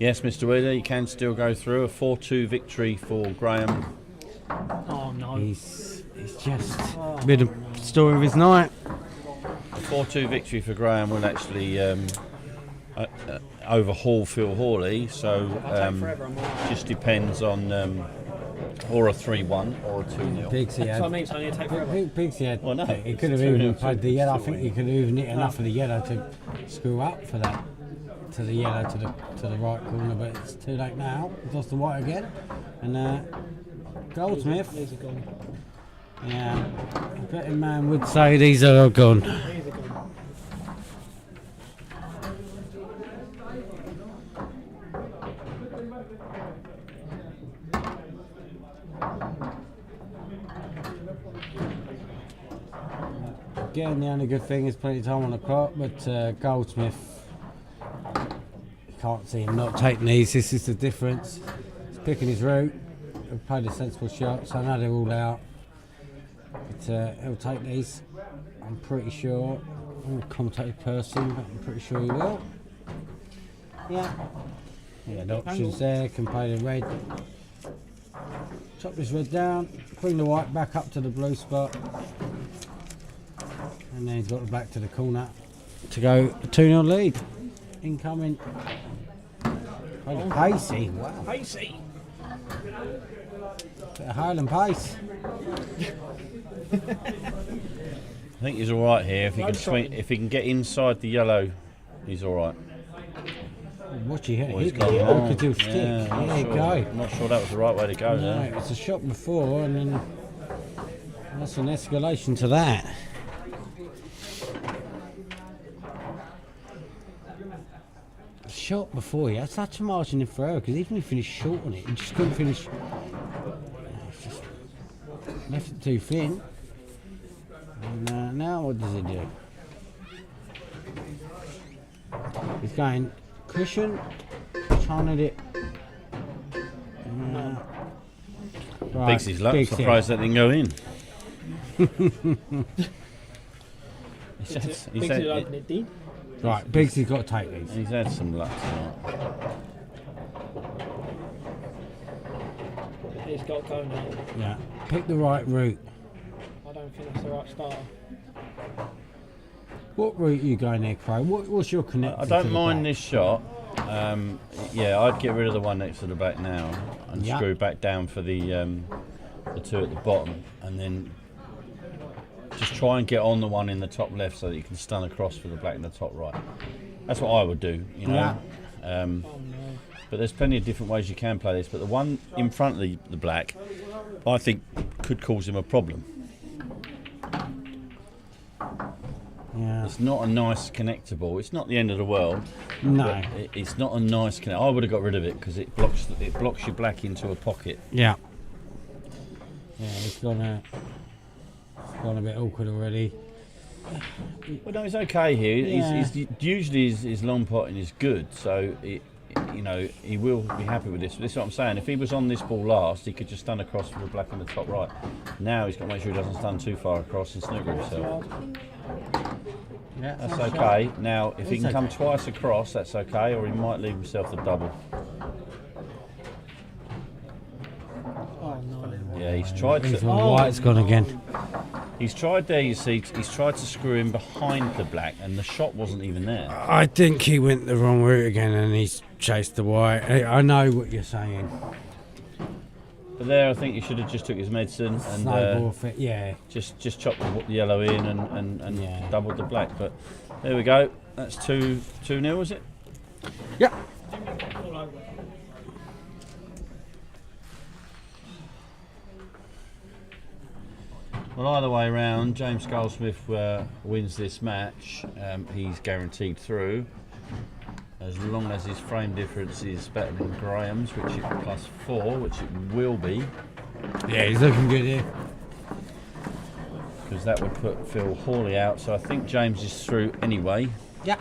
Yes, Mr. Wheeler, you can still go through. A 4-2 victory for Graeme. Oh no. He's just been a story of his night. A 4-2 victory for Graeme will actually overhaul Phil Holley, so I'll take forever, I'm all right. just depends on or a 3-1 or a 2-0. Bigsy That's what I had. mean, so I need to take forever. Bigsy had. Well, no, he it's could have a 2-0 even played the yellow. I still think he win. could have even hit enough of the yellow to screw up for that. To the yellow to the right corner, but it's too late now. He's lost the white again, and Goldsmith. These are gone. Yeah, a betting man would say these are gone. These are gone. Again, the only good thing is plenty of time on the clock, but Goldsmith, you can't see him not taking these. This is the difference. He's picking his route. He'll play the sensible shot, so now they're all out. But he'll take these, I'm pretty sure. I'm a commentative person, but I'm pretty sure he will. Yeah. Yeah, the options there, can play the red. Chop this red down, bring the white back up to the blue spot. And then he's got the back to the corner to go a 2-0 lead. Incoming. Oh, pacey. Wow. Pacey. Bit of Highland pace. I think he's all right here. If he can swing, if he can get inside the yellow, he's all right. Watch he hit Well, he's the gone yellow long. because he'll stick. Yeah, I'm There you not go. sure. I'm not sure that was the right way to go No, there. it's a shot before, and then that's an escalation to that. Shot before, he had such a margin in for error because even if he finished short on it, he just couldn't finish. It's just left it too thin. And now what does he do? He's going cushion, trying to it. Right, Bigsy's luck. Bigsy. Surprised that didn't go in. Big to open it deep. Right, Bigsy's got to take these. He's had some luck tonight. He's got to go now. Yeah, pick the right route. I don't think that's the right starter. What route are you going there, Crow? What's your connection? I don't mind this shot. Yeah, I'd get rid of the one next to the back now and Yeah. screw back down for the two at the bottom, and then just try and get on the one in the top left so that you can stun across for the black in the top right. That's what I would do, you know. Yeah. Oh no. But there's plenty of different ways you can play this. But the one in front of the black, I think, could cause him a problem. Yeah. It's not a nice connector ball. It's not the end of the world. No. It's not a nice connector. I would have got rid of it because it blocks your black into a pocket. Yeah. Yeah, it's gone a bit awkward already. Well, no, it's okay here. Yeah. He's usually his long potting is good, so you know he will be happy with this. This is what I'm saying. If he was on this ball last, he could just stun across for the black in the top right. Now he's got to make sure he doesn't stun too far across and snooker himself. Yeah, That's nice okay. shot. Now, if he It's can come okay. twice across, that's okay, or he might leave himself the double. Oh no. Yeah, he's tried He's to. on white's gone again. He's tried there. You see, he's tried to screw in behind the black, and the shot wasn't even there. I think he went the wrong route again and he's chased the white. I know what you're saying. But there, I think he should have just took his medicine and Snowball fit, yeah. just chopped the yellow in and Yeah. doubled the black. But there we go. That's 2-0, is it? Yeah. Well, either way round, James Goldsmith wins this match. He's guaranteed through, as long as his frame difference is better than Graham's, which is +4, which it will be, Yeah, he's looking good here. because that would put Phil Holley out. So I think James is through anyway, Yeah.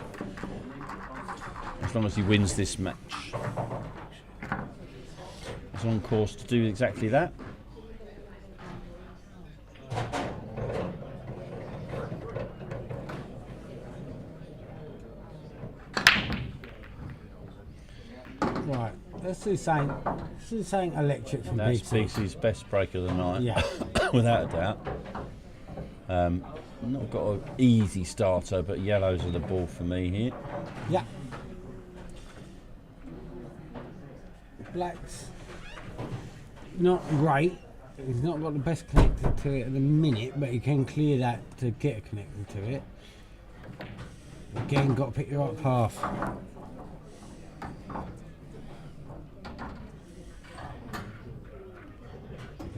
as long as he wins this match. He's on course to do exactly that. Right, Let's do something. Let's do something electric from That's Big C. Bigsy's best break of the night. Yeah. Without a doubt. Not got an easy starter, but yellows are the ball for me here. Yeah. Black's not great. He's not got the best connector to it at the minute, but he can clear that to get a connector to it. Again, got to pick the right path.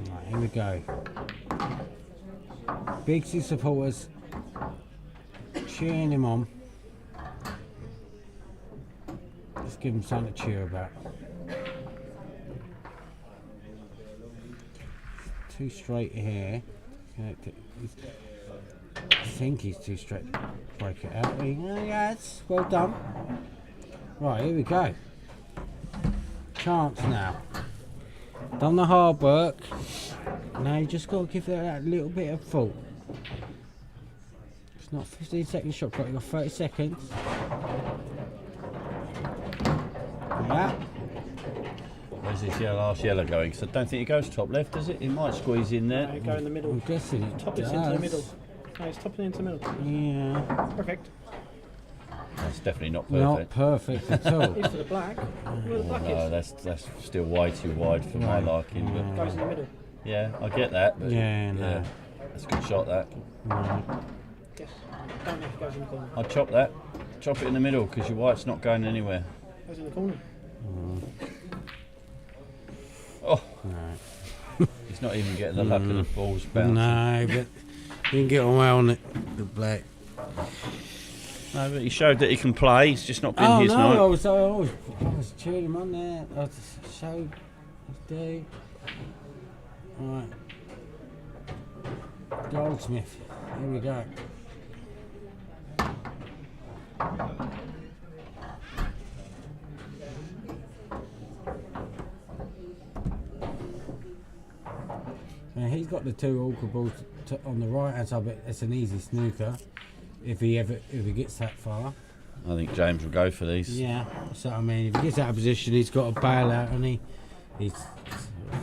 Right, here we go. Big C supporters cheering him on. Let's give him something to cheer about. Too straight here. I think he's too straight to break it out. Yes, well done. Right, here we go. Chance now. Done the hard work. Now you just got to give it that little bit of thought. It's not 15 second shot clock, you've got 30 seconds. Yeah. Where's this last yellow going? Because I don't think it goes top left, does it? It might squeeze in there. No, go in the middle. I'm guessing it Top does. it into the middle. No, it's topping into the middle. Yeah. Perfect. That's definitely not Not perfect. perfect at all. Into the black. Where the black No, is. that's still way too wide for my Right. liking. But Goes in the middle. yeah, I get that. But Yeah, no. that's a good shot. That No. Yes. Don't know if it goes in the corner. I'd chop that. Chop it in the middle because your white's not going anywhere. Goes in the corner. Oh, No. he's not even getting the luck of the balls bouncing. No, but he can get on well on it, the black. No, but he showed that he can play. He's just not been Oh his no, night. I was cheering him on there. I just showed his day. Right. Goldsmith. Here we go. Now he's got the two awkward balls on the right hand side, but it's an easy snooker if he gets that far. I think James will go for these. Yeah, so I mean, if he gets out of position, he's got to bail out, and he's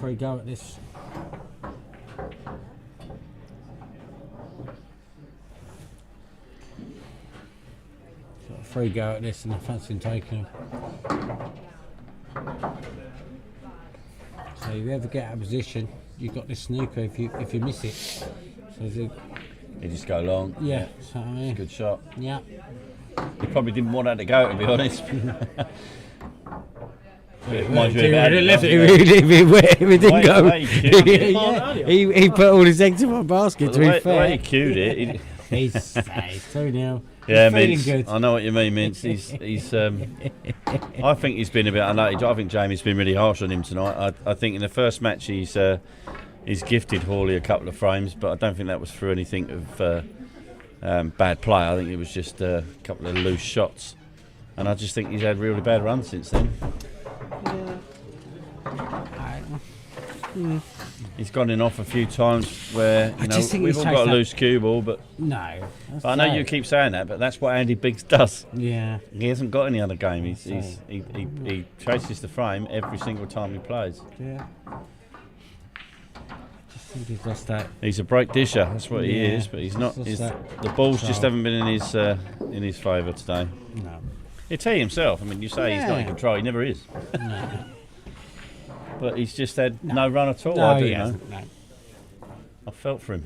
free go at this. Got a free go at this, and I fancy him taking him. So if you ever get out of position, you've got this snooker if you miss it. So He just go long. yeah, so I mean, Good shot. yeah. He probably didn't want that to go, to be honest. It reminds me If of Andy, it doesn't it? didn't Way- go. way he cued it. He put all his eggs in my basket. The To way, be the way he fair, cued it. he's 2-0. Yeah, He's feeling Mince. good. I know what you mean, Mince. He's I think he's been a bit unlucky. I think Jamie's been really harsh on him tonight. I think in the first match he's gifted Holley a couple of frames, but I don't think that was through anything of bad play. I think it was just a couple of loose shots, and I just think he's had really bad runs since then. He's gone in off a few times where I just think we've he's all got a chased loose cue ball, but No. I know you keep saying that, but that's what Andy Biggs does. Yeah. He hasn't got any other game. He Mm. chases the frame every single time he plays. Yeah. Just think he's lost that. He's a break disher. That's what he Yeah, is. But he's not. just He's, that the balls just control. haven't been in his favour today. No. He'll tell you himself. I mean, you say he's not in Yeah. control. He never is. No. But he's just had no run at all. No, I do he know. hasn't. No. I felt for him.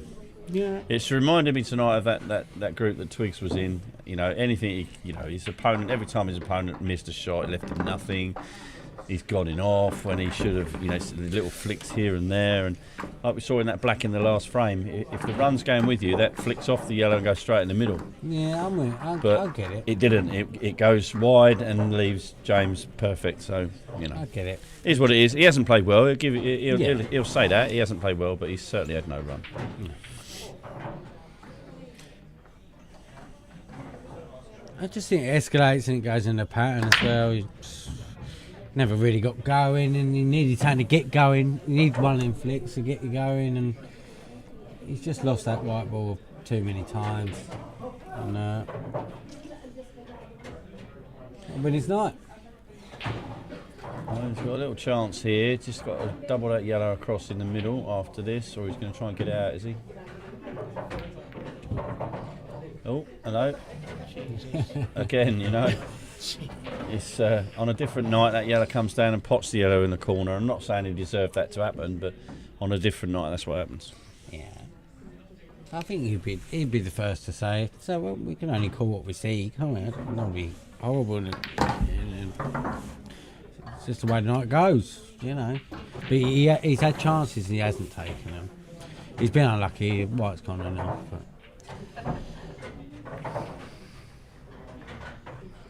Yeah. It's reminded me tonight of that group that Twiggs was in. Anything. His opponent. Every time his opponent missed a shot, it left him nothing. He's got it off when he should have. Little flicks here and there, and like we saw in that black in the last frame. If the run's going with you, that flicks off the yellow and goes straight in the middle. Yeah, I But get it. it didn't. It goes wide and leaves James perfect. So I get it. it is what it is. He hasn't played well. He'll Yeah. he'll say that he hasn't played well, but he's certainly had no run. I just think it escalates and it goes in a pattern as well. He never really got going, and he needed time to get going. You need one in flicks to get you going, and he's just lost that white ball too many times. And win his night. Well, he's got a little chance here. Just got to double that yellow across in the middle after this, or he's going to try and get it out, is he? Oh, hello. Again, you know. It's on a different night that yellow comes down and pots the yellow in the corner. I'm not saying he deserved that to happen, but on a different night that's what happens. Yeah. I think he'd be the first to say it. So well, we can only call what we see, can't we? Don't be horrible. It's just the way the night goes, you know. But he's had chances and he hasn't taken them. He's been unlucky. White's gone enough. But.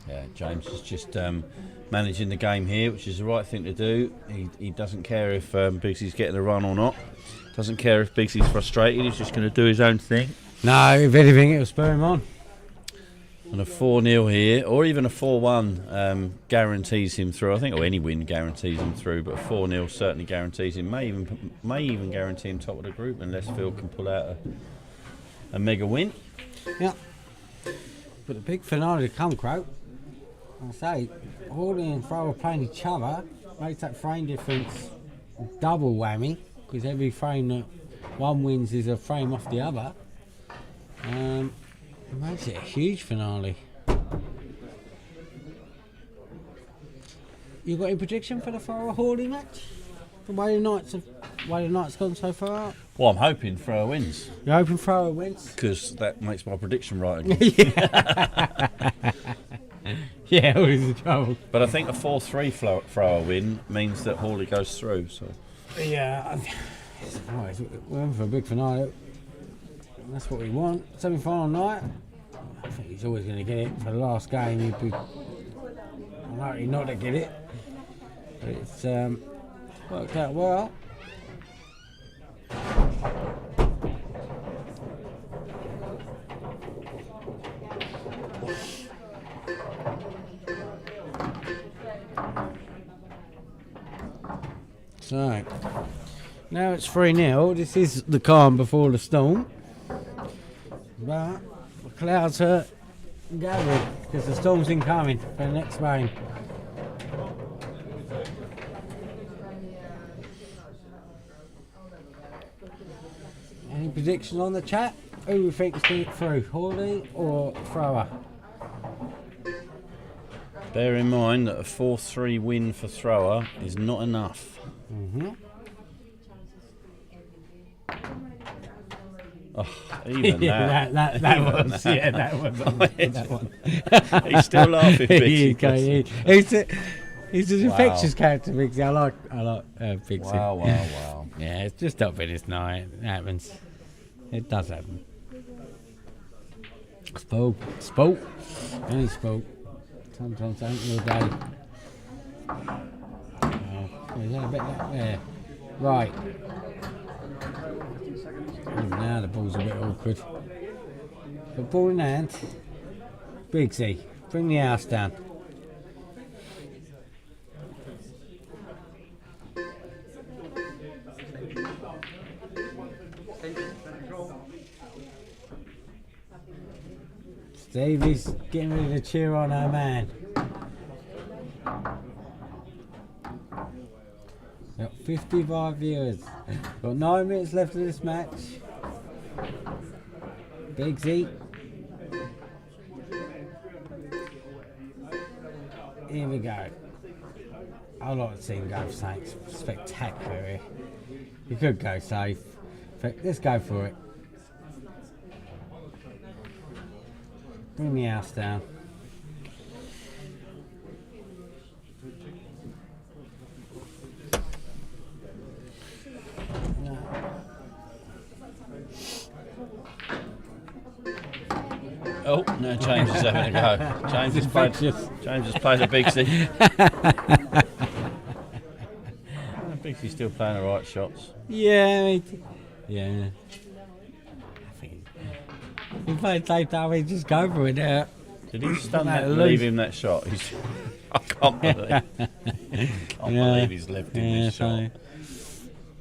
Yeah, James is just managing the game here, which is the right thing to do. He doesn't care if Biggsy's getting a run or not. Doesn't care if Biggsy's frustrated. He's just going to do his own thing. No, if anything, it'll spur him on. And a 4-0 here, or even a 4-1 guarantees him through. I think any win guarantees him through, but a 4-0 certainly guarantees him. May even guarantee him top of the group unless Phil can pull out a mega win. Yeah. But the big finale to come, Crow. I say, Holley and Thrower playing each other makes that frame difference double whammy, because every frame that one wins is a frame off the other. It makes it a huge finale. You got any prediction for the Thrower Holley match? The way the night's gone so far? Well, I'm hoping Thrower wins. You're hoping Thrower wins? Because that makes my prediction right again. Yeah, always the trouble. But I think a 4-3 Thrower win means that Holley goes through. So Yeah, we're in for a big finale. That's what we want. Semi-final night. I think he's always going to get it. For the last game, he'd be unlikely not to get it. But it's worked out well. So, now it's 3-0. This is the calm before the storm. But the clouds are gathering because the storm's incoming for the next rain. Any prediction on the chat? Who do we think's going to get through, Holley or Thrower? bear in mind that a 4-3 win for Thrower is not enough. Mm-hmm. Oh, even yeah, that. that was, yeah, that was that one. He's still laughing, Bigsy. He's an infectious character, Bigsy. I like Bigsy. Wow. Yeah, it's just up in this night. It happens. It does happen. Spoke. Only spoke. Sometimes ain't your day. Oh, is that a bit like there? Right. Now the ball's a bit awkward. But ball in hand. Bigsy, bring the house down. Stevie's getting ready to cheer on her man. Got 55 viewers. Got 9 minutes left of this match. Bigsy. Here we go. I'd like to see him go for something spectacular here. He could go safe. But let's go for it. Bring the house down. Oh, no, James is having a go. James has played a Bigsy. Bigsy's still playing the right shots. Yeah. I think he played safe now. He just go for it now. Did he stun that and leave him that shot? I can't believe he's left him this shot.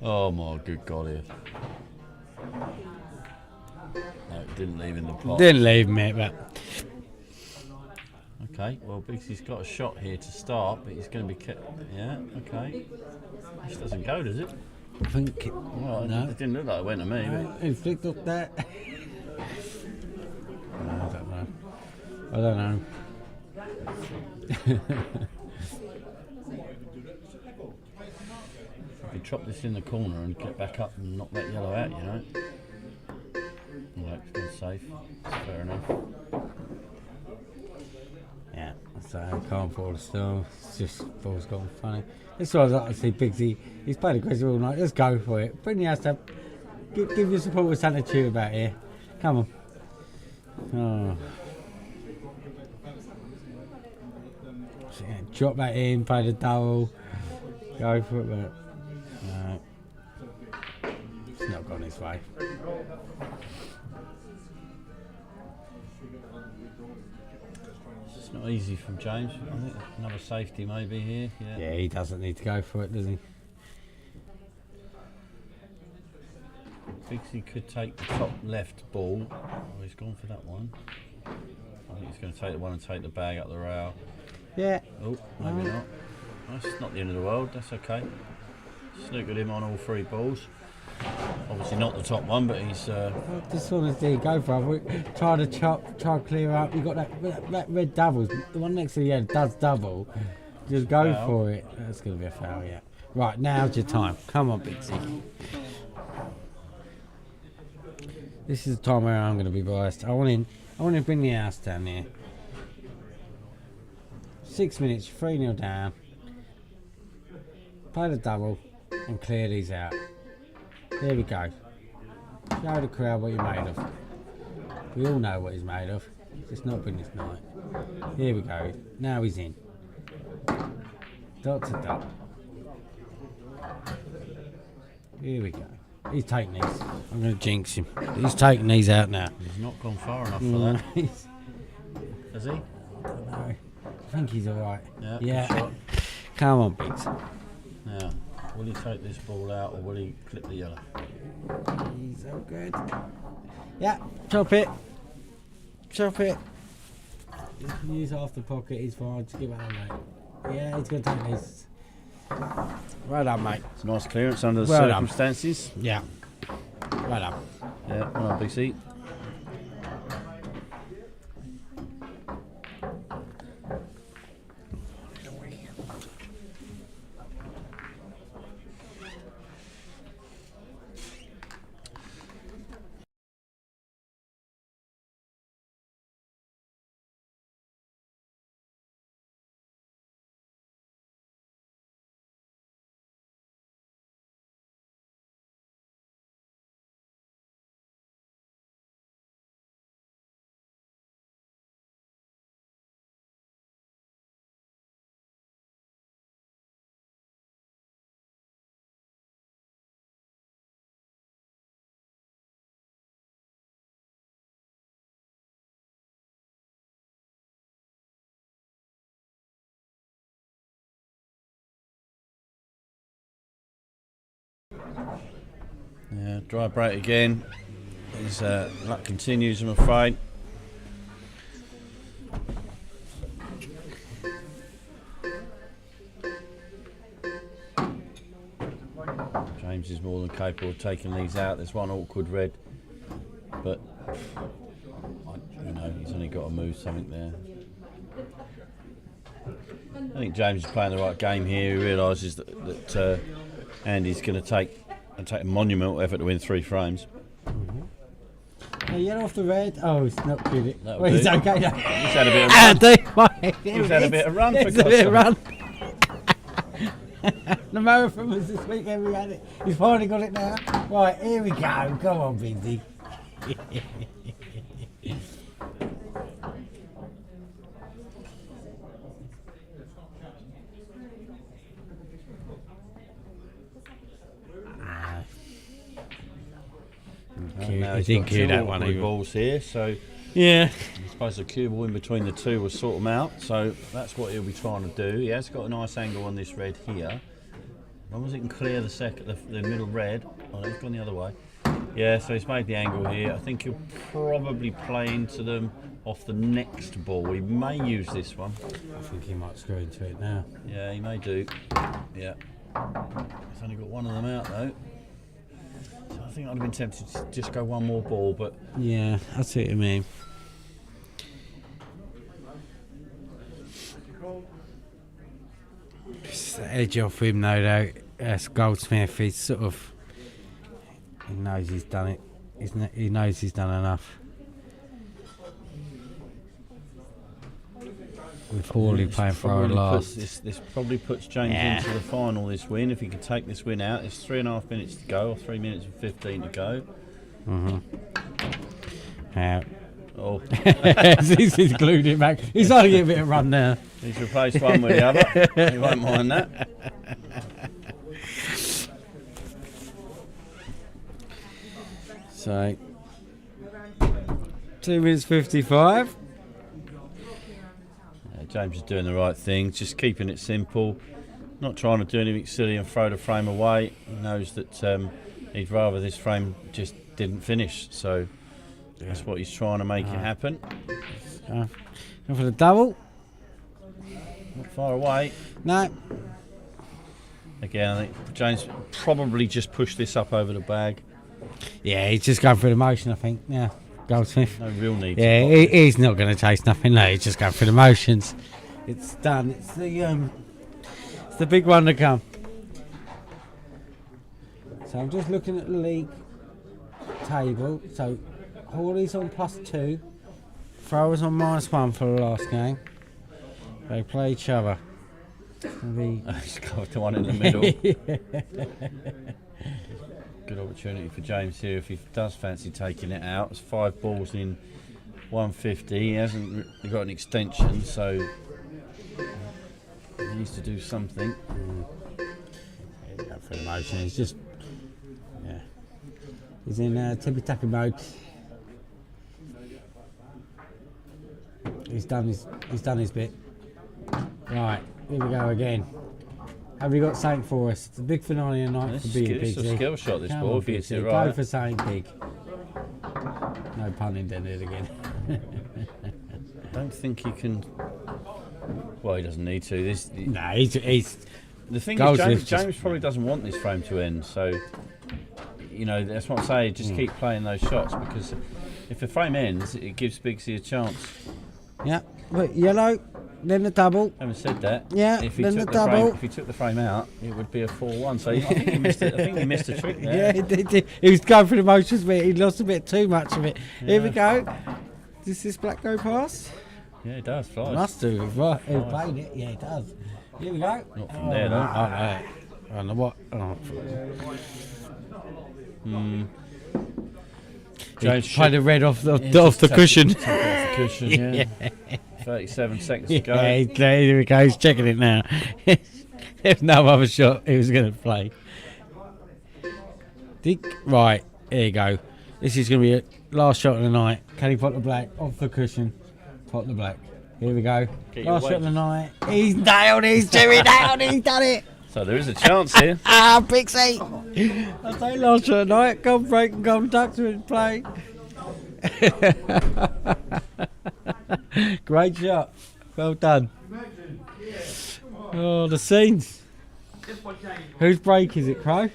Oh my good God, here. No, it didn't leave in the pot. Didn't leave him, mate, but... Okay, well, Biggsy's got a shot here to start, but he's going to be yeah, okay. This doesn't go, does it? I think Well, no. it didn't look like it went to me. He flicked up that. I don't know. If you chop this in the corner and get back up and knock that yellow out, you know. It's been safe. It's fair enough. Yeah, so I can't fall still. It's just ball's gone funny. This is what I like to see Bigsy. He's played aggressive all night. Let's go for it. Bring the house up. Give your supporters something to cheer about here. Come on. Oh. So, yeah, drop that in, play the double. Go for it, but no. It's not gone his way. It's not easy from James. I think another safety maybe here. Yeah, he doesn't need to go for it, does he? Bigsy could take the top left ball. Oh, he's gone for that one. I think he's going to take the one and take the bag up the rail. Yeah. Oh, maybe not. That's not the end of the world. That's okay. Snookered him on all three balls. Obviously not the top one, but he's. This one is there. Go for it. Try to chop. Try to clear up. You got that red doubles. The one next to the end does double. Just go Foul. for it. That's going to be a foul. Yeah. Right, now's your time. Come on, Bigsy. This is the time where I'm going to be biased. I want to bring the house down here. 6 minutes, 3-0 down. Play the double and clear these out. There we go. Show the crowd what you're made of. We all know what he's made of. It's not been this night. Here we go. Now he's in. Dot to dot. Here we go. He's taking these. I'm going to jinx him. He's taking these out now. He's not gone far enough for that. Has he? No. I think he's alright. Yeah. Yeah. Good shot. Come on, Biggs. Now, will he take this ball out or will he clip the yellow? He's so good. Yeah, chop it. Chop it. Use half the pocket, he's fine. Just give it on, mate. Yeah, he's going to take these. Well done, mate. It's a nice clearance under the Well done. circumstances. Yeah. Well done. Yeah, well done, Bigsy. Yeah, dry break again. His luck continues, I'm afraid. James is more than capable of taking these out. There's one awkward red, but he's only got to move something there. I think James is playing the right game here. He realises that Andy's going to take a monumental effort to win 3 frames. Hey, yellow off the red. Oh, it's not good. That'll Well, he's do. okay now. He's had a bit of run. He's had a bit of run for It's a bit of God's run. The marathon was this weekend. We had it. He's finally got it now. Right, here we go. Come on, Bigsy. Now He he's didn't got clear 2 that one awkward either. balls here, so Yeah. I suppose the cue ball in between the 2 will sort them out. So that's what he'll be trying to do. He has got a nice angle on this red here. As long as he can clear the middle red. Oh, no, he's gone the other way. Yeah, so he's made the angle here. I think he'll probably play into them off the next ball. We may use this one. I think he might screw into it now. Yeah, he may do. Yeah. He's only got one of them out though. So I think I'd have been tempted to just go one more ball, but Yeah, I see what you mean. It's the edge off him though. That's Goldsmith. He's sort of. He knows he's done it. He knows he's done enough. With Holley playing for our last. This probably puts James into the final, this win. If he can take this win out, it's 3.5 minutes to go, or 3 minutes and 15 to go. Oh. He's glued it back. He's trying to get a bit of run now. He's replaced one with the other. He won't mind that. So 2 minutes 55. James is doing the right thing, just keeping it simple, not trying to do anything silly and throw the frame away. He knows that he'd rather this frame just didn't finish, so that's what he's trying to make it happen. Go for the double. Not far away. No. Again, I think James probably just pushed this up over the bag. Yeah, he's just going through the motion, I think. Yeah, Goldsmith. No real need. Yeah, he's not going to chase nothing. No, he's just going through the motions. It's done. It's the big one to come. So I'm just looking at the league table. So Holley's on +2. Throwers on -1 for the last game. They play each other. He's got the one in the middle. Good opportunity for James here if he does fancy taking it out. It's 5 balls in 150. He hasn't got an extension, so he needs to do something. He's going through the motion. He's just, yeah. He's in tippy-tappy mode. He's done his bit. Right, here we go again. Have you got something for us? It's a big finale tonight for being It's a skill shot, this ball, if he hits it right. Go for something big. No pun intended again. I don't think he can. Well, he doesn't need to. No, he's the thing is, James probably doesn't want this frame to end, so you know that's what I'm saying. Just keep playing those shots, because if the frame ends, it gives Biggsy a chance. Yeah, but yellow, then the double. Having said that, Yeah, if he then took the the double. frame, if he took the frame out, it would be a 4-1. So I think he missed it. I think he missed a trick there. Yeah, he did. He was going through the motions, but he lost a bit too much of it. Yeah. Here we go. Does this black go past? Yeah, it does. Flies. Must do. He played it. Yeah, it does. Here we go. Not from there, though. Oh, no. I don't know what. Oh. James played the red off the Off cushion. the cushion, yeah. 37 seconds to go. Yeah, here we go. He's checking it now. If no other shot, he was going to play. Right, here you go. This is going to be a last shot of the night. Can he pot the black off the cushion? Pot the black. Here we go. Last shot of the night. He's nailed it. He's Jimmy nailed it. He's done it. So there is a chance here. Pixie. I say last shot of the night. Gold break and gold ducks are in play. Great shot. Well done. Oh, the scenes. Whose break is it, Crow?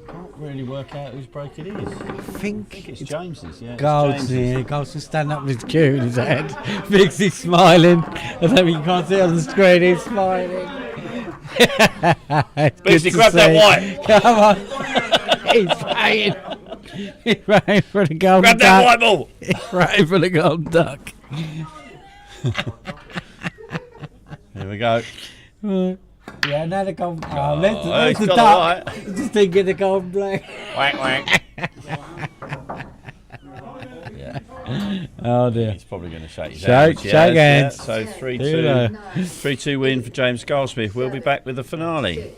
Can't really work out whose break it is. I think It's James's, yeah. Goldsmith. Goldsmith standing up with his cue in his head. Bigsy's smiling. I don't think you can't see it on the screen. He's smiling. Bigsy, grab that white. Come on. He's praying. He's praying for the golden Grab duck. that white ball. He's praying for the golden duck. Here we go. Yeah, now the golden. He's the got duck. the white. Just didn't get the golden black. Whack, whack. Oh dear. He's probably going to shake his Shake hands. hands. So 3-2. 3-2 win for James Goldsmith. We'll be back with the finale.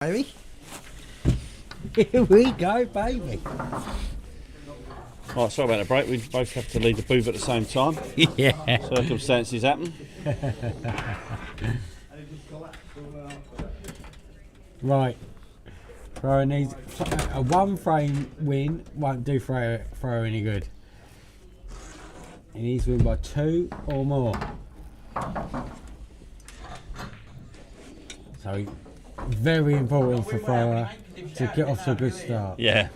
Baby. Here we go, baby. Right, sorry about the break. We both have to leave the booth at the same time. Yeah. Circumstances happen. Right. Thrower needs a one frame win. Won't do thrower any good. He needs to win by 2 or more. So very important for thrower to get off to a good start. Yeah.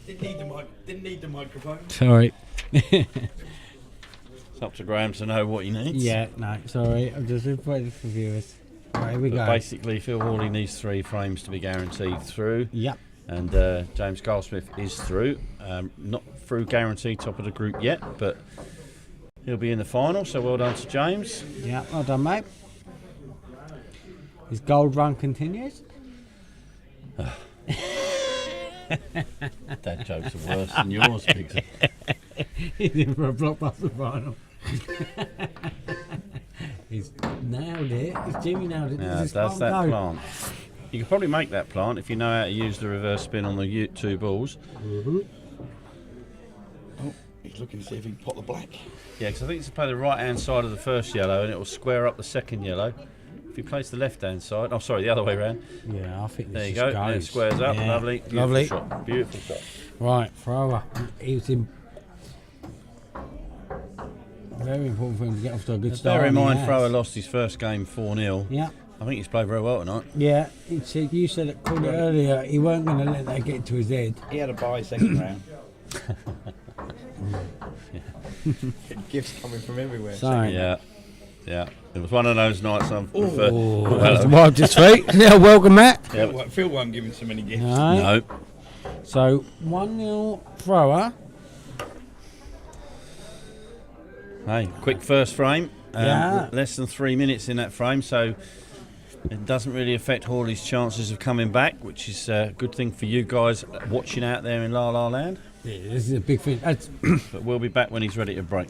Didn't need the microphone. Sorry. It's up to Graeme to know what he needs. Yeah, no, sorry. I'm just waiting for viewers. Right, here we But go. basically, Phil Holley needs 3 frames to be guaranteed through. Yep. And James Goldsmith is through. Not through guaranteed top of the group yet, but he'll be in the final, so well done to James. Yeah, well done, mate. His gold run continues. Dad jokes are worse than yours, Biggs. He's in for a blockbuster final. He's nailed it. Jimmy nailed it. Now, This is does fun that go. plant? You could probably make that plant if you know how to use the reverse spin on the 2 balls. Oh, he's looking to see if he can pot the black. Yeah, because I think it's to play the right-hand side of the first yellow and it will square up the second yellow. If you place the left-hand side, oh sorry, the other way round. Yeah, I think this There you just go, and it goes. squares up, Yeah. lovely. Beautiful Lovely. shot, beautiful shot. Right, thrower. He was in. Very important for him to get off to a good start. Bear in and he mind, has. Thrower lost his first game 4-0. Yeah. I think he's played very well tonight. Yeah, you said it called it earlier. He weren't going to let that get to his head. He had a bye second round. Gifts coming from everywhere. So, Yeah, yeah. It was one of those nights I've preferred. oh, that's wiped his feet. Yeah, welcome, Matt. Phil won't give him so many gifts. No. No. So 1-0 thrower. Hey, quick first frame. Yeah. Less than 3 minutes in that frame, so it doesn't really affect Hawley's chances of coming back, which is a good thing for you guys watching out there in La La Land. Yeah, this is a big thing. That's But we'll be back when he's ready to break.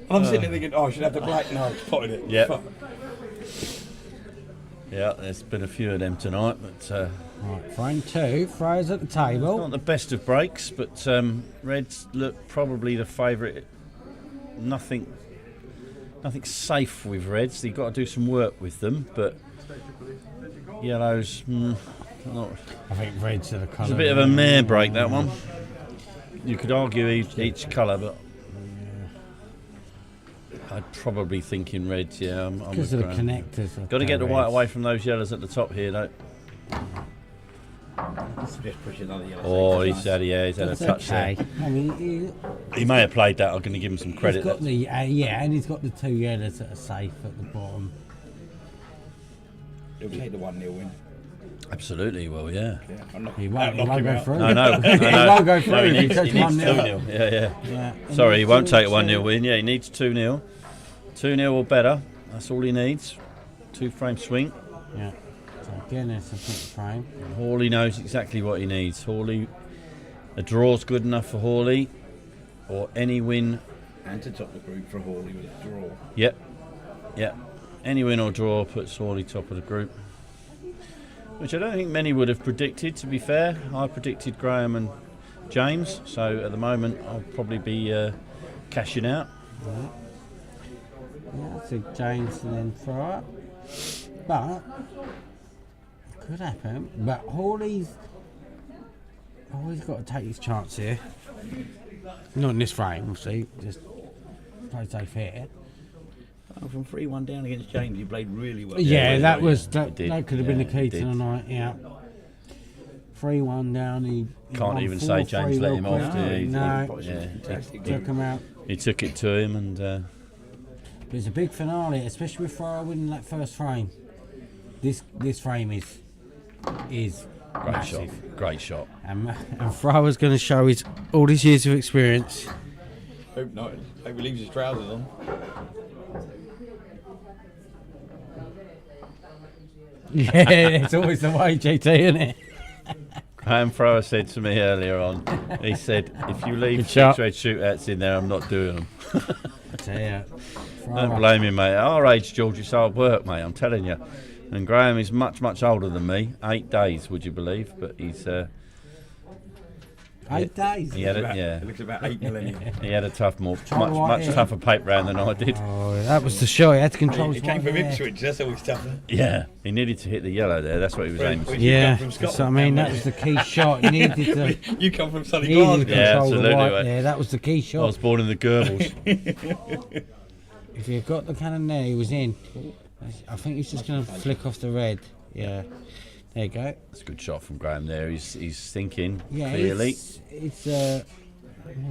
I'm sitting there thinking, oh, I should have the black. No, it's potted it. Yeah. Fuck. Yeah, there's been a few of them tonight, but right. Frame 2. Throwers at the table. not the best of breaks, but Reds look probably the favourite. Nothing safe with Reds. You've got to do some work with them, but Yellows, not. I think reds are the colour. It's a bit of a mare break, that one. You could argue each colour, but I'd probably think in Reds, yeah. I'm because with of the Graeme. connectors. Got to get the white reds. away from those yellows at the top here, though. Just push another yellow. Oh, he's had a touch Okay. there. I mean, He may have played that. I'm going to give him some credit. he's got the yeah, and he's got the 2 yellows that are safe at the bottom. He'll take the 1-0 win. Absolutely, well, yeah. Yeah, I'm not, He won't knock him go out. through. No, He won't go through. No, he if needs, takes he needs 1-0. 2-0. Yeah. Yeah. Sorry, he won't take a 1-0 2-0 win. Yeah, he needs 2-0. 2-0 or better. That's all he needs. 2-frame swing. Yeah. So again, it's a quick frame. Hawley knows exactly what he needs. Hawley, a draw's good enough for Hawley, or any win. And to top the group for Hawley with a draw. Yep. Any win or draw puts Hawley top of the group. Which I don't think many would have predicted, to be fair. I predicted Graeme and James, so at the moment I'll probably be cashing out. Yeah, so James and then thrower. But could happen. But Hawley's got to take his chance here. Not in this frame, obviously. Just play safe here. Oh, from 3-1 down against James, he played really well. Yeah, well, that yeah, was he that. did. That could have been the Yeah, key he to did. the night. Yeah. 3-1 down. He Can't won even say 4-3 James let real him quick. off. Did he? No, Yeah, took him out. he took it to him, and But it's a big finale, especially with Farah winning that first frame. This frame is great massive. shot. Great shot. And Farah's going to show all his years of experience. Hope not. Hope he leaves his trousers on. Yeah, it's always the way, GT, isn't it? Graeme Thrower said to me earlier on, he said, if you leave Good shot. six-red shootouts in there, I'm not doing them. I tell you, Don't blame him, mate. At our age, George, it's hard work, mate, I'm telling you. And Graeme is much, much older than me. 8 days, would you believe? But he's... 8 days. he had It looks about 8 millennia. He had a much right here. tougher paper round than I did. Oh, that was the shot. He had to control He his came right from there. Ipswich, that's always tougher. Yeah, he needed to hit the yellow there. That's what he was aiming for. Yeah, From that's what I Scotland, mean. yeah, That was the key shot. He needed to. You come from sunny He needed to Glasgow. Yeah, control the absolutely, white mate. there. That was the key I shot. was born in the Gorbals. If you got the cannon there, he was in. I think he's just going to flick off the red. Yeah, there you go. That's a good shot from Graeme there. He's thinking Yeah, clearly. it's more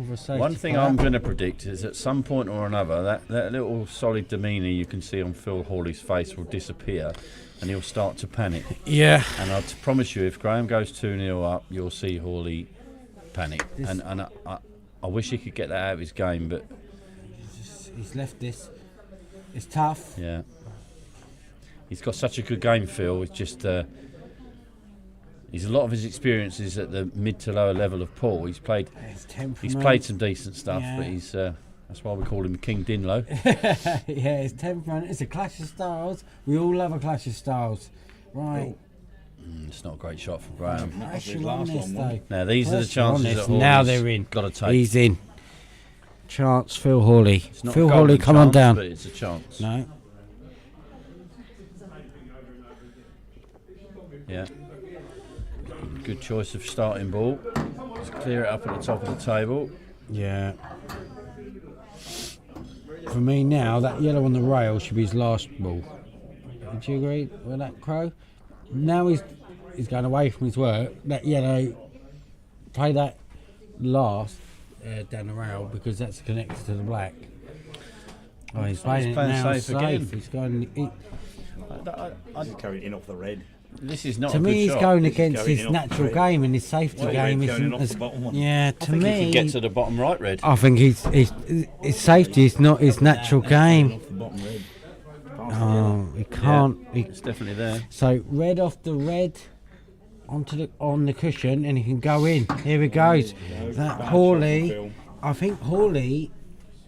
of a safety One thing player. I'm going to predict is at some point or another that little solid demeanour you can see on Phil Hawley's face will disappear and he'll start to panic. Yeah. And I promise you, if Graeme goes 2-0 up, you'll see Hawley panic. And I wish he could get that out of his game, but He's left this. It's tough. yeah. He's got such a good game, Phil. It's just he's a lot of his experiences at the mid to lower level of Paul. He's played some decent stuff, Yeah. but he's that's why we call him King Dinlow. Yeah, it's temperament. It's a clash of styles. We all love a clash of styles, right? It's not a great shot from Graeme. Pressure his on last this one, though. Now these are the Pressure on chances this. that Now Hawley's they're in. got to take. He's in. Chance, Phil Hawley. It's not Phil a golden Hawley, come on chance, down. but it's a chance. No. Yeah. Good choice of starting ball. Just clear it up at the top of the table. Yeah. For me now, that yellow on the rail should be his last ball. Would you agree with that, Crow? Now he's going away from his work. That yellow, play that last down the rail because that's connected to the black. Oh, he's playing it now safe again. He's going. This is going in off the red. This is not To a good me, he's shot. going This is against going his in off the natural red. game and his safety Well, game red's going isn't off as. the bottom one. Yeah, I to think he me, can get to the bottom right, Red. I think his safety is not his natural game. Off the bottom red. Oh, he can't. It's definitely there. So red off the red onto on the cushion, and he can go in. Here he goes. That Bad Hawley. shot from Phil. I think Hawley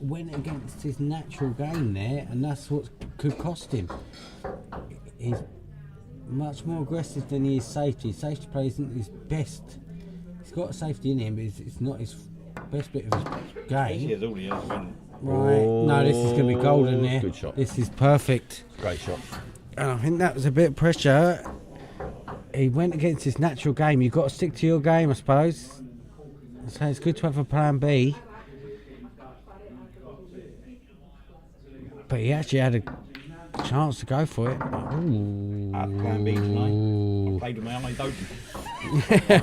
went against his natural game there, and that's what could cost him. He's much more aggressive than he is safety. Safety play isn't his best. He's got a safety in him, but it's not his best bit of his game. He has all he has been. Right. No, this is going to be golden there. Good shot. This is perfect. Great shot. And I think that was a bit of pressure. He went against his natural game. You've got to stick to your game, I suppose. So it's good to have a plan B. But he actually had a chance to go for it. Ooh. Plan B tonight. I played with my eyes open.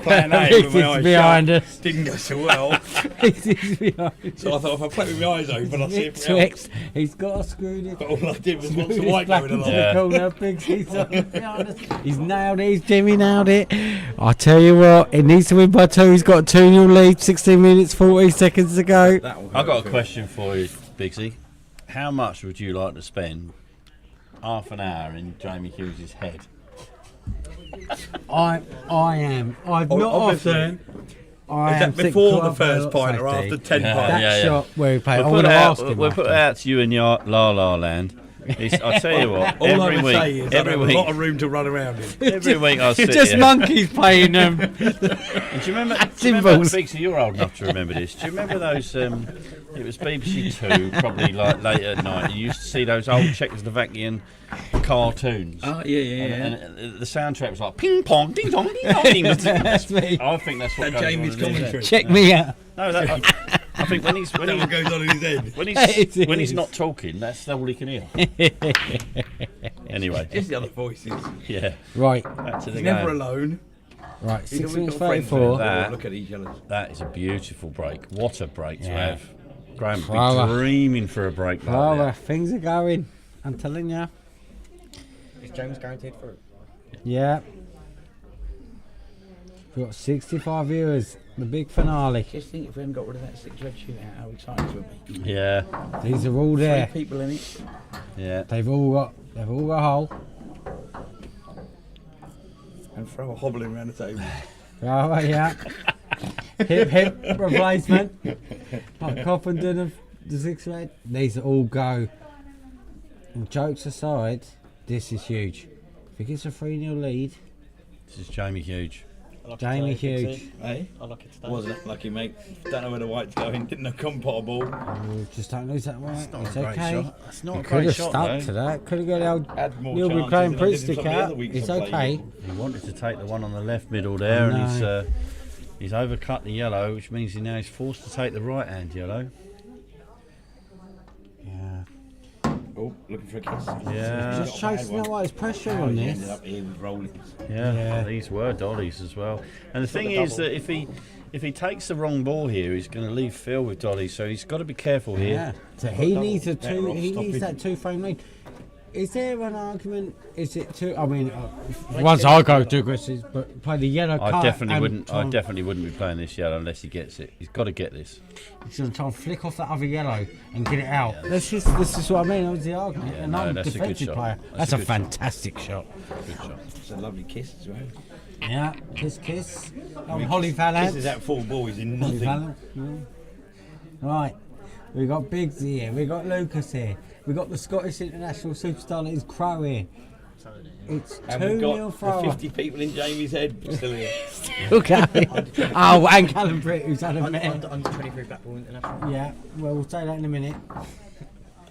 Plan A This with my is eyes behind shut. us. Didn't go so well. This is behind So I thought if I play with my eyes open, I'll see if it helps. Twix. He's got to screw this. But all I did was watch Screw the this white back going into along. the Yeah. corner. Big he's behind us. He's nailed it. He's Jimmy nailed it. I tell you what, he needs to win by 2. He's got a 2-0 lead. 16 minutes, 40 seconds to go. I've got a question for you, Biggsy. How much would you like to spend half an hour in Jamie Hughes' head? I am. I've Oh, not obviously. often. I Is am that sick before to the have first a pint or safety. after 10 Yeah. pints? That shot where he played. I We'll want put to it out, ask him. we'll put it after. out to you in your La La Land. I'll tell you what. All I every would week, say is I every have a week, lot of room to run around in. every week I sit It's just here. monkeys playing them. And do you remember? Symbols. Biggsy, you're old enough to remember this. Do you remember those? It was BBC Two, probably like late at night. You used to see those old Czechoslovakian cartoons. Oh, yeah. And the soundtrack was like ping pong, ding dong, ding dong, ding dong. That's me. I think that's what That goes Jamie's on in his head. commentary. Check me out. No, I think when he's That what goes on in his head. when he's not talking, that's all he can hear. Anyway, Just the other voices. yeah, Right. back to the He's game. never alone. Right, He's 6 always minutes got friends with 34. him. That- Look at these yellows. That is a beautiful break. What a break to Yeah. have. Graeme would Thrower. be dreaming for a break like Oh, that. things are going. I'm telling you. Is James guaranteed for it? Yeah. We've got 65 viewers. The big finale. Just think if we hadn't got rid of that 6 red shootout, how excited it would be. Yeah, These are all there. 3 people in it. yeah. They've all got a hole. And throw a hobbling around the table. Oh, yeah. hip replacement. Like Coppenden of the 6 red. These all go. And jokes aside, this is huge. If he gets a 3-0 lead, This is Jamie Huge. I like Jamie it today, Hughes. Dixie. Hey? I like it today. Wasn't lucky, mate. Don't know where the white's going. Didn't know compot ball. just don't lose that one. Not It's a great okay. shot. That's not He a could great have shot, stuck though. to that. Could have got the old Had more Nilbert chances Graham than I Priest did in stick some of the out. other weeks It's I played. okay. He wanted to take the one on the left middle there, and he's overcut the yellow, which means he now is forced to take the right hand yellow. Yeah. Oh, looking for a kiss. Yeah. Just chasing away. There's pressure on He ended this. up here with rolling. Yeah, these were dollies as well. And the thing is that if he takes the wrong ball here, he's going to leave Phil with dollies. So he's got to be careful here. Yeah. So he needs a Better two. off He stopping. needs that 2-frame lead. Is there an argument? Is it too? I mean, once I go too aggressive, but play the yellow card. I definitely and wouldn't. try I and- definitely wouldn't be playing this yellow unless he gets it. He's got to get this. He's going to try and flick off that other yellow and get it out. This is what I mean. That was the argument. Yeah, and no, I'm a that's a good defensive shot. player. That's That's a a good shot. fantastic shot. Good shot. It's a lovely kiss as well. Yeah, kiss. Holly Valance. Kisses that full ball is in Holly nothing. Valance. Yeah. Right, we got Biggs here. We got Lucas here. We got the Scottish international superstar that is Crow here. It's And we've 2-0 got the thrower. 50 people in Jamie's head still here. Okay. Oh, and Callum Britt, who's had a Under minute. 23 Blackpool International. Yeah, well, we'll say that in a minute.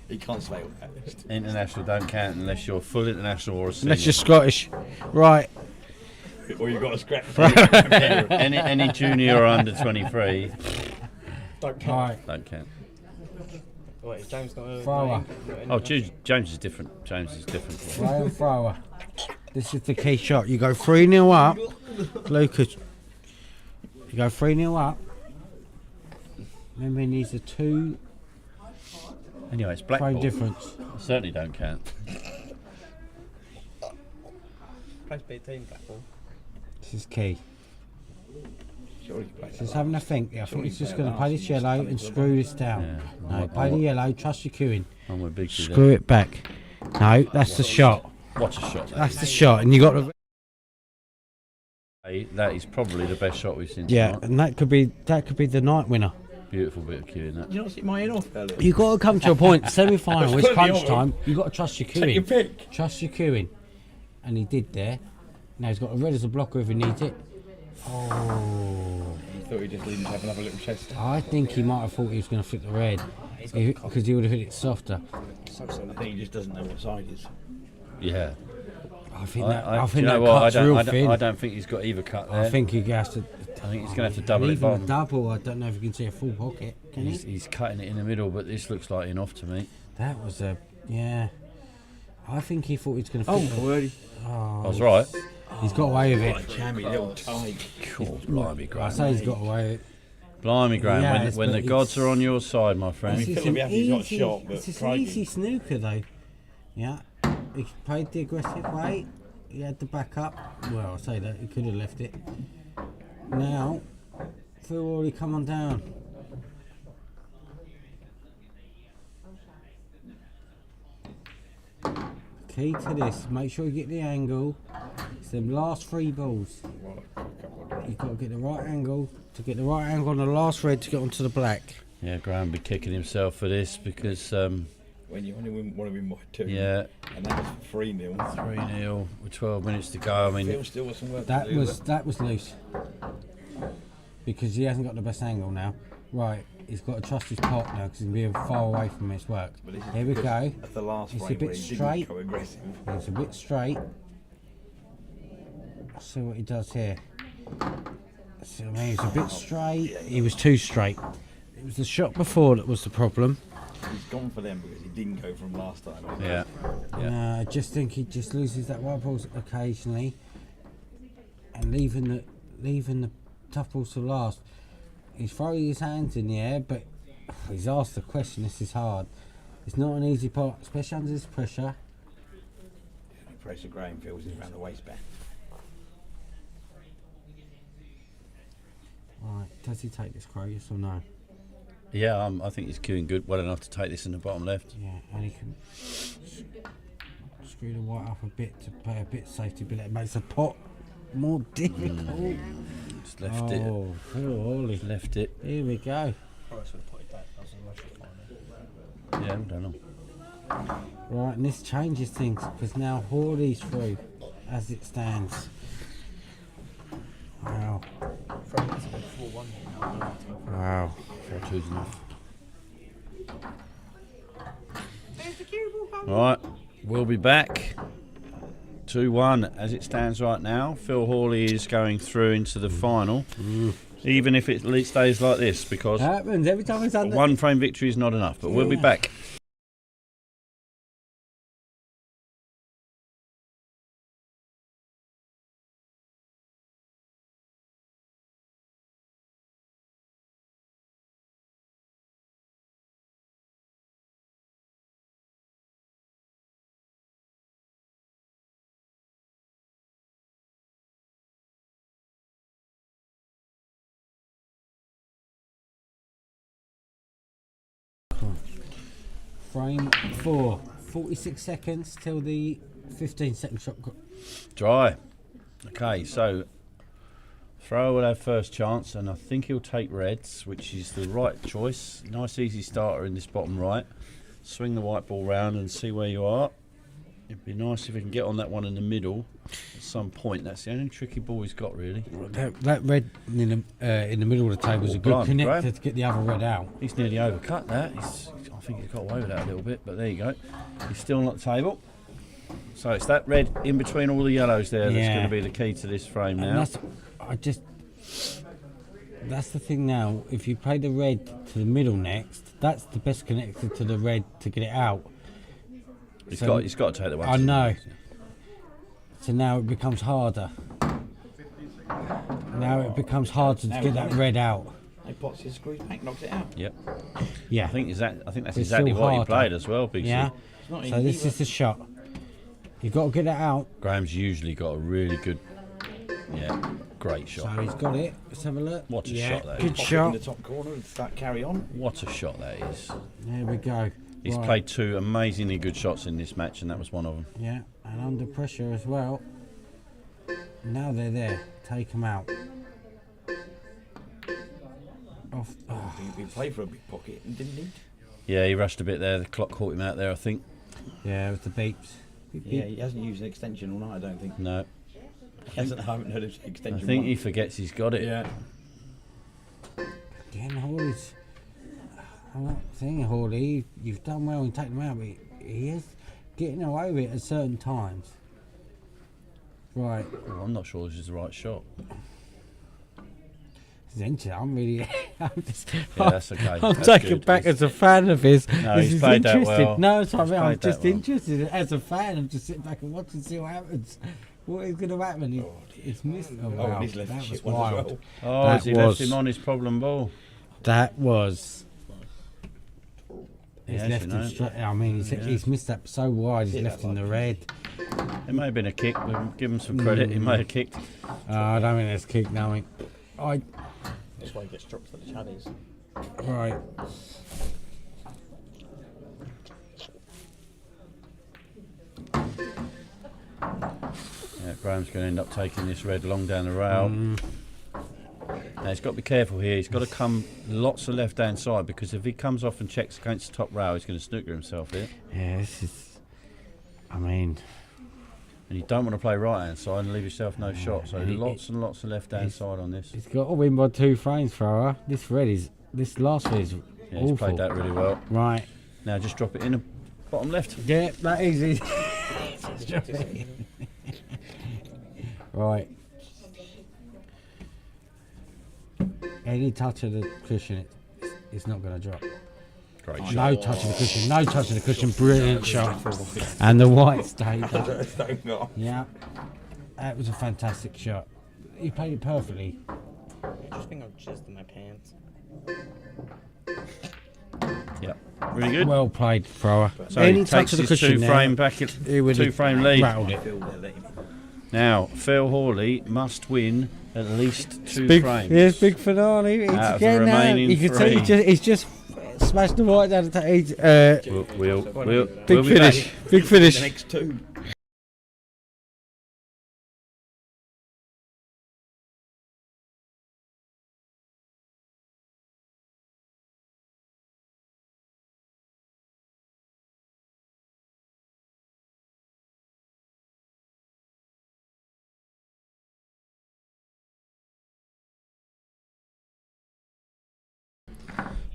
He can't slay all that list. International don't count unless you're full international or a senior. Unless you're Scottish. Right. Or you've got a scrap. any junior or under 23 Don't count. Right. don't count. Wait, is James got a Thrower. Oh, James is different. James is different. Graham thrower. This is the key shot. You go 3-0 up. Lucas. You go 3-0 up. Remember, he needs a 2-frame Anyway, it's black ball. difference. Certainly don't count. Plays big team Blackpool. This is key. Surely he plays Just that having a think. I think he's just going to play this yellow and screw this down. Yeah. No, play the yellow. Trust your queuing. I'm with Big Screw it back. No, that's the shot. What a shot. That's the shot. And you got to. That is probably the best shot we've seen Yeah, tonight. and that could be the night winner. Beautiful bit of cueing that. Did you not sit my head off earlier? You got to come to a point. Semi-final. It's Put me crunch on. time. You got to trust your Take your queuing. pick. Trust your queuing. And he did there. Now he's got a red as a blocker if he needs it. Oh. You thought he'd just leave him to have another little chest. I think he might have thought he was going to flip the red. Because he would have hit it softer. I think he just doesn't know what side is. Yeah. I think I that do you know that what? cut's real I thin. don't think he's got either cut there. I think he has to. I think he's going to have to double it Even a bottom. double, I don't know if you can see a full pocket. Can He's, he? he's cutting it in the middle, but this looks like enough to me. That was a. Yeah. I think he thought he was going to Oh, flip the already. I was right. He's got away with Like it. Jamie, little tight. Cool, blimey, I Graeme. say he's got away with it. Blimey, Graeme. Yeah, when it's- when but the gods it's- are on your side, my friend. This This is is an Phil Biaffi's got a shot, but this is an crikey. easy snooker though. Yeah. He played the aggressive way. He had the back up. Well, I say that, he could have left it. Now, Phil already come on down. Key to this, make sure you get the angle. It's them last 3 balls. You've got to get the right angle to get the right angle on the last red to get onto the black. Yeah, Graeme be kicking himself for this because, When you only want to win by 2. yeah, And that was 3-0. 3-0 with 12 minutes to go. I mean, Phil still got some work That to do. was loose because he hasn't got the best angle now. Right, he's got to trust his pot now because he's being far away from his work. But this is Here we because go. At the last It's a frame bit where he straight. didn't go aggressive. He's a bit straight. Let's see what he does here. See what I mean? He's a bit straight. He was too straight. It was the shot before that was the problem. He's gone for them because he didn't go from last time. yeah, yeah. I just think he just loses that right ball occasionally, and leaving leaving the tough balls to last. He's throwing his hands in the air, but he's asked the question. This is hard. It's not an easy part, especially under this pressure. The pressure Graeme feels is around the waistband. Right, does he take this, Crow? Yes or no? Yeah, I think he's queuing good, well enough to take this in the bottom left. Yeah, and he can screw the white up a bit to play a bit of safety, but it makes the pot more difficult. Just left it. Oh, poor Holley. Left it. Here we go. Price would have put it back. That was a rush final. Yeah, I don't know. Right, and this changes things because now Holley's through as it stands. Wow. It's a 4-1. Wow. 4-2's enough. Right, we'll be back. 2-1 as it stands right now. Phil Holley is going through into the final, even if it stays like this, because Happens every time it's under. one frame victory is not enough. But we'll be back. Frame 4, 46 seconds till the 15-second shot. Dry. Okay, so Thrower will have first chance, and I think he'll take reds, which is the right choice. Nice easy starter in this bottom right. Swing the white ball round and see where you are. It'd be nice if he can get on that one in the middle at some point. That's the only tricky ball he's got, really. That red in the middle of the table is a good Blimey, connector Graeme. to get the other red out. He's nearly overcut that. I think he's got away with that a little bit, but there you go. He's still on the table. So it's that red in between all the yellows there that's going to be the key to this frame And now. That's the thing now. If you play the red to the middle next, that's the best connector to the red to get it out. He's got to take the one. I know. So now it becomes harder. Now it becomes harder to get that red out. He pots his screws back, knocks it out. Yep. Yeah. I think that's It's exactly still what he harder. played as well, Big Yeah. C. Not So easy, this is the shot. You've got to get it out. Graham's usually got a really good, great So shot. he's got it. Let's have a look. What a shot that Good is. Pop it in shot. the top corner and start carry on. What a shot that is. There we go. He's Right. played two amazingly good shots in this match, and that was one of them. Yeah, and under pressure as well. Now they're there. Take them out. Off. Oh, He played for a big pocket, didn't he? Yeah, he rushed a bit there. The clock caught him out there, I think. yeah, with the beeps. Beep, Yeah, beep. he hasn't used an extension all night, I don't think. No. I haven't heard of extension. I think he once. forgets he's got it. Yeah. Again, Hawley's. I'm not saying Holley, you've done well in taking them out, but he is getting away with it at certain times. Right. Well, I'm not sure this is the right shot. I'm really. I'm just. Yeah, that's okay. I'm That's taken good. back as a fan of his. No, This he's is played that interesting. well. No, it's what I He's mean. I'm played that just well. interested as a fan. I'm just sitting back and watch and see what happens. What is going to happen? It's missed. Oh, wow. and he's left That shit was one as wild. well. Oh, That has he left was- him on his problem ball? That was. He's Yeah, left you him know. straight. I mean, he's missed that so wide. He's Yeah, left in like- the red. It may have been a kick. We'll give him some credit. He may have kicked. I don't think that's kick now. That's why he gets dropped to the chaddies. Right. Yeah, Graham's going to end up taking this red long down the rail. Now he's got to be careful here. He's got to come lots of left hand side, because if he comes off and checks against the top rail, he's going to snooker himself here. Yeah, this is. I mean, And you don't want to play right hand side and leave yourself no shot. So and lots and lots of left hand side on this. he's got to win by 2 frames for her. This last red is Yeah, he's awful. played that really well. Right. Now just drop it in the bottom left. Yeah, that easy. Right. Any touch of the cushion, it's not going to drop. Great shot. No touch of the cushion. No touch of the cushion. Brilliant shot. And the white stayed up. Don't know. Yeah. That was a fantastic shot. he played it perfectly. I just think I've jizzed in my pants. Yep. Really good. Well played, thrower. So Any he touch takes of the his cushion 2 there, frame back at he would 2 have frame lead. rattled it. Now Phil Hawley must win at least 2 Big, frames. here's big finale. It's Out of the again now. remaining You can see 3. he's just smashed the white down the table. We'll Big be finish. back. Big finish. The next 2.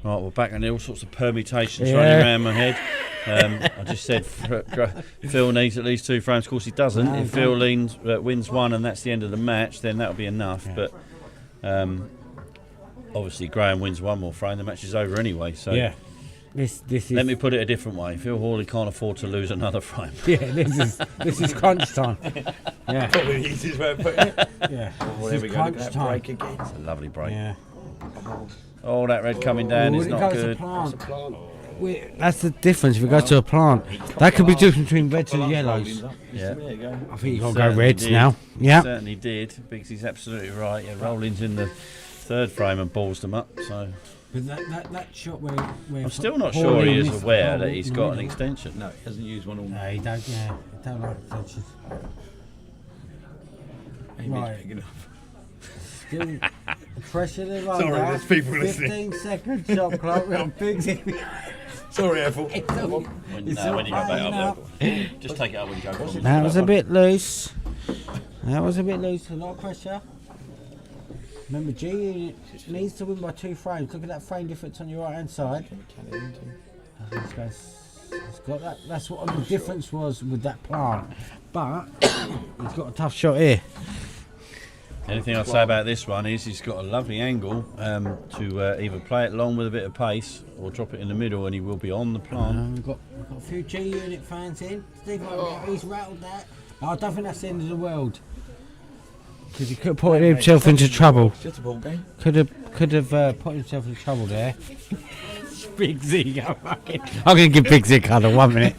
Right, we're back on all sorts of permutations Yeah. running around my head. I just said Phil needs at least 2 frames. Of course, he doesn't. No, If Phil wins 1 and that's the end of the match, then that'll be enough. Yeah. But obviously, Graeme wins 1 more frame. The match is over anyway. So Yeah. This is. let me put it a different way. Phil Hawley can't afford to lose another frame. Yeah, this is crunch time. Yeah, Probably the easiest way of putting it. yeah. Oh, This there we is go. Look crunch at that time. break again. It's a lovely break. Yeah. Oh, that red coming down Ooh, is it not goes to good. plant. That's the difference. If it goes to a plant, that could be different between red to the yellows. Yeah. There you go. I think you've got to go Certainly reds did. now. Yeah. Certainly did. Because he's absolutely right. Yeah, Rollins in the 3rd frame and balls them up. So But that shot where I'm still not Hawley sure he is missed the aware ball that he's in the got an middle. extension. No, he hasn't used one all No, night. he don't. Yeah, he don't like touches. Ain't Right. big enough. Still pressure the run. Sorry, there's people listening. 15-second shot clock. We're on Biggs. Sorry, Ethel. When you It's go all back playing up, up. just take it up when you go forward. That was a bit loose. That was a bit loose. A lot of pressure. Remember, G needs to win by 2 frames. Look at that frame difference on your right hand side. He's got that. That's what the difference was with that plant. But he's got a tough shot here. Anything I'll say about this one is he's got a lovely angle to either play it long with a bit of pace or drop it in the middle, and he will be on the plant. We've got a few G Unit fans in. Steve, he's rattled that. I don't think that's the end of the world. Because he could have put himself into trouble. It's just a ball game. Could have put himself into trouble there. Big Z. I'm going to give Big Z a colour 1 minute.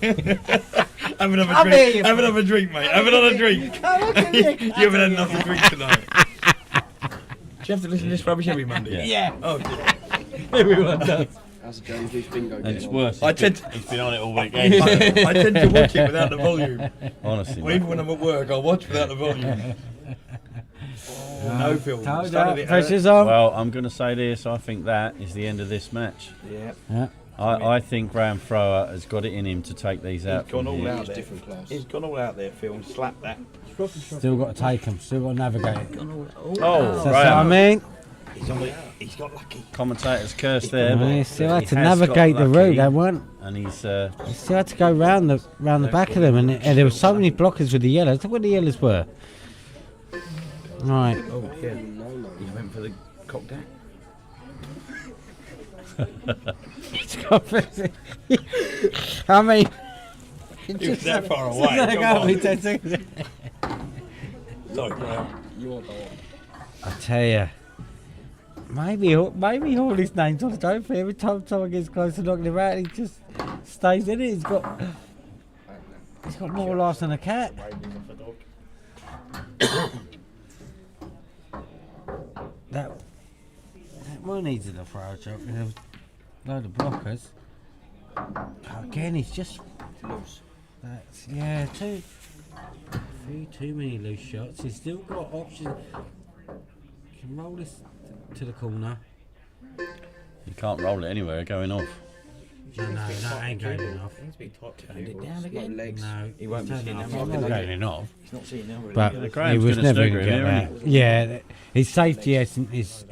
Have another I'm drink. here. Have another drink, mate. Have another drink. You haven't had enough to drink tonight. Do you have to listen to this rubbish every Monday? Yeah. Oh, dear. Everyone does. How's the James Leach bingo And it's getting on? worse. I tend to- He's been on it all weekend. I tend to watch it without the volume. Honestly, Or mate. even when I'm at work, I watch without the volume. No film. Told Started ya, it pressure's on. Well, I'm going to say this. I think that is the end of this match. Yeah. Yeah. I think Graeme Thrower has got it in him to take these out. He's gone from all here. out It's there. different class. He's gone all out there, Phil, and slapped that. Still got to take him. Still got to navigate it. Oh, That's what I Graeme. mean. He's got lucky. Commentator's cursed there. He But still had he to has navigate got the lucky, route, that one. And he's He still had to go round the back of them, and there were so many blockers with the yellows. Look what the yellows were. Right. Oh, yeah. He went for the cocked hat. I mean, He was that far away. Go Come on, me on. 10 seconds. Sorry, Graeme. You're the one. I tell you, maybe Hawley's name's on the trophy. Every time someone gets close to knocking him out, he just stays in it. He's got more life than a cat. That one needs a throw job. There's a load of blockers. Again, he's just Loose. that's too many loose shots. He's still got options. Can roll this to the corner. you can't roll it anywhere going off. No, that ain't going enough. He's been tight to Turned it down down again. legs. No, He won't be he's seeing turned that it off. one. It's not going enough. He's not seeing now, really. But Yeah, he Graham's was gonna never snooker going to him get here, that. Yeah, his safety isn't his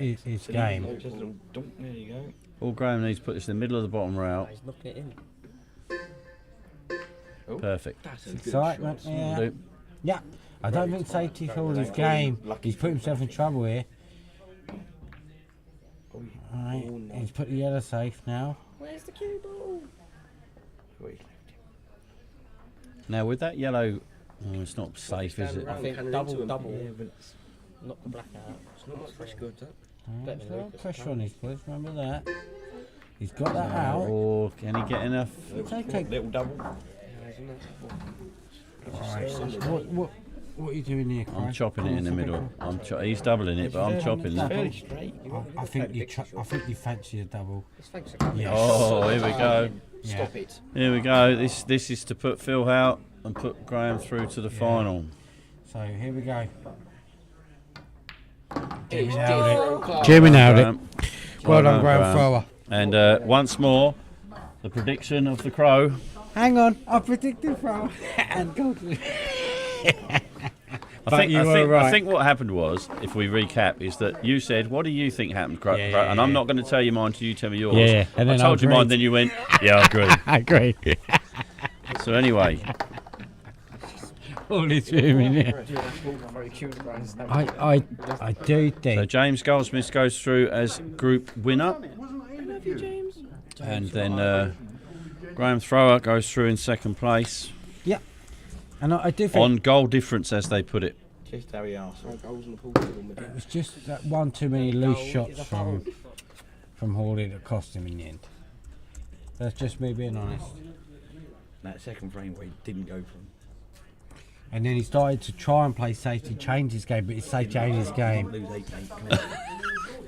game. Just a little dunk. There you go. All Graeme needs to put this in the middle of the bottom route. He's knocking it in. Perfect. That's a good Excitement, shot. yeah. Do. Yeah, I don't think safety for his game. He's put himself in trouble here. Alright, Oh, no. he's put the yellow safe now. Where's the cue ball? Where he's left him. Now with that yellow, it's not safe, is it? I think Double. Yeah, but it's Knock the black out. It's not like fresh goods, huh? Better There's than no Lucas, pressure can't on his boys, remember that. He's got that out. Or can he get enough? Okay. Little double. Yeah, isn't it? What are you doing here, Craig? I'm chopping it in the middle. He's doubling it, but I'm chopping it. Fairly straight. I think you fancy a double. Let's thanks for coming. Yes. Oh, here we go. Stop it. Here we go. This is to put Phil out and put Graeme through to the final. So here we go. Jimmy nailed it. Jimmy nailed it. Well done, Graeme Thrower. And once more, the prediction of the Crow. Hang on, I predicted Thrower and Goldsmith. I think what happened was, if we recap, is that you said, "What do you think happened?" And I'm not going to tell you mine till you tell me yours. Yeah, and then I told you mine, then you went, "Yeah, I agree." I agree. So anyway, All this room in here. I do think. so James Goldsmith goes through as group winner, and then Graeme Thrower goes through in second place And I do think on goal difference, as they put it. Just how he asked. it was just that one too many loose shots from Holley that cost him in the end. That's just me being honest. That second frame where he didn't go from. And then he started to try and play safety, change his game, but he saved changed his game. Lose 8-8.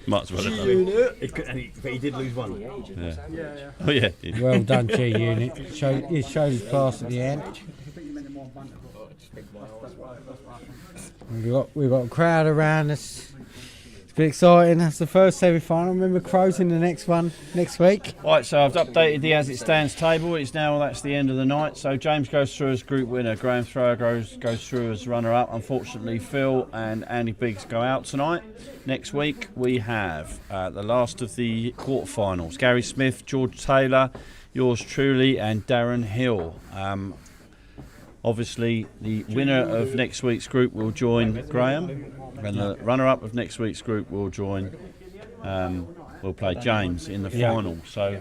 Might as well have done it. But he did lose one. Yeah. Oh yeah. Well done, G Unit. He showed his class at the end. We've got a crowd around us. It's a bit exciting. That's the first semi-final. Remember, Crow's in the next one next week. Right, so I've updated the as it stands table. That's the end of the night. So James goes through as group winner. Graeme Thrower goes through as runner-up. Unfortunately, Phil and Andy Biggs go out tonight. Next week we have the last of the quarterfinals. Gary Smith, George Taylor, yours truly, and Darren Hill. Obviously, the winner of next week's group will join Graeme, and the runner-up of next week's group will join. Will play James in the final. So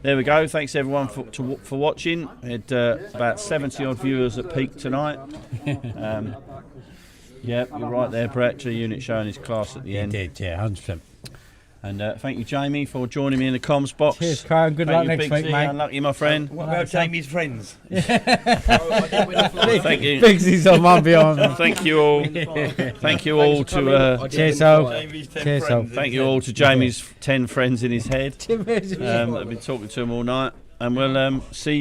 there we go. Thanks everyone for watching. We had about 70 odd viewers at peak tonight. Yeah, you're right there, Brett. G Unit showing his class at the end. He did, yeah, 100%. And thank you, Jamie, for joining me in the comms box. Cheers, Kyle. Good luck next week, mate. Unlucky, my friend. What about Jamie's friends? Thank you. Bigsy's on one beyond. Thank you all. Thank you all to. Cheers, Al. Jamie's 10 Cheers, friends. Thank you all to Jamie's 10 friends in his head. I've been talking to him all night, and we'll see you.